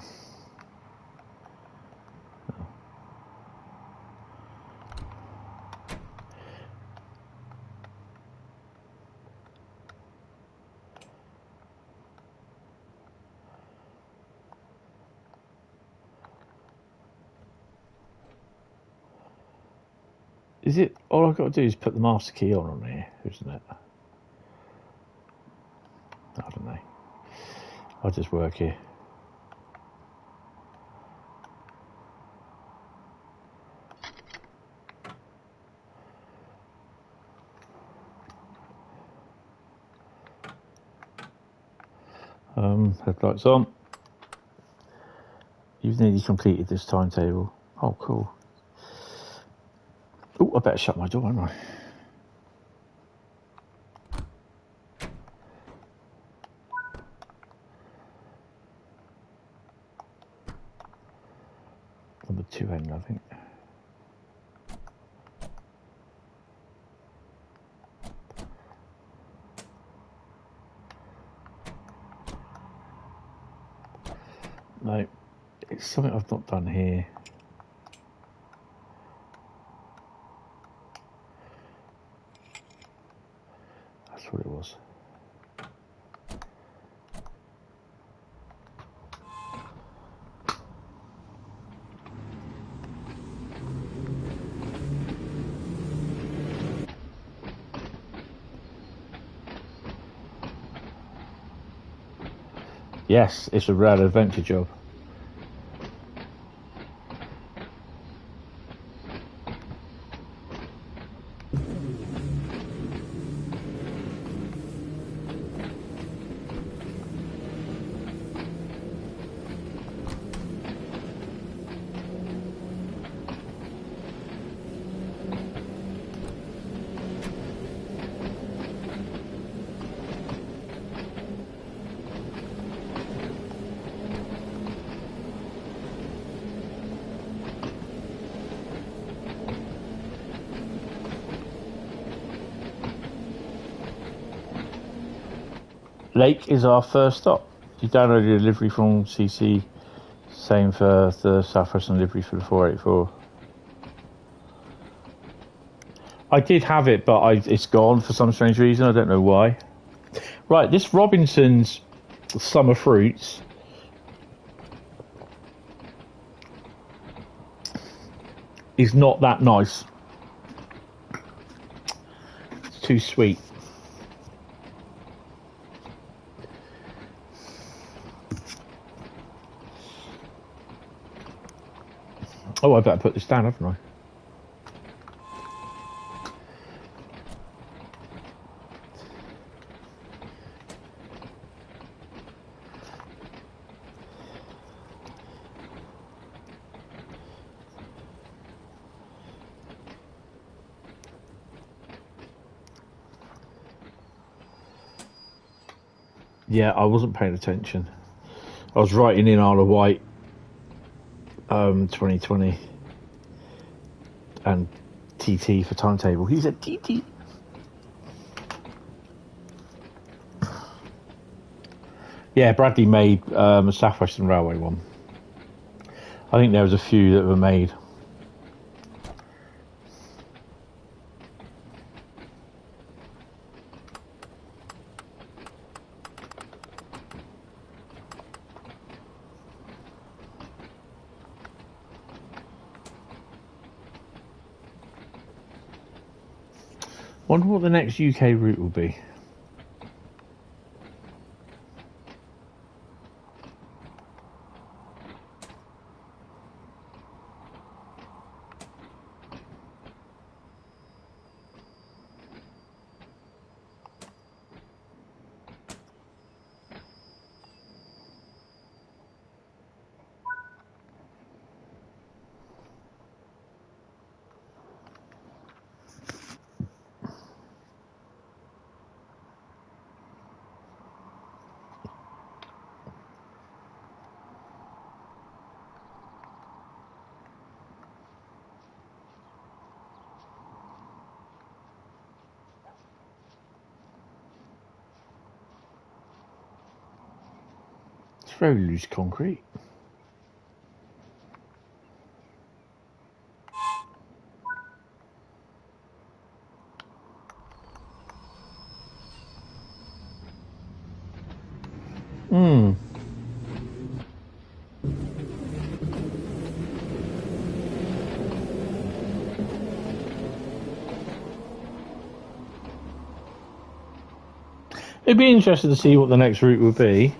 Is it, all I've got to do is put the master key on here, isn't it? I don't know. I'll just work here. Headlights on. You've nearly completed this timetable. Oh, cool. Oh, I better shut my door, haven't I? Number 2 end, I think. No, it's something I've not done here. That's what it was. Yes, it's a rare adventure job. Lake is our first stop. You download your livery from CC. Same for the Southwestern livery for the 484. I did have it, but it's gone for some strange reason. I don't know why. Right, this Robinson's Summer Fruits is not that nice. It's too sweet. Oh, I better put this down, haven't I? Yeah, I wasn't paying attention. I was writing in Isle of Wight 2020 and TT for timetable. He said TT. Yeah, Bradley made a Southwestern Railway one. I think there was a few that were made. Wonder what the next UK route will be. It's very loose concrete. It'd be interesting to see what the next route would be.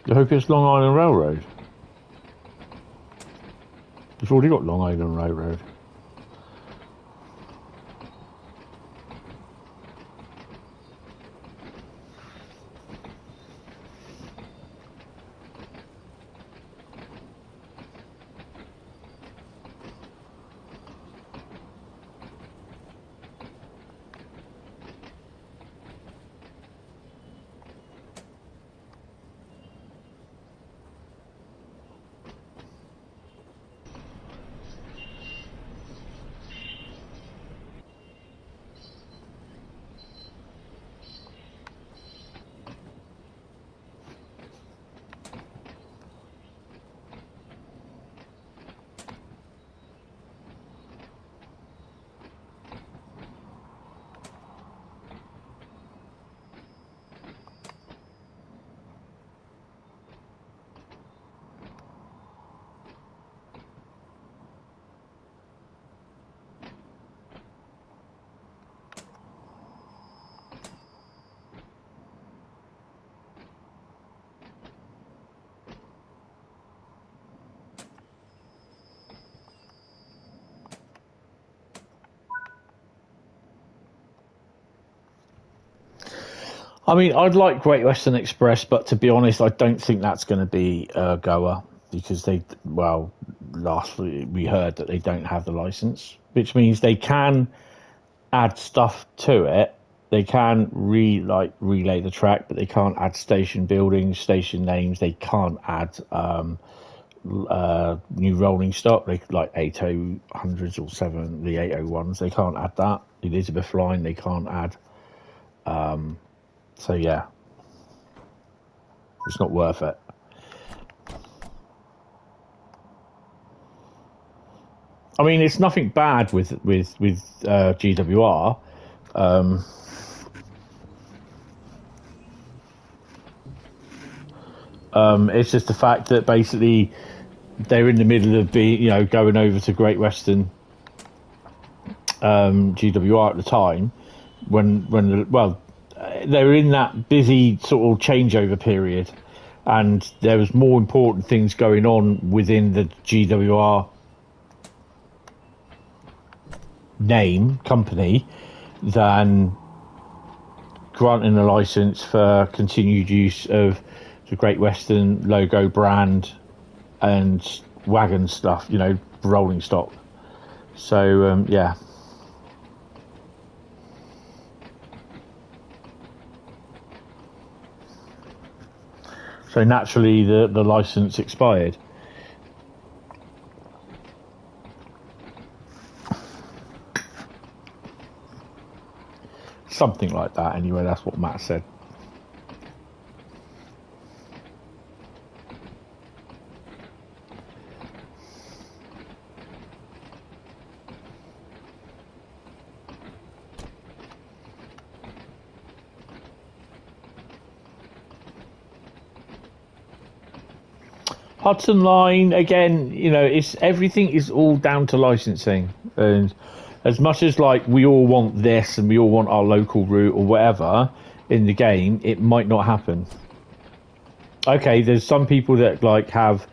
I hope it's Long Island Railroad. It's already got Long Island Railroad. I mean, I'd like Great Western Express, but to be honest, I don't think that's going to be a goer because last we heard that they don't have the license, which means they can add stuff to it. They can relay the track, but they can't add station buildings, station names. They can't add new rolling stock, like 800s or the 801s. They can't add that. Elizabeth line, they can't add. So yeah, it's not worth it. I mean, it's nothing bad with GWR. It's just the fact that basically they're in the middle of going over to Great Western GWR at the time when they were in that busy sort of changeover period, and there was more important things going on within the GWR name company than granting a license for continued use of the Great Western logo, brand, and wagon stuff, rolling stock. So yeah. So naturally the license expired. Something like that anyway, that's what Matt said. Hudson Line, again, everything is all down to licensing. And as much as we all want this and we all want our local route or whatever in the game, it might not happen. Okay, there's some people that have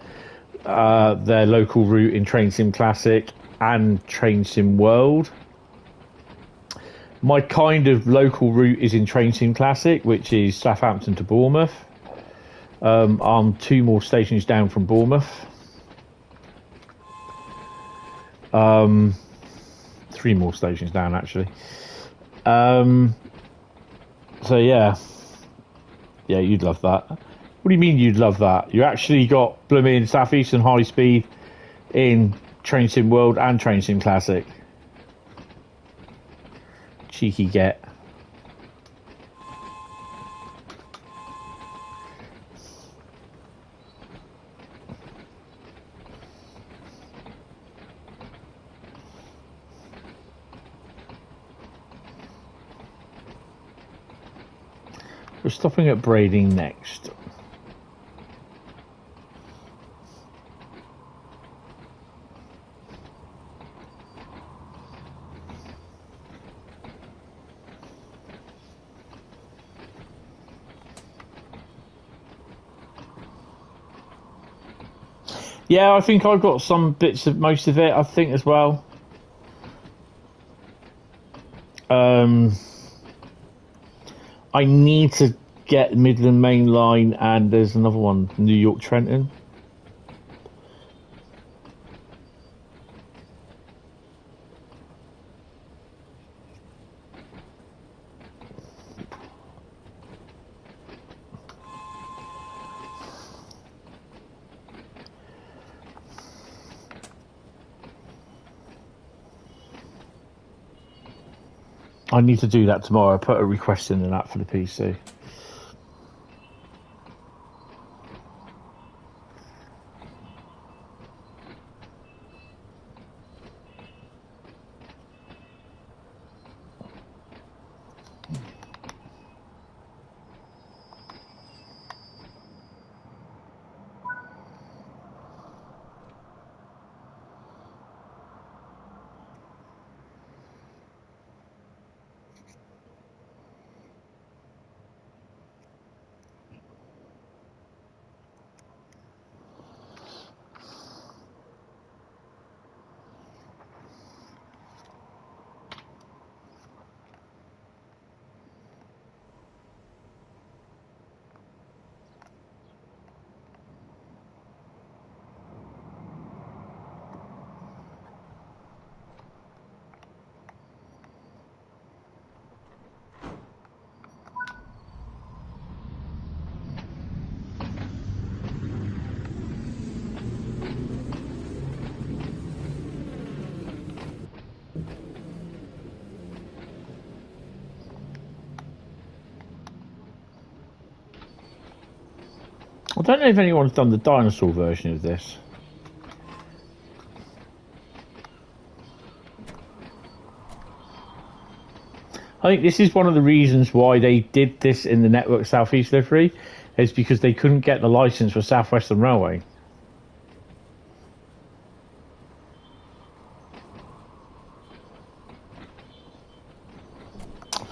their local route in Train Sim Classic and Train Sim World. My kind of local route is in Train Sim Classic, which is Southampton to Bournemouth. I'm 2 more stations down from Bournemouth. 3 more stations down, actually. So yeah, you'd love that. What do you mean you'd love that? You actually got blooming Southeastern Highspeed in Train Sim World and Train Sim Classic. Cheeky get. We're stopping at Brading next. Yeah, I think I've got some bits of most of it, I think, as well. I need to get Midland Main Line, and there's another one, New York Trenton. I need to do that tomorrow. I put a request in that for the PC. don't know if anyone's done the dinosaur version of this. I think this is one of the reasons why they did this in the Network Southeast livery, is because they couldn't get the license for Southwestern Railway.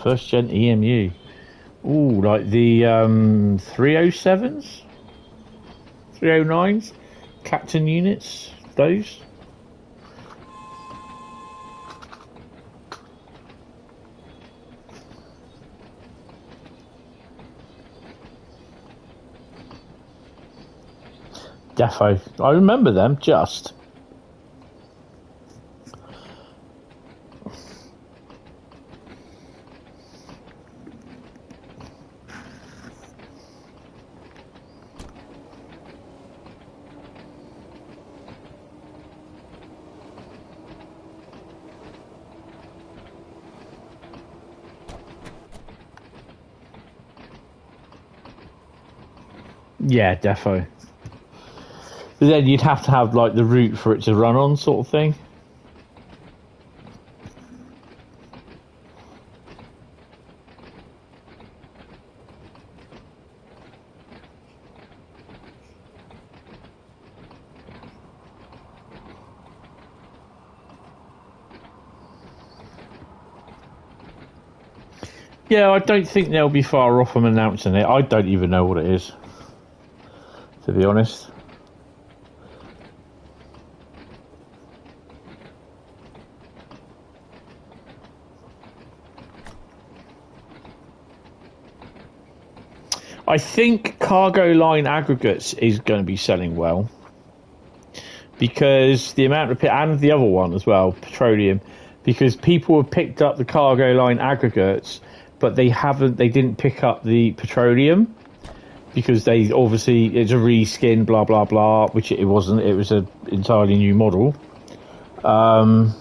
First gen EMU. Ooh, like the 307s? 309s? Captain units? Those? Defo. I remember them, just. Yeah, defo. But then you'd have to have like the route for it to run on, sort of thing. Yeah, I don't think they'll be far off from announcing it. I don't even know what it is, to be honest. I think cargo line aggregates is going to be selling well, because the amount of, and the other one as well, petroleum, because people have picked up the cargo line aggregates, but they didn't pick up the petroleum, because they obviously, it's a reskin, blah blah blah, which it wasn't. It was an entirely new model, and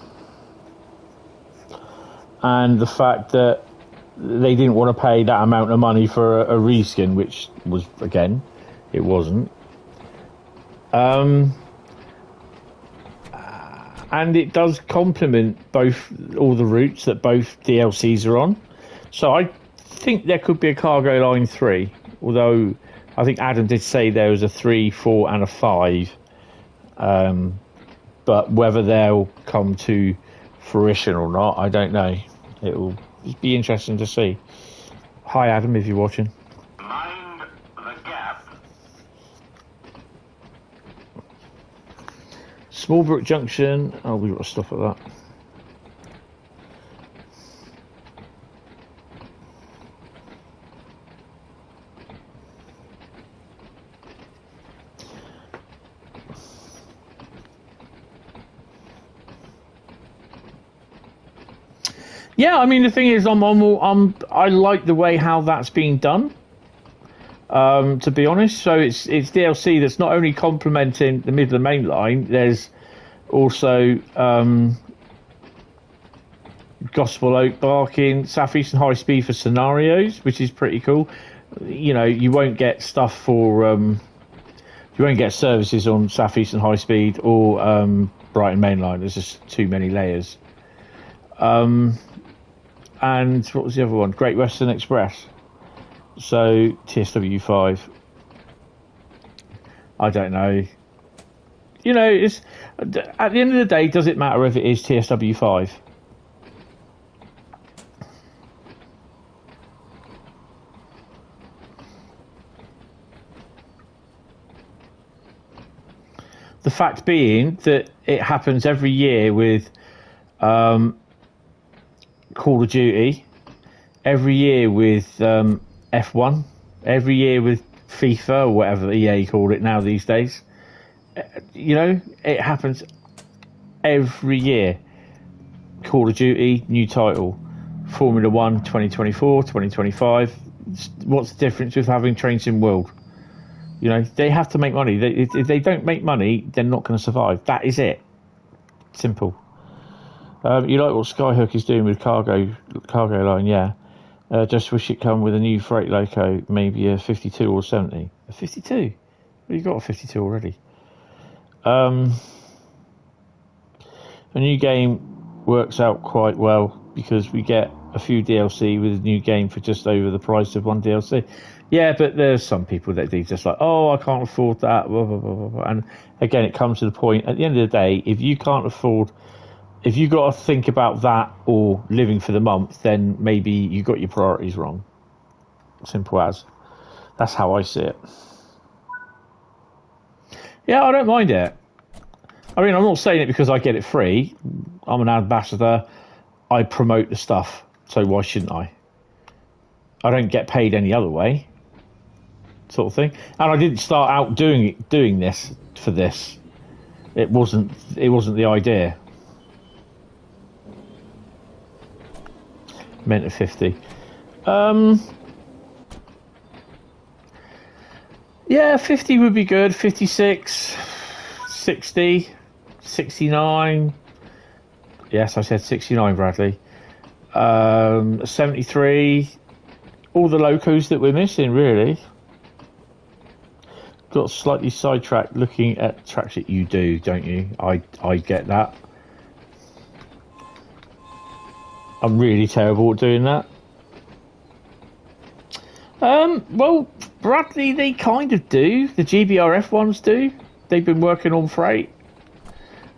the fact that they didn't want to pay that amount of money for a reskin, which was, again, it wasn't. And it does complement all the routes that both DLCs are on. So I think there could be a cargo line 3, although I think Adam did say there was a 3, 4 and a 5. But whether they'll come to fruition or not, I don't know. It will be interesting to see. Hi Adam, if you're watching. Mind the gap. Smallbrook Junction. Oh, we've got to stop at that. Yeah, I mean, the thing is, I like the way how that's being done, to be honest. So it's DLC that's not only complementing the Midland Main Line, there's also Gospel Oak Barking, Southeastern Highspeed for scenarios, which is pretty cool. You know, you won't get stuff for, you won't get services on Southeastern Highspeed or Brighton Main Line. There's just too many layers. And what was the other one? Great Western Express. So TSW5. I don't know. You know, it's at the end of the day, does it matter if it is TSW5? The fact being that it happens every year with Call of Duty, every year with F1, every year with FIFA or whatever EA call it now these days. You know, it happens every year. Call of Duty, new title. Formula 1, 2024, 2025. What's the difference with having Train Sim World? You know, they have to make money. If they don't make money, they're not going to survive. That is it. Simple. You like what Skyhook is doing with cargo line, yeah. Just wish it come with a new freight loco, maybe a 52 or 70. A 52? You got a 52 already. A new game works out quite well because we get a few DLC with a new game for just over the price of one DLC. Yeah, but there's some people that do just like, oh, I can't afford that, blah, blah, blah, blah, blah. And again, it comes to the point, at the end of the day, if you can't afford, if you got to think about that or living for the month, then maybe you got your priorities wrong. Simple as. That's how I see it. Yeah, I don't mind it. I mean, I'm not saying it because I get it free. I'm an ambassador. I promote the stuff, so why shouldn't I? I don't get paid any other way, sort of thing. And I didn't start out doing this for this. It wasn't the idea. Meant at 50. Yeah, 50 would be good. 56, 60, 69. Yes, I said 69, Bradley. 73. All the locos that we're missing, really. Got slightly sidetracked looking at tracks that you do, don't you? I get that. I'm really terrible at doing that. Well, Bradley, they kind of do. The GBRF ones do. They've been working on freight.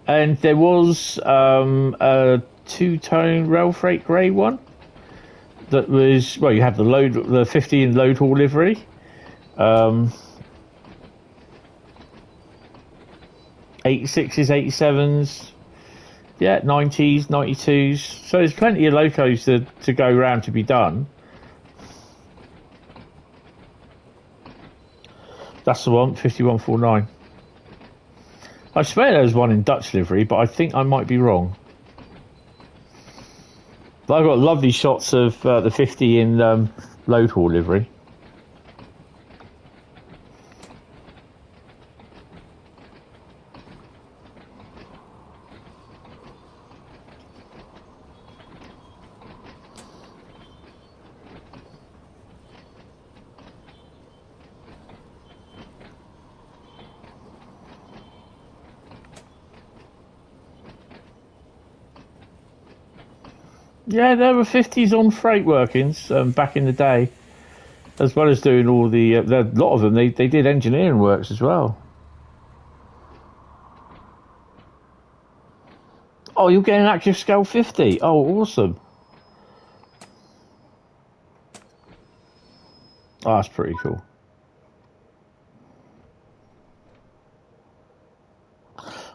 And there was a two-tone rail freight grey one that was, well, you have the 50 in load haul livery. 86s, 87s, yeah, 90s, 92s. So there's plenty of locos to go around to be done. That's the one, 5149. I swear there was one in Dutch livery, but I think I might be wrong. But I've got lovely shots of the 50 in load haul livery. Yeah, there were 50s on freight workings back in the day, as well as doing all the a lot of them. They did engineering works as well. Oh, you're getting an active scale 50. Oh, awesome. Oh, that's pretty cool.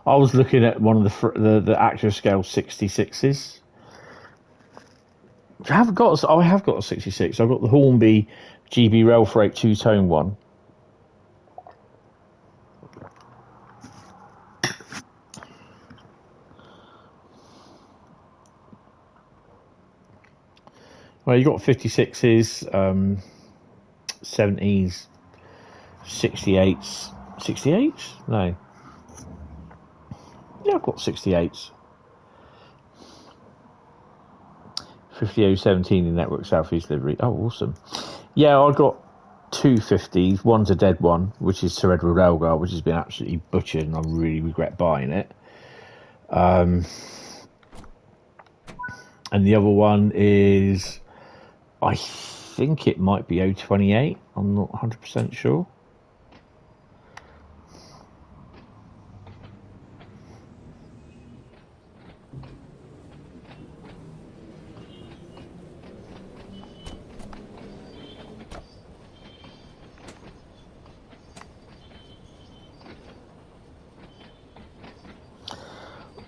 I was looking at one of the active scale 66s. I have got a 66. I've got the Hornby GB Rail Freight two-tone one. Well, you got 56s, 70s, 68s. 68s? No. Yeah, I've got 68s. 5017 in Network Southeast livery. Oh, awesome. Yeah, I got two 50s. One's a dead one, which is Sir Edward Railguard, which has been absolutely butchered, and I really regret buying it. And the other one is, I think it might be 028. I'm not 100% sure.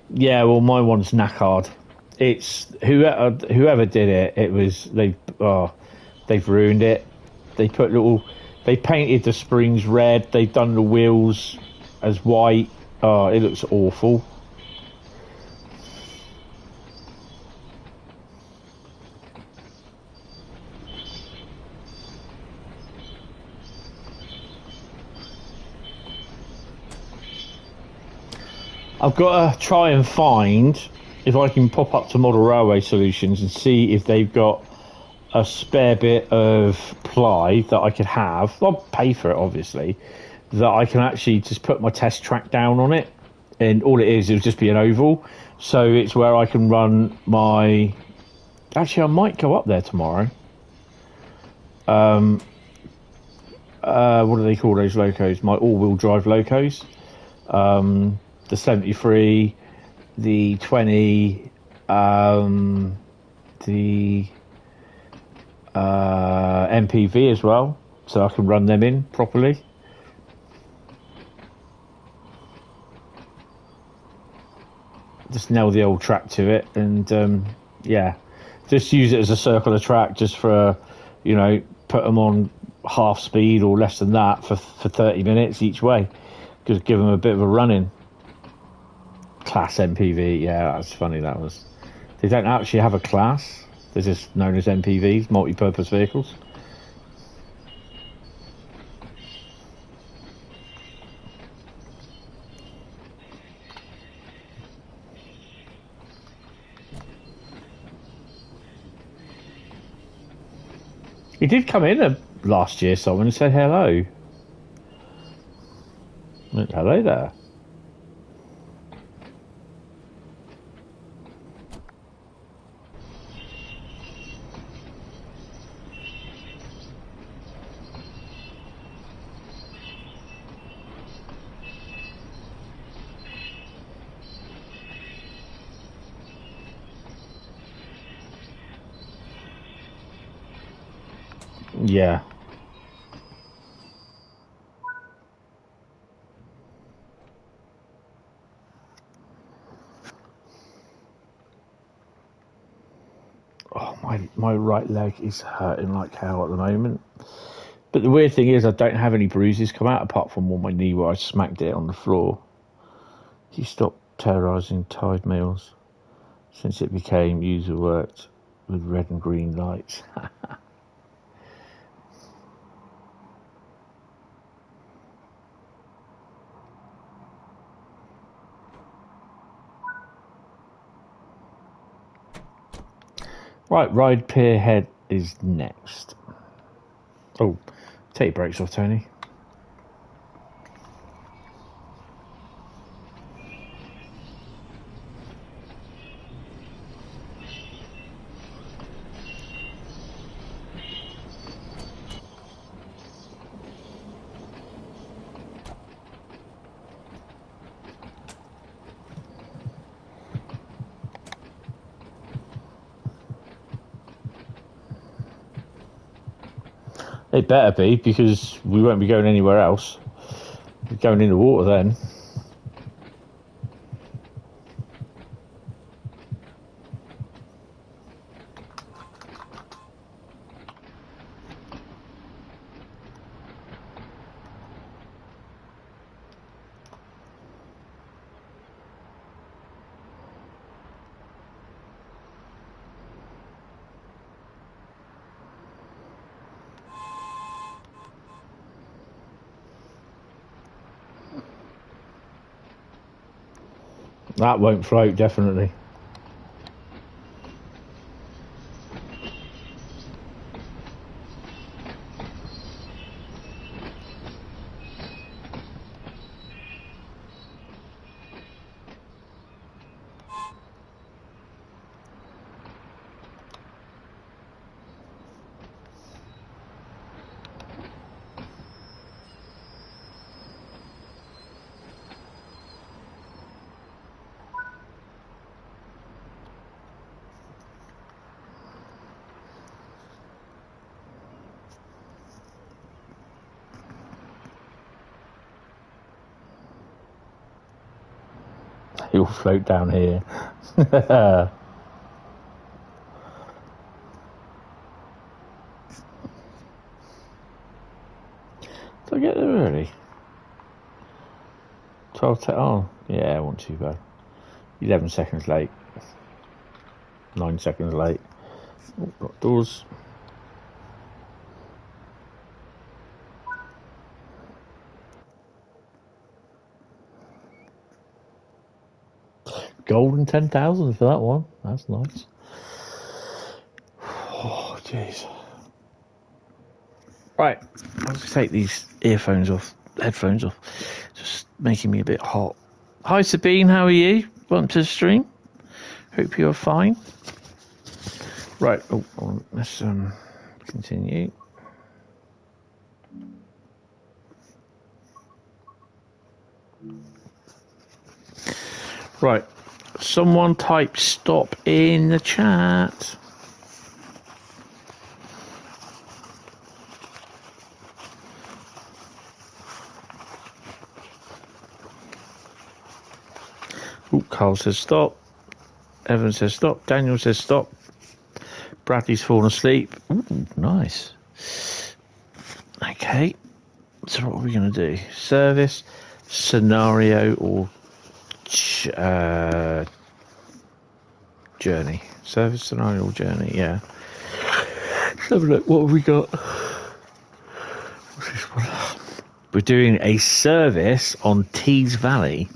Yeah, well, my one's knackered. It's whoever did it. It was they've ruined it. They painted the springs red. They've done the wheels as white. Oh, it looks awful. I've got to try and find if I can pop up to Model Railway Solutions and see if they've got a spare bit of ply that I could have. I'll pay for it, obviously, that I can actually just put my test track down on it, and all it will just be an oval. So it's where I can run my. Actually, I might go up there tomorrow. What do they call those locos? My all-wheel drive locos. The 73, the 20, the MPV as well, so I can run them in properly. Just nail the old track to it, and yeah, just use it as a circular track, just for, you know, put them on half speed or less than that for 30 minutes each way. Just give them a bit of a run in. Class MPV, yeah, that's funny. That was. They don't actually have a class. They're just known as MPVs, multi-purpose vehicles. He did come in last year, someone, and said hello. Hello there. Yeah. Oh, my right leg is hurting like hell at the moment. But the weird thing is, I don't have any bruises come out apart from on my knee where I smacked it on the floor. He stopped terrorising tide meals since it became user worked with red and green lights. Right, Ride Pier Head is next. Oh, take your brakes off, Tony. It better be, because we won't be going anywhere else. We're going in the water then. That won't float, definitely. He'll float down here. Did I get there early? 12 oh, yeah, wasn't too bad. 11 seconds late. 9 seconds late. Oh, got doors. Golden 10,000 for that one. That's nice. Oh, jeez. Right, I'll just take these earphones off headphones off. Just making me a bit hot. Hi Sabine, how are you? Welcome to the stream. Hope you're fine. Right, let's continue. Right, someone type stop in the chat. Ooh, Carl says stop. Evan says stop. Daniel says stop. Bradley's fallen asleep. Ooh, nice. Okay, so what are we going to do? Service, scenario, or journey? Service, scenario, or journey, yeah. Let's have a look. What have we got? What's this one? We're doing a service on Tees Valley.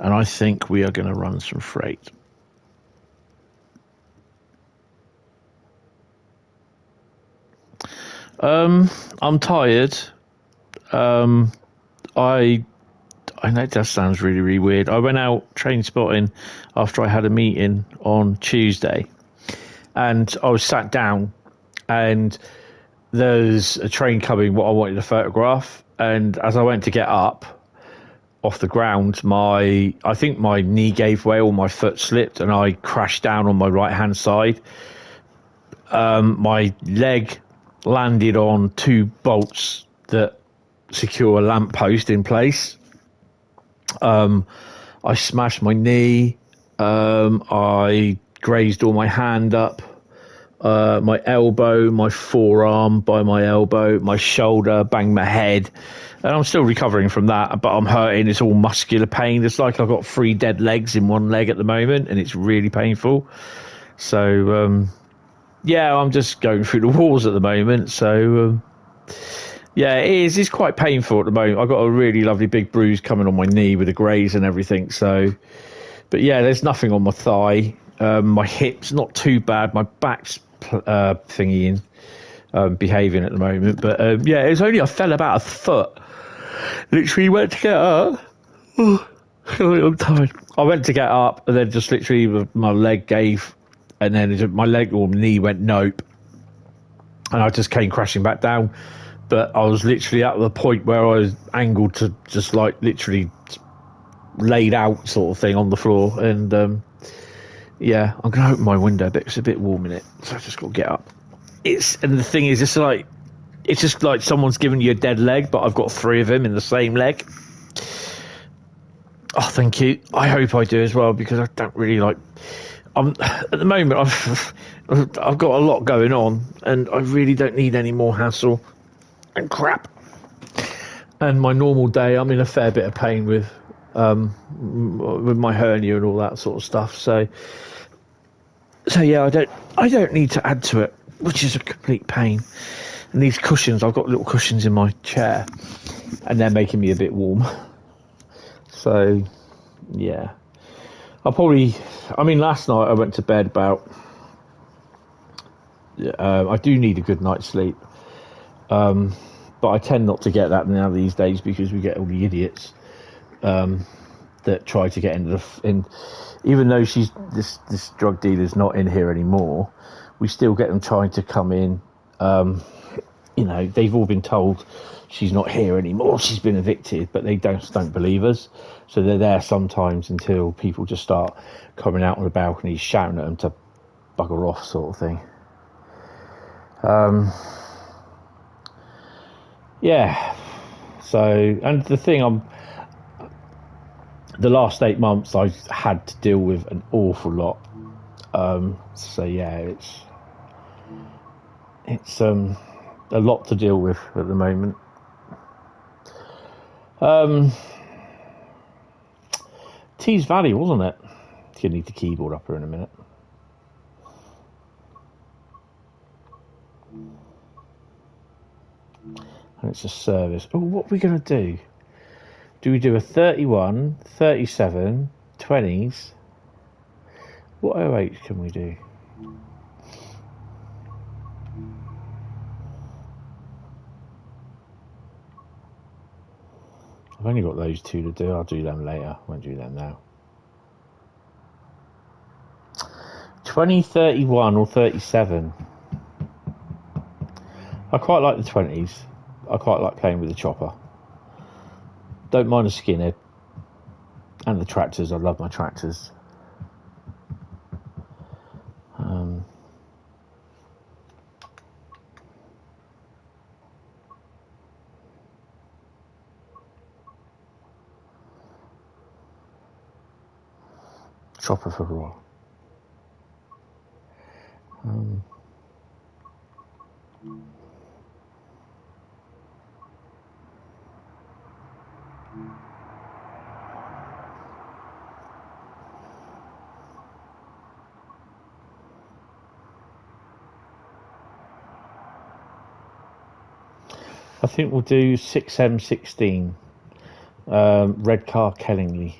And I think we are going to run some freight. I'm tired. I know that sounds really, really weird. I went out train spotting after I had a meeting on Tuesday. And I was sat down and there's a train coming, what I wanted to photograph. And as I went to get up off the ground, I think my knee gave way or my foot slipped and I crashed down on my right hand side. My leg landed on two bolts that secure a lamppost in place. I smashed my knee. I grazed all my hand up, my elbow, my forearm by my elbow, my shoulder, banged my head. And I'm still recovering from that, but I'm hurting. It's all muscular pain. It's like I've got 3 dead legs in one leg at the moment, and it's really painful. So, yeah, I'm just going through the walls at the moment. So, yeah, it is. It's quite painful at the moment. I've got a really lovely big bruise coming on my knee with a graze and everything. So, but yeah, there's nothing on my thigh. My hip's not too bad. My back's behaving at the moment. But yeah, it's only I fell about a foot. Literally went to get up. Oh, I'm tired. I went to get up and then just literally my leg gave, and then my leg or knee went nope, and I just came crashing back down. But I was literally at the point where I was angled to just like literally laid out sort of thing on the floor. And yeah, I'm going to open my window a bit. It's a bit warm in it, so I just got to get up. And the thing is, it's just like someone's given you a dead leg, but I've got 3 of them in the same leg. Oh, thank you. I hope I do as well, because I don't really like. At the moment, I've got a lot going on, and I really don't need any more hassle and crap. And my normal day, I'm in a fair bit of pain with my hernia and all that sort of stuff. So yeah, I don't need to add to it, which is a complete pain. And these cushions, I've got little cushions in my chair, and they're making me a bit warm. So yeah, last night I went to bed about. I do need a good night's sleep. But I tend not to get that now these days, because we get all the idiots that try to get into even though this drug dealer's not in here anymore, we still get them trying to come in. They've all been told she's not here anymore, she's been evicted, but they don't believe us. So they're there sometimes until people just start coming out on the balconies shouting at them to bugger off, sort of thing. Yeah, so, and the thing, the last 8 months I've had to deal with an awful lot. So yeah, it's a lot to deal with at the moment. Tees Valley, wasn't it? You need the keyboard up here in a minute. And it's a service. Oh, what are we going to do? Do we do a 31, 37, 20s? What 08 can we do? I've only got those two to do. I'll do them later. Won't do them now. 20, 31 or 37. I quite like the 20s. I quite like playing with the chopper. Don't mind the skinhead. And the tractors. I love my tractors. Chopper for Ruhr. I think we'll do 6M16. Red car Kellingley.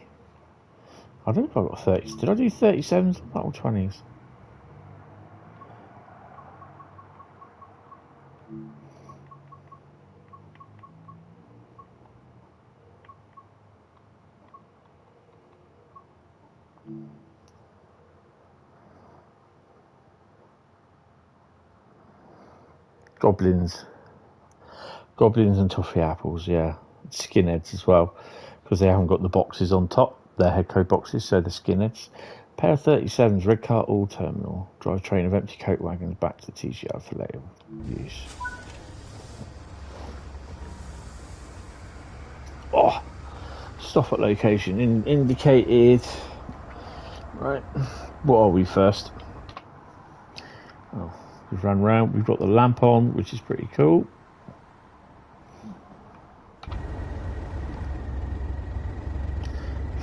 I don't know if I got 30s. Did I do 37s or 20s? Goblins and toffee apples, yeah. Skinheads as well, because they haven't got the boxes on top. They're headco boxes, so they're skinheads. Pair of 37s, red car all terminal. Drivetrain of empty coat wagons back to the TCR for later use. Oh, stop at location indicated. Right, what are we first? Oh, we've run round. We've got the lamp on, which is pretty cool.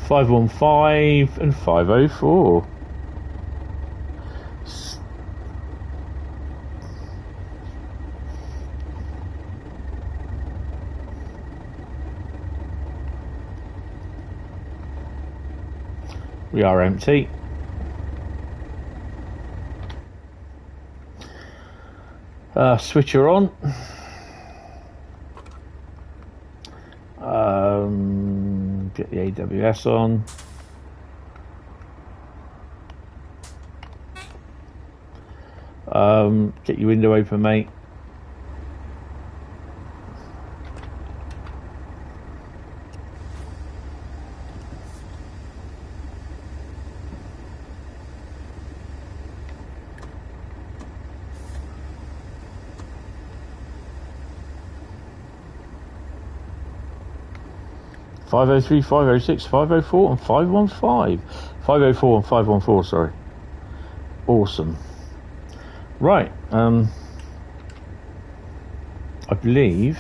.515 and 504. We are empty. Switcher on. Get the AWS on. Get your window open, mate. .503, 506, 504 and 515. 504 and 514, sorry. Awesome. Right, I believe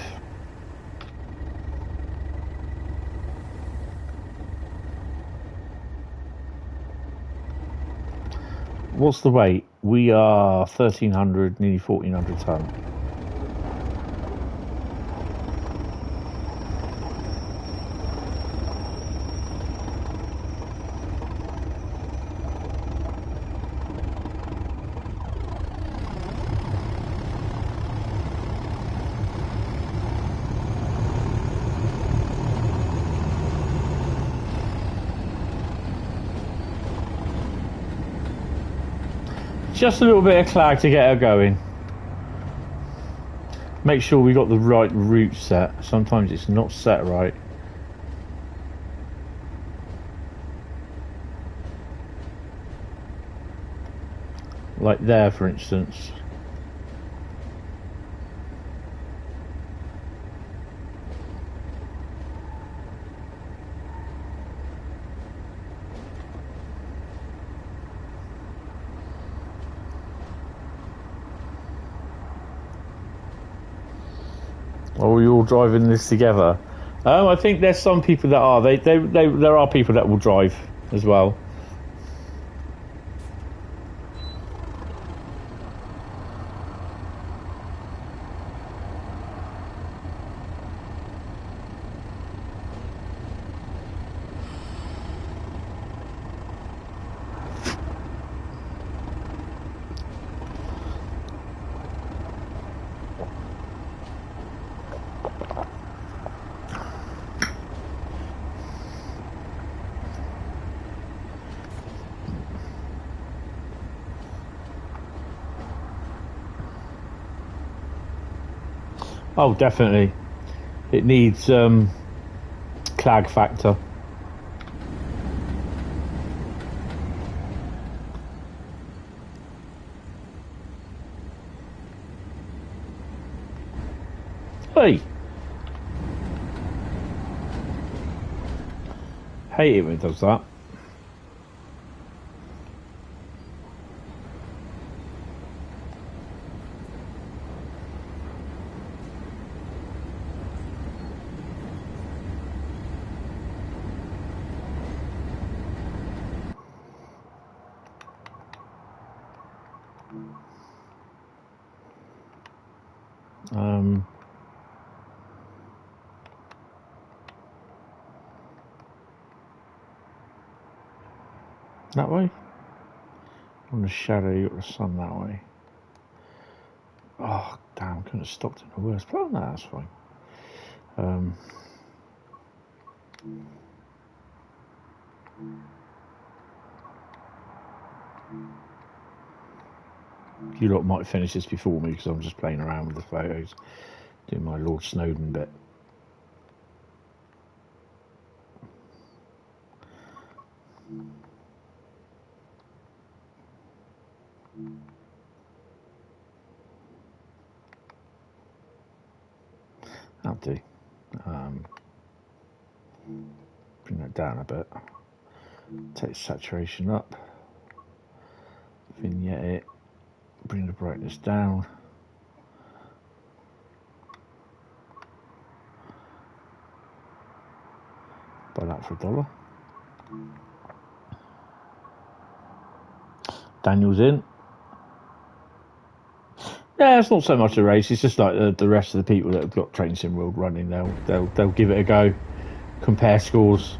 what's the weight? We are 1,300, nearly 1,400 ton. Just a little bit of clag to get her going. Make sure we got the right route set. Sometimes it's not set right. Like there, for instance. Are we all driving this together? I think there's some people that are. There are people that will drive as well. Oh, definitely. It needs clag factor. Hey! Hate it when it does that. That way? On the shadow, you got the sun that way. Oh, damn, couldn't have stopped in the worst. But no, that's fine. You lot might finish this before me because I'm just playing around with the photos, doing my Lord Snowden bit. I'll do. Bring that down a bit. Take the saturation up. Vignette it. Bring the brightness down. Buy that for $1. Daniel's in. Yeah, it's not so much a race. It's just like the rest of the people that have got Train Sim World running. They'll give it a go. Compare scores.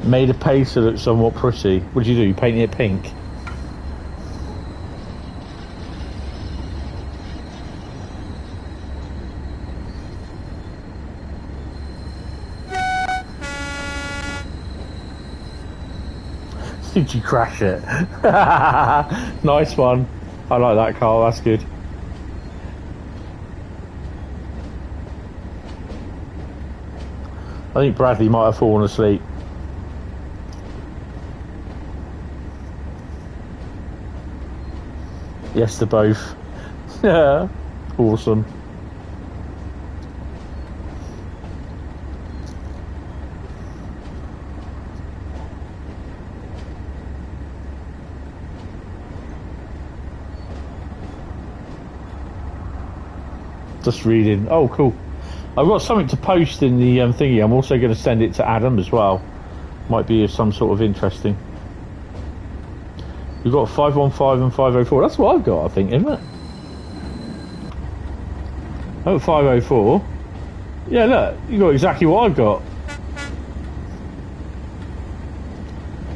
Made a pacer look somewhat pretty. What did you do? You painted it pink? Did you crash it? Nice one. I like that car, that's good. I think Bradley might have fallen asleep. Yes to both. Yeah. Awesome. Just reading. Oh, cool. I've got something to post in the thingy. I'm also going to send it to Adam as well. Might be of some sort of interesting. We've got 515 and 504. That's what I've got, I think, isn't it? Oh, 504. Yeah, look, you got exactly what I've got.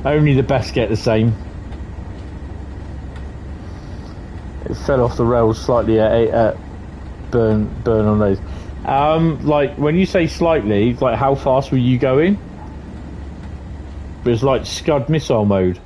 Only the best get the same. It fell off the rails slightly at burn on those. Like when you say slightly, like how fast were you going? It was like Scud missile mode.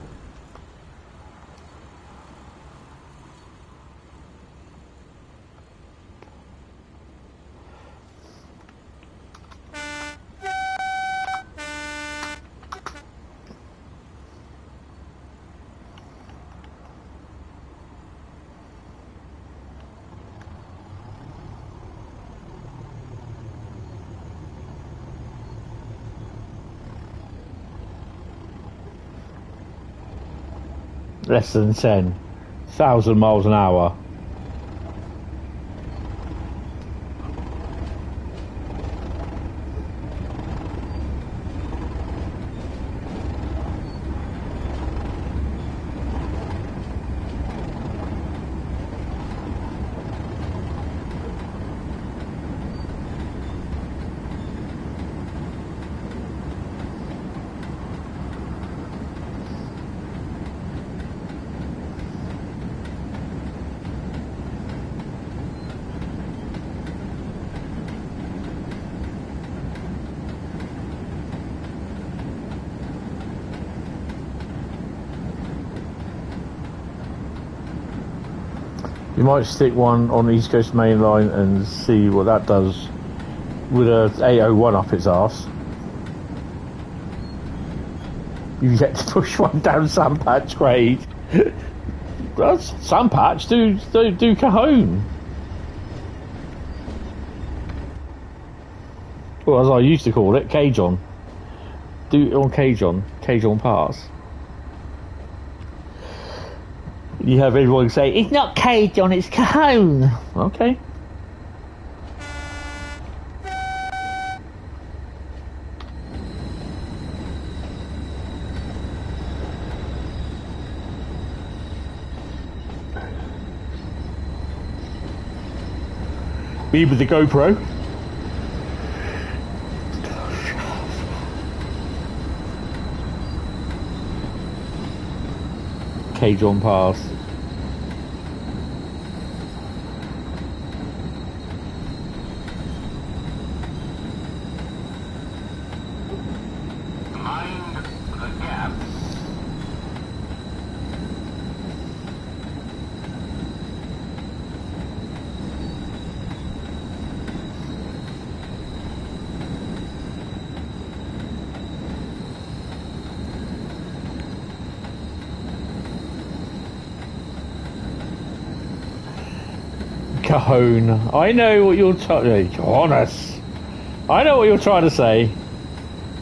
Less than 10,000 miles an hour. You might stick one on the East Coast Main Line and see what that does with a 801 up its arse. You get to push one down Sandpatch grade. Well, Sandpatch, do Cajon. Well, as I used to call it, Cajon. Do it on Cajon Pass. You have everyone say, it's not Cajon, it's Cajon. Okay. Me with the GoPro. Cajon Pass. Mind the gap. Cajon. I know what you're trying. Cojones. I know what you're trying to say.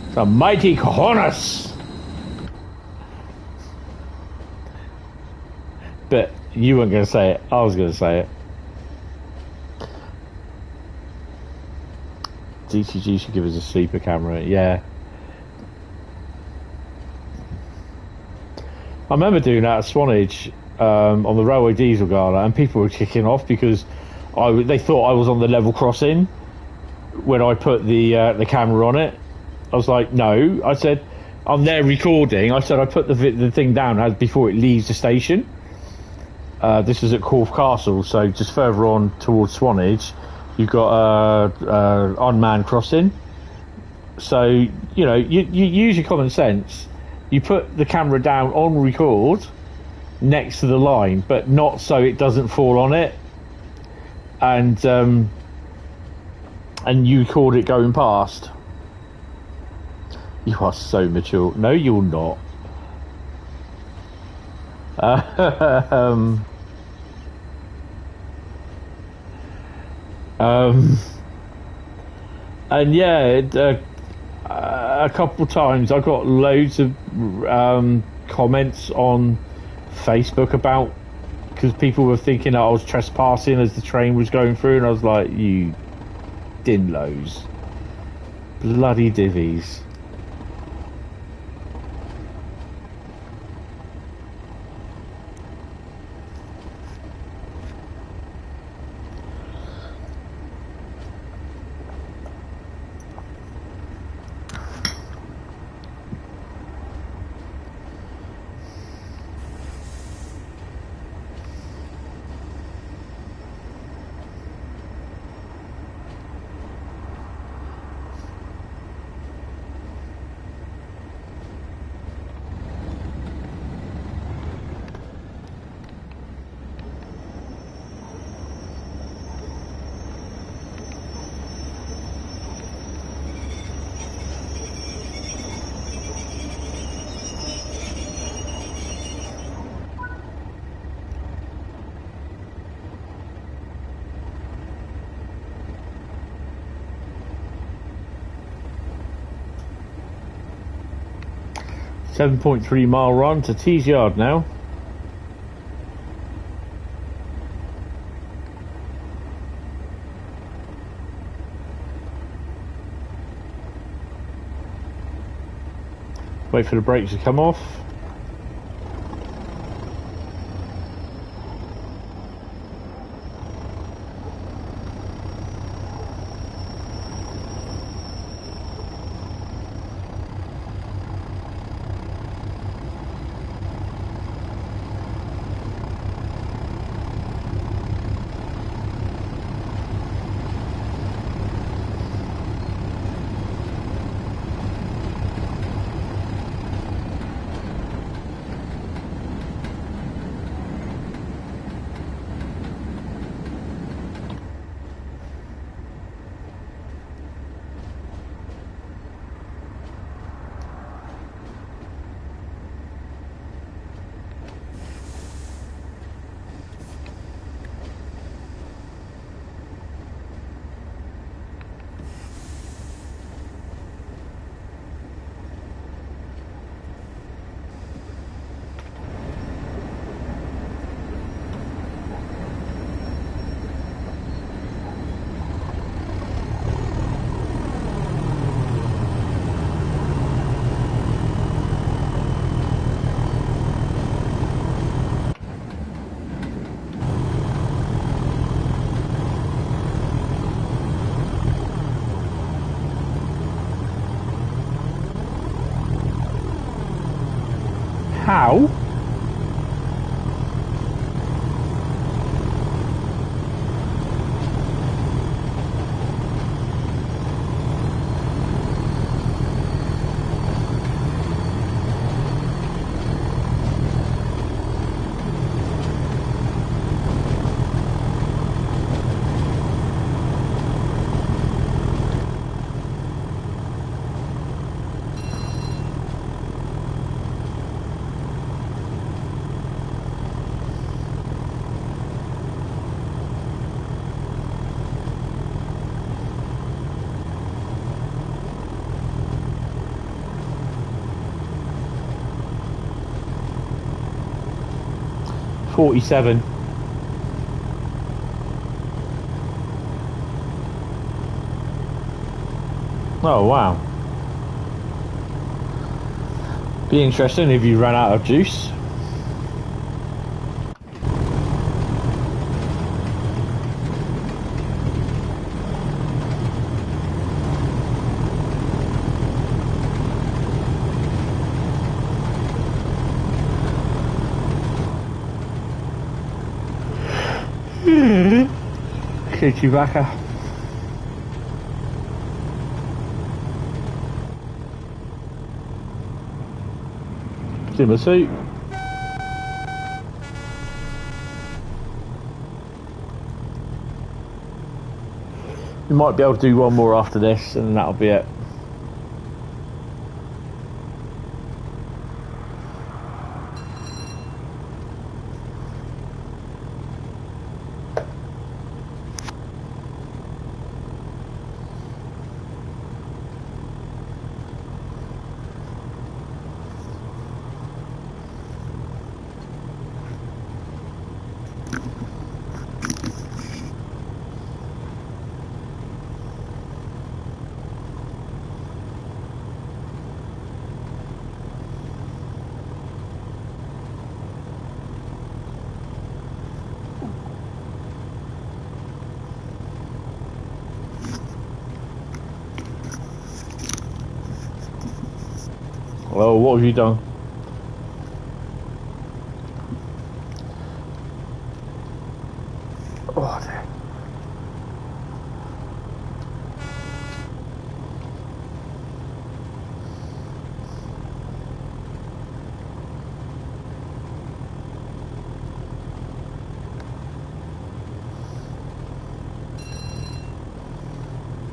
It's a mighty cojones. But you weren't going to say it. I was going to say it. DCG should give us a sleeper camera. Yeah. I remember doing that at Swanage on the Railway Diesel Gala, and people were kicking off because they thought I was on the level crossing when I put the camera on it. I was like, no. I said, I'm there recording. I said I put the thing down as before it leaves the station. This was at Corfe Castle, so just further on towards Swanage, you've got unmanned crossing. So, you know, you use your common sense. You put the camera down on record next to the line, but not so it doesn't fall on it. And you record it going past. You are so mature. No, you're not. And yeah, a couple times I got loads of comments on Facebook about, because people were thinking that I was trespassing as the train was going through, and I was like, you dinlos, bloody divvies. .3 mile run to Tees Yard now. Wait for the brakes to come off. How? $47. Oh wow. Be interesting if you ran out of juice. Chewbacca. Dimmer suit. We might be able to do one more after this, and that'll be it. Oh, what have you done? Oh, dear.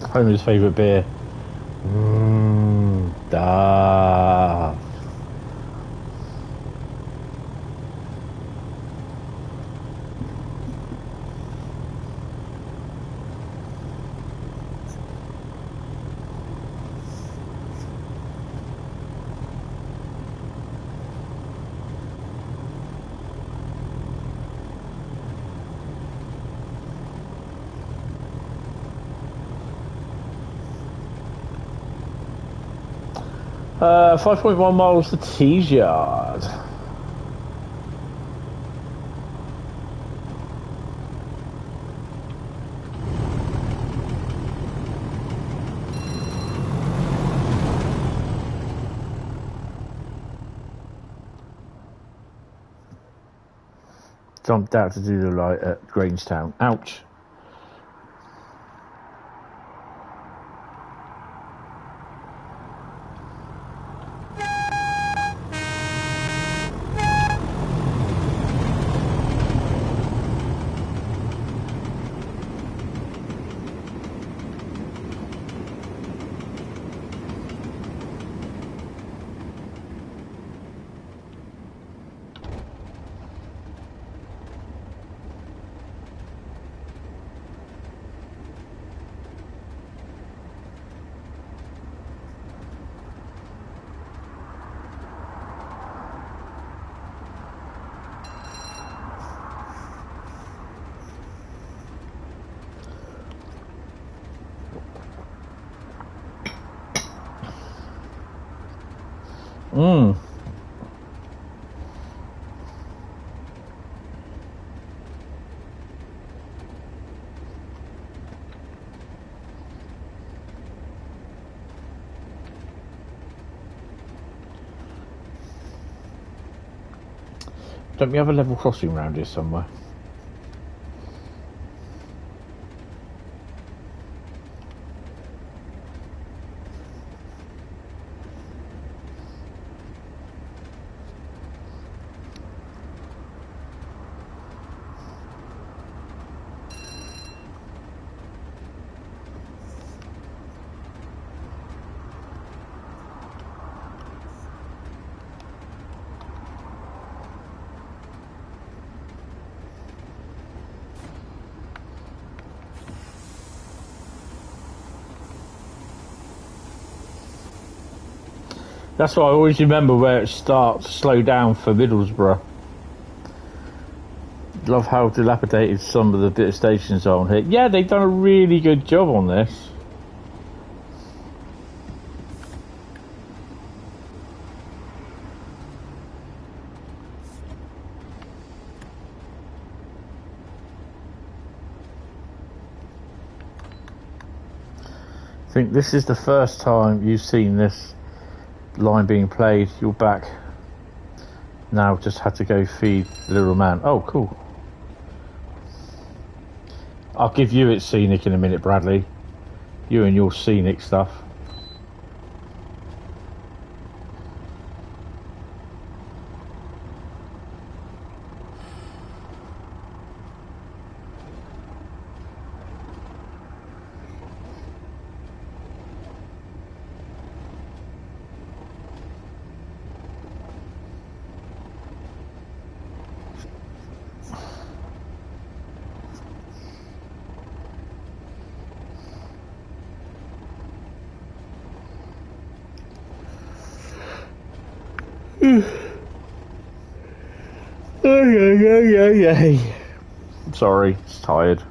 Homer's favourite beer. Duh. 5.1 miles to Tees Yard. Jumped out to do the light at Grangetown. Ouch. Don't we have a level crossing around here somewhere? That's why I always remember where it starts to slow down for Middlesbrough. Love how dilapidated some of the bit of stations are on here. Yeah, they've done a really good job on this. I think this is the first time you've seen this line being played. You're back. Now just had to go feed the little man. Oh, cool. I'll give you its scenic in a minute, Bradley. You and your scenic stuff. I'm sorry, it's tired.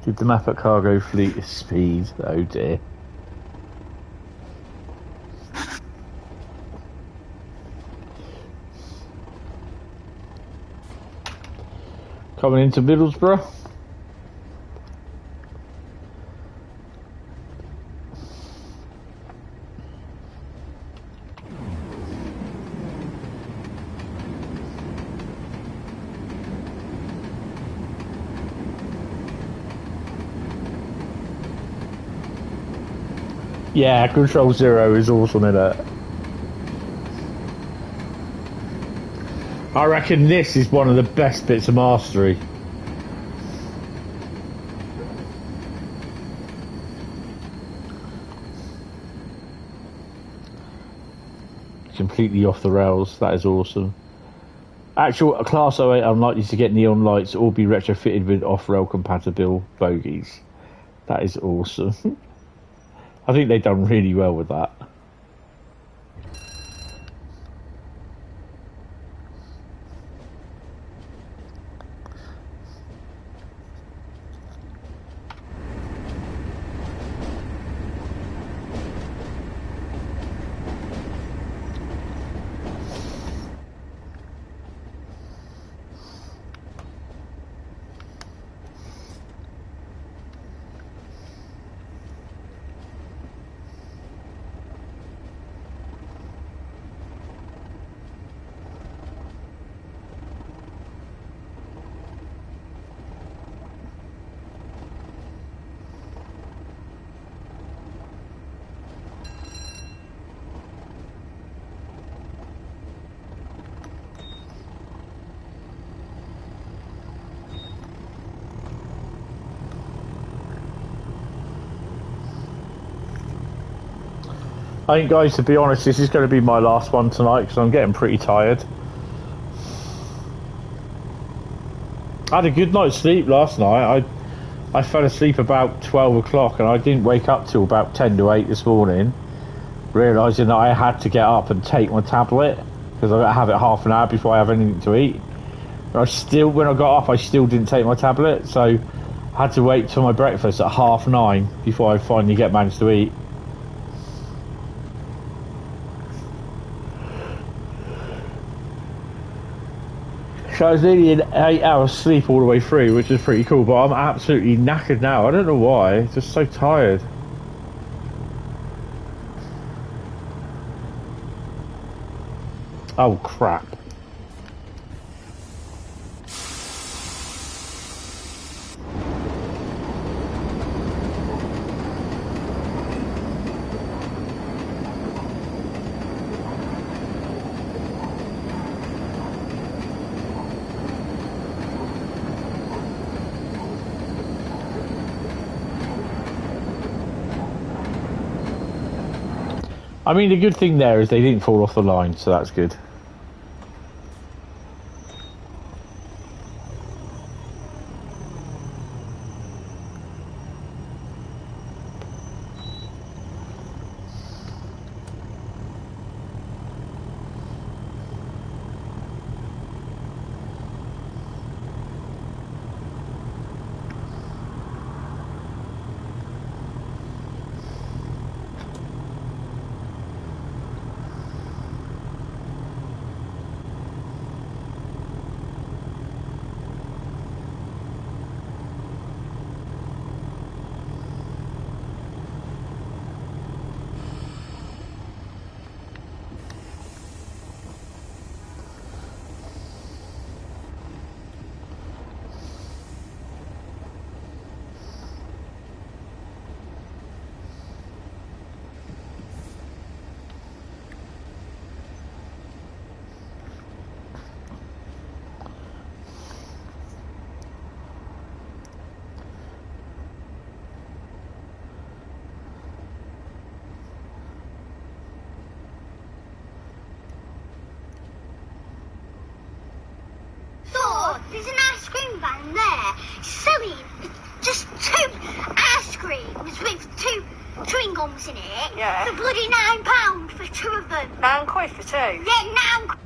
Did the map at cargo fleet is speed? Oh dear. Coming into Middlesbrough. Yeah, Control Zero is awesome in it. I reckon this is one of the best bits of mastery. Completely off the rails, that is awesome. Actual Class 08 unlikely to get neon lights or be retrofitted with off-rail compatible bogies. That is awesome. I think they've done really well with that. I think, guys, to be honest, this is going to be my last one tonight because I'm getting pretty tired. I had a good night's sleep last night. I fell asleep about 12 o'clock and I didn't wake up till about 10 to 8 this morning, realising that I had to get up and take my tablet because I've got to have it half an hour before I have anything to eat. And when I got up, I still didn't take my tablet, so I had to wait till my breakfast at 9:30 before I finally managed to eat. So I was nearly in 8 hours sleep all the way through, which is pretty cool, but I'm absolutely knackered now. I don't know why, just so tired. Oh crap. I mean, the good thing there is they didn't fall off the line, so that's good. There's an ice cream van there selling just 2 ice creams with 2 chewing gums in it. Yeah. For bloody £9 for 2 of them. £9 for 2? Yeah, £9.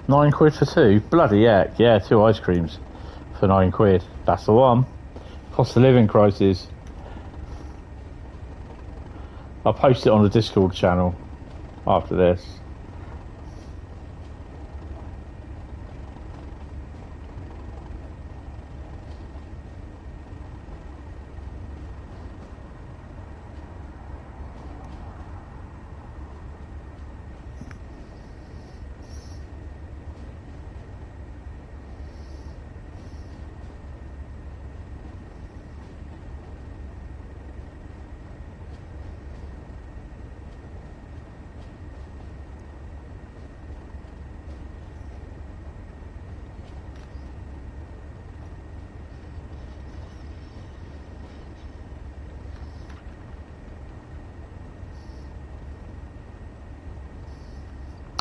£9 for 2? Bloody heck, yeah, 2 ice creams for £9. That's the one. Cost of living crisis. I'll post it on the Discord channel after this.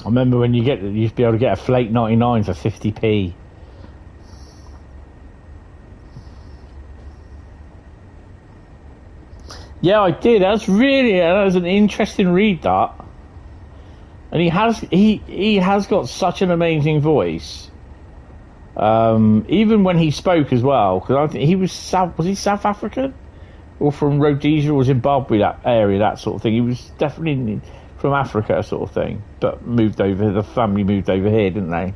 I remember when you used to be able to get a Flake 99 for 50p. Yeah, I did. That was an interesting read, that. And he has got such an amazing voice. Even when he spoke as well, because I think he was South African or from Rhodesia or Zimbabwe, that area, that sort of thing. He was definitely from Africa, sort of thing, but the family moved over here, didn't they?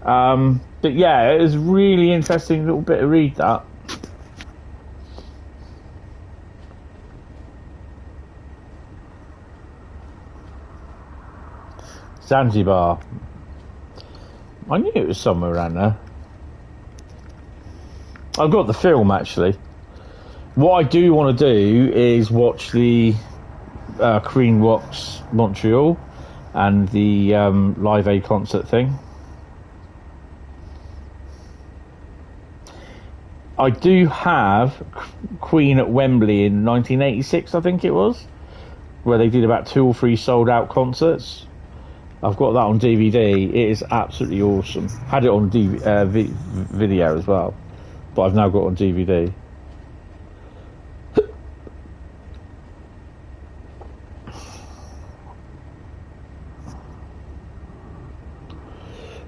But yeah, it was a really interesting little bit of read, that. Zanzibar. I knew it was somewhere around there. I've got the film, actually. What I do want to do is watch the Crewe Rocks Montreal and the Live Aid concert thing. I do have Queen at Wembley in 1986, I think it was, where they did about 2 or 3 sold out concerts. I've got that on DVD. It is absolutely awesome. Had it on video as well, but I've now got it on DVD.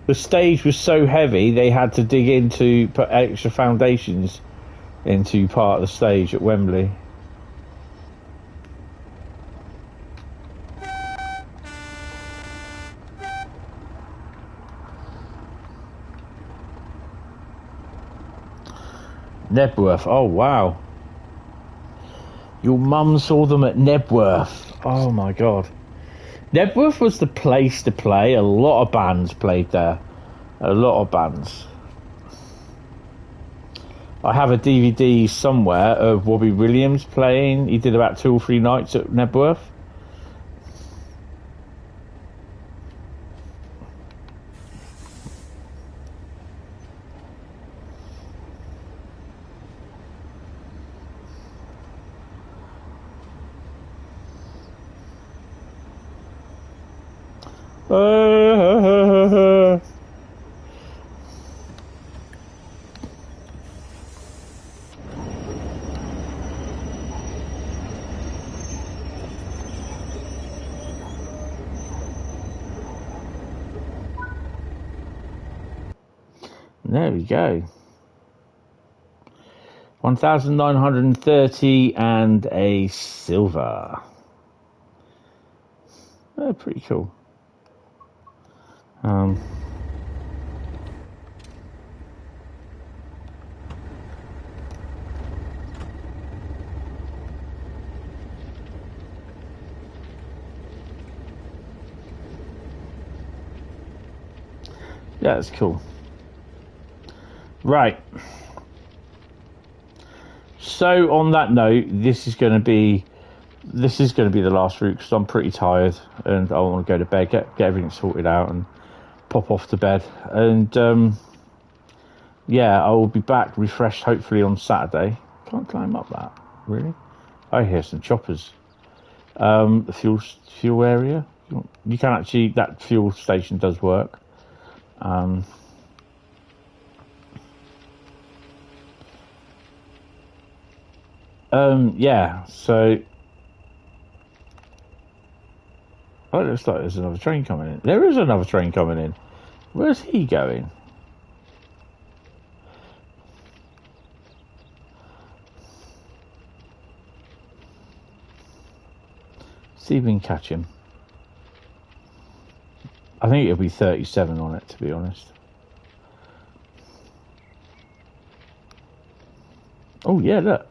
The stage was so heavy they had to put extra foundations into part of the stage at Wembley. Nebworth. Oh wow, your mum saw them at Nebworth. Oh my god, Nebworth was the place to play. A lot of bands played there, a lot of bands. I have a DVD somewhere of Robbie Williams playing. He did about 2 or 3 nights at Nebworth. There we go. 1,930 and a silver. Oh, pretty cool. Yeah, that's cool. Right. So on that note, this is going to be the last route because I'm pretty tired and I want to go to bed, get everything sorted out and pop off to bed. And yeah, I will be back refreshed hopefully on Saturday. Can't climb up that, really. I hear some choppers. The fuel area. You can actually, that fuel station does work. Yeah, so oh, it looks like there's another train coming in. There is another train coming in. Where's he going? See if we can catch him. I think it'll be 37 on it, to be honest. Oh yeah, look.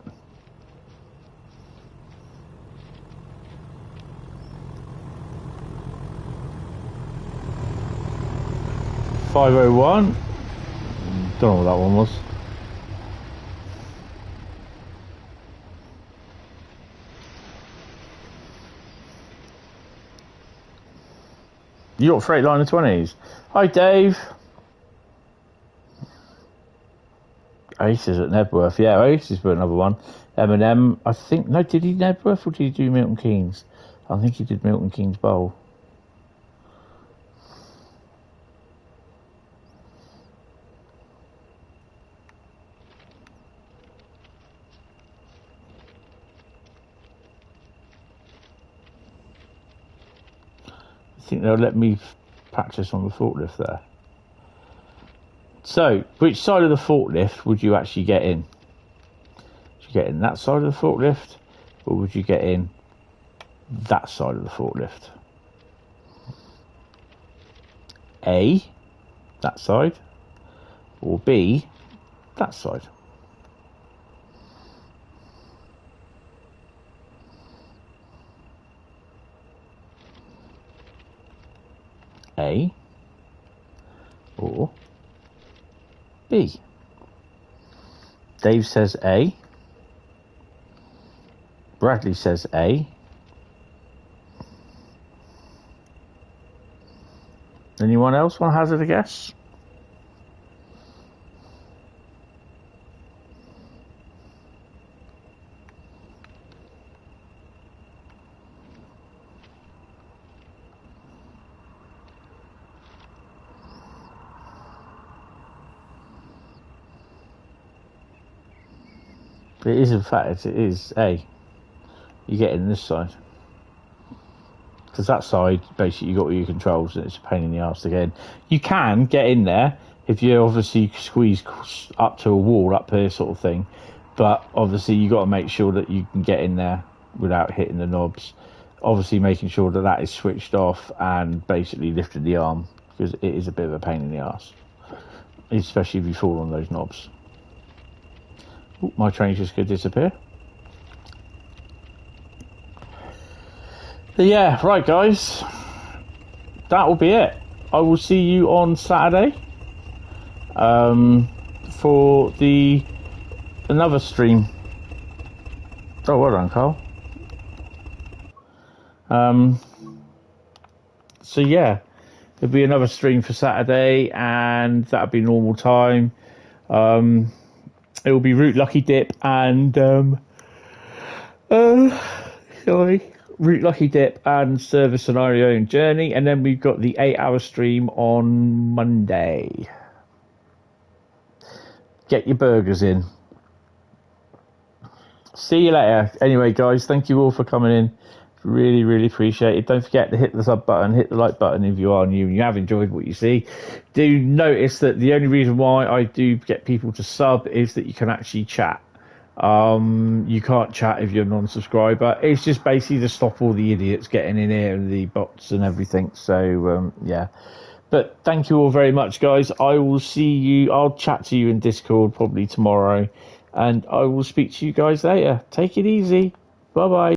.501. Don't know what that one was. You got Freightliner 20s. Hi, Dave. Aces at Nebworth. Yeah, Aces were another one. M&M. I think, no, did he Nebworth or did he do Milton Keynes? I think he did Milton Keynes Bowl. think they'll let me practice on the forklift there. So, which side of the forklift would you actually get in? Would you get in that side of the forklift, or would you get in that side of the forklift? A, that side, or B, that side? A or B? Dave says A. Bradley says A. Anyone else want to hazard a guess? It is, in fact, it is A. You get in this side. Because that side, basically, you got all your controls and it's a pain in the arse to get in. You can get in there if you obviously squeeze up to a wall up here sort of thing. But obviously, you got to make sure that you can get in there without hitting the knobs. Obviously, making sure that that is switched off and basically lifting the arm. Because it is a bit of a pain in the arse. Especially if you fall on those knobs. Ooh, my train's just going to disappear. But yeah, right guys, that will be it. I will see you on Saturday for another stream. Oh, well done, Carl. So yeah, there'll be another stream for Saturday, and that'll be normal time. It will be Route Lucky Dip and Route Lucky Dip and Service Scenario and Journey, and then we've got the 8-hour stream on Monday. Get your burgers in. See you later. Anyway, guys, thank you all for coming in. Really, really appreciate it. Don't forget to hit the sub button, hit the like button if you are new and you have enjoyed what you see. Do notice that the only reason why I do get people to sub is that you can actually chat. You can't chat if you're a non-subscriber. It's just basically to stop all the idiots getting in here and the bots and everything. So, yeah. But thank you all very much, guys. I will see you. I'll chat to you in Discord probably tomorrow. And I will speak to you guys later. Take it easy. Bye-bye.